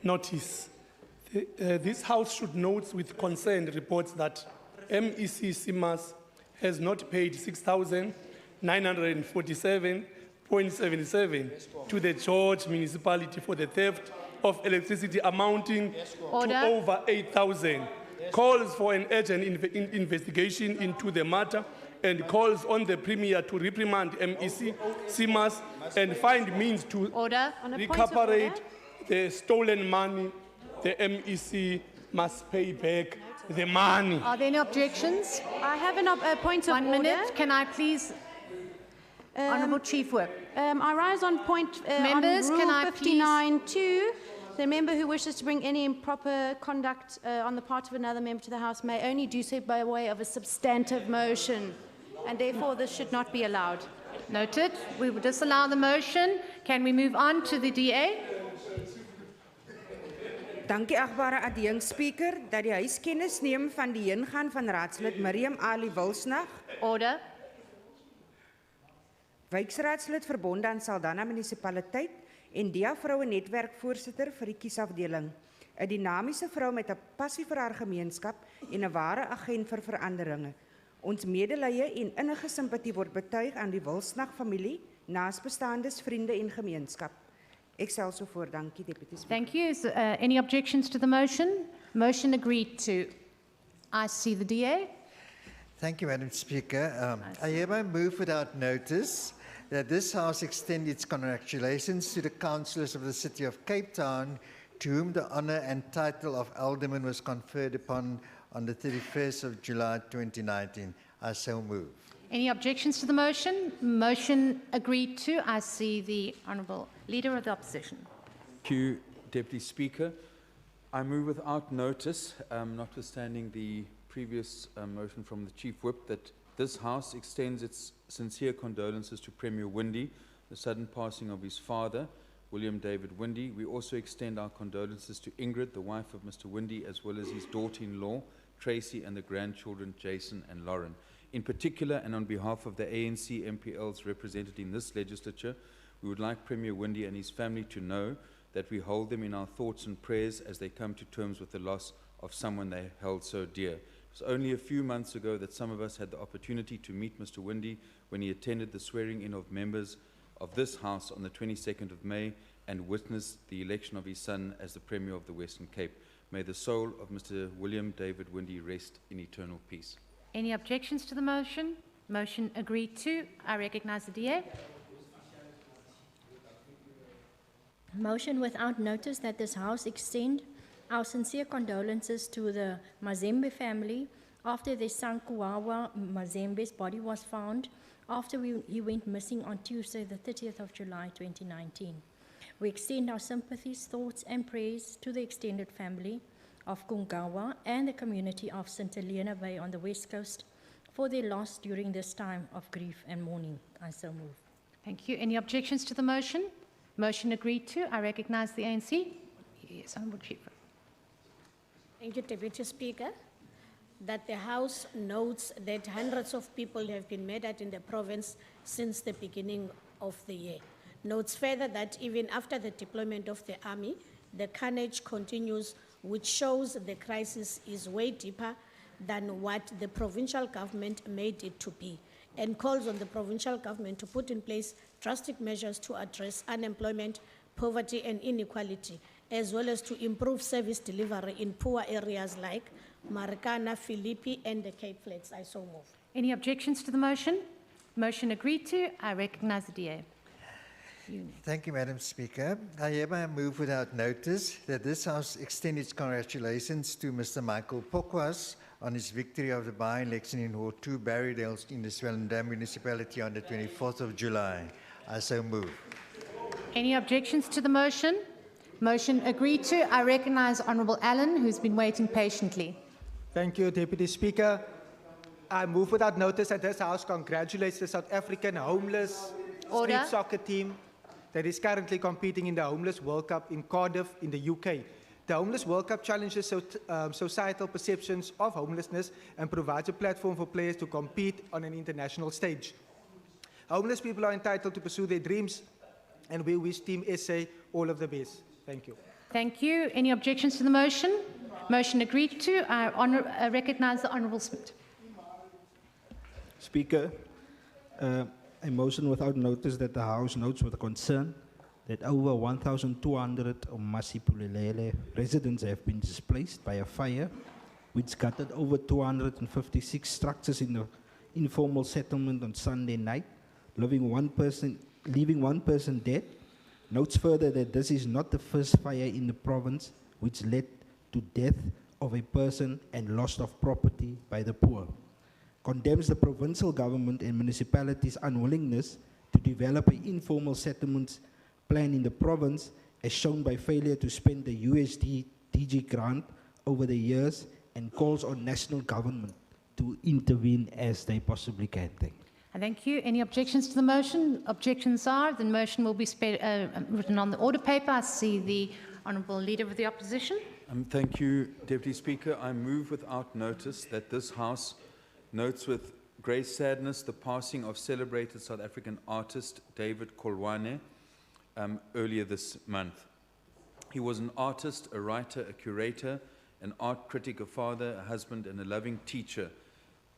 notice. This House should note with concern reports that MEC Simas has not paid 6,947.77 to the George municipality for the theft of electricity amounting to over 8,000. Calls for an urgent investigation into the matter and calls on the Premier to reprimand MEC Simas and find means to Order. On a point of recuperate order. the stolen money. The MEC must pay back the money. Are there any objections? I have a point of 1 order. minute. Can I please, Honourable Chief Whip? I rise on point Members, on can Rule I 59(2). The member who wishes to bring any improper conduct on the part of another member to the House may only do so by way of a substantive motion, and therefore this should not be allowed. Noted. We will disallow the motion. Can we move on to the DA? Dankie agbare adjunk speaker dat die huis kennis neem van die heengaan van raadslid Miriam Ali Wilsnag. Order. Wijksraadslid verbonde aan Saldanha munisipaliteit en DEA vroue netwerkvoorsitter vir die kiesafdeling. 'n Dinamiese vrou met 'n passie vir haar gemeenskap en 'n ware agent vir veranderinge. Ons medelee en innige simpatie word betuig aan die Wilsnag familie, naasbestaandes, vriende en gemeenskap. Ek stel so voor, dankie Deputy Speaker. Thank you. Is, any objections to the motion? Motion agreed to. I see the DA. Thank you, Madam Speaker. I hereby move without notice that this House extend its congratulations to the councillors of the City of Cape Town, to whom the honour and title of Alderman was conferred upon on the 31st of July 2019. I so move. Any objections to the motion? Motion agreed to. I see the Honourable Leader of the Opposition. Thank you, Deputy Speaker. I move without notice, notwithstanding the previous motion from the Chief Whip, that this House extends its sincere condolences to Premier Windy, the sudden passing of his father, William David Windy. We also extend our condolences to Ingrid, the wife of Mr. Windy, as well as his daughter-in-law, Tracy, and the grandchildren, Jason and Lauren. In particular, and on behalf of the ANC MPLs represented in this legislature, we would like Premier Windy and his family to know that we hold them in our thoughts and prayers as they come to terms with the loss of someone they held so dear. It was only a few months ago that some of us had the opportunity to meet Mr. Windy when he attended the swearing-in of members of this House on the 22nd of May and witnessed the election of his son as the Premier of the Western Cape. May the soul of Mr. William David Windy rest in eternal peace. Any objections to the motion? Motion agreed to. I recognise the DA. Motion without notice that this House extend our sincere condolences to the Mazembe family after their son Kuwawa Mazembe's body was found after he went missing on Tuesday, the 30th of July 2019. We extend our sympathies, thoughts and prayers to the extended family of Kungawa and the community of St. Helena Bay on the West Coast for their loss during this time of grief and mourning. I so move. Thank you. Any objections to the motion? Motion agreed to. I recognise the ANC. Yes, Honourable Chief. Thank you, Deputy Speaker. That the House notes that hundreds of people have been murdered in the province since the beginning of the year. Notes further that even after the deployment of the army, the carnage continues, which shows the crisis is way deeper than what the provincial government made it to be, and calls on the provincial government to put in place drastic measures to address unemployment, poverty and inequality, as well as to improve service delivery in poor areas like Marikana, Philippi and the Cape Flats. I so move. Any objections to the motion? Motion agreed to. I recognise the DA. Thank you, Madam Speaker. I hereby move without notice that this House extend its congratulations to Mr. Michael Pokwas on his victory of the by-election in Ward 2, Barrydale in the Swellendam municipality on the 24th of July. I so move. Any objections to the motion? Motion agreed to. I recognise Honourable Allen, who's been waiting patiently. Thank you, Deputy Speaker. I move without notice that this House congratulates the South African homeless street soccer team that is currently competing in the Homeless World Cup in Cardiff in the UK. The Homeless World Cup challenges societal perceptions of homelessness and provides a platform for players to compete on an international stage. Homeless people are entitled to pursue their dreams, and we wish Team SA all of the best. Thank you. Thank you. Any objections to the motion? Motion agreed to. I recognise the Honourable Smith. Speaker, a motion without notice that the House notes with concern that over 1,200 of Masipulelele residents have been displaced by a fire which gutted over 256 structures in informal settlement on Sunday night, leaving one person dead. Notes further that this is not the first fire in the province which led to death of a person and loss of property by the poor. Condemns the provincial government and municipalities' unwillingness to develop an informal settlements plan in the province, as shown by failure to spend the USD DG grant over the years, and calls on national government to intervene as they possibly can. Thank you. Any objections to the motion? Objections are, the motion will be written on the order paper. I see the Honourable Leader of the Opposition. Thank you, Deputy Speaker. I move without notice that this House notes with great sadness the passing of celebrated South African artist David Kolwane earlier this month. He was an artist, a writer, a curator, an art critic, a father, a husband, and a loving teacher,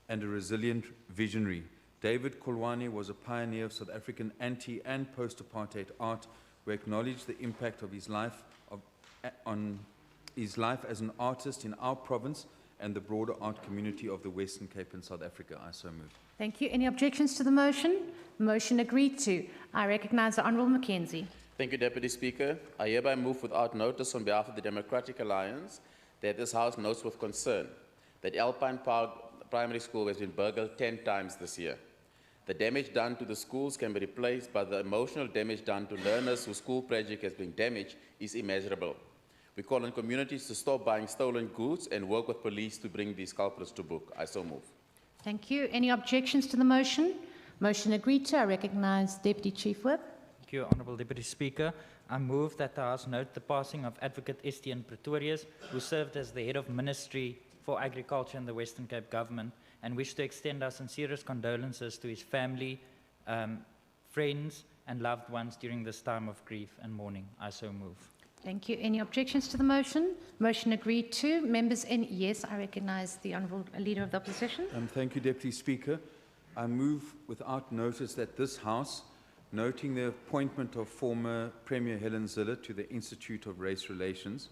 and a resilient visionary. David Kolwane was a pioneer of South African anti- and post-apartheid art, who acknowledged the impact of his life on his life as an artist in our province and the broader art community of the Western Cape and South Africa. I so move. Thank you. Any objections to the motion? Motion agreed to. I recognise the Honourable Mackenzie. Thank you, Deputy Speaker. I hereby move without notice on behalf of the Democratic Alliance that this House notes with concern that Alpine Park Primary School has been burgled 10 times this year. The damage done to the schools can be replaced, but the emotional damage done to learners whose school project has been damaged is immeasurable. We call on communities to stop buying stolen goods and work with police to bring these culprits to book. I so move. Thank you. Any objections to the motion? Motion agreed to. I recognise Deputy Chief Whip. Thank you, Honourable Deputy Speaker. I move that the House note the passing of Advocate Estienne Pretorius, who served as the head of Ministry for Agriculture in the Western Cape Government, and wish to extend our sincerest condolences to his family, friends, and loved ones during this time of grief and mourning. I so move. Thank you. Any objections to the motion? Motion agreed to. Members in? Yes, I recognise the Honourable Leader of the Opposition. Thank you, Deputy Speaker. I move without notice that this House, noting the appointment of former Premier Helen Zille to the Institute of Race Relations,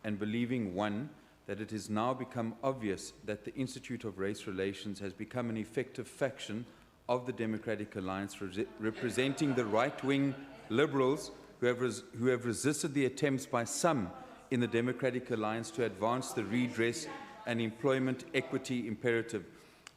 and believing, one, that it has now become obvious that the Institute of Race Relations has become an effective faction of the Democratic Alliance, representing the right-wing Liberals who have resisted the attempts by some in the Democratic Alliance to advance the redress and employment equity imperative,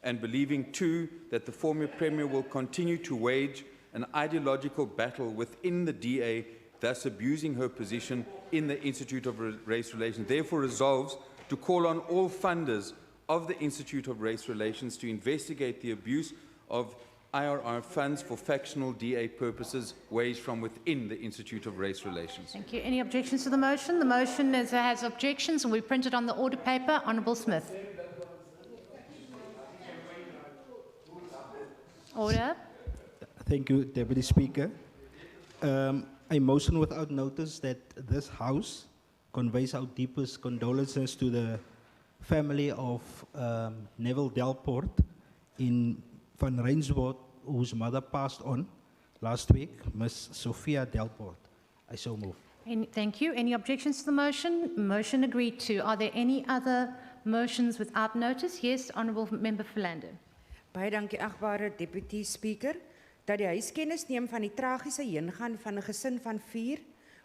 and believing, two, that the former Premier will continue to wage an ideological battle within the DA, thus abusing her position in the Institute of Race Relations, therefore resolves to call on all funders of the Institute of Race Relations to investigate the abuse of IRR funds for factional DA purposes waged from within the Institute of Race Relations. Thank you. Any objections to the motion? The motion has objections and we print it on the order paper. Honourable Smith. Order. Thank you, Deputy Speaker. I motion without notice that this House conveys our deepest condolences to the family of Neville Delport in Van Rensburg, whose mother passed on last week, Miss Sophia Delport. I so move. Thank you. Any objections to the motion? Motion agreed to. Are there any other motions without notice? Yes, Honourable Member Philander. Baie dankie, agbare Deputy Speaker, dat die huis kennis neem van die tragiese heengaan van 'n gesin van 4,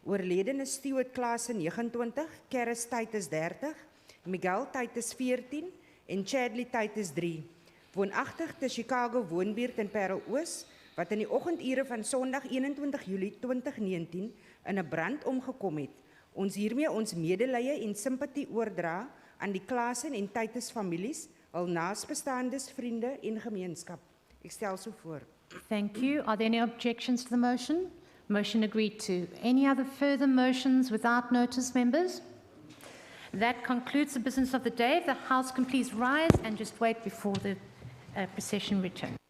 oorledene Stewart Klaasen 29, Keris Titus 30, Miguel Titus 14 en Chadley Titus 3, woonagtig te Chicago woonbuurt in Parel Oos, wat in die oggendure van Sondag 21 Julie 2019 in 'n brand omgekom het. Ons hiermee ons medelee en simpatie oordra aan die Klaasen en Titus families, hul naasbestaandes, vriende en gemeenskap. Ek stel so voor. Thank you. Are there any objections to the motion? Motion agreed to. Any other further motions without notice, members? That concludes the business of the day. If the House can please rise and just wait before the procession returns.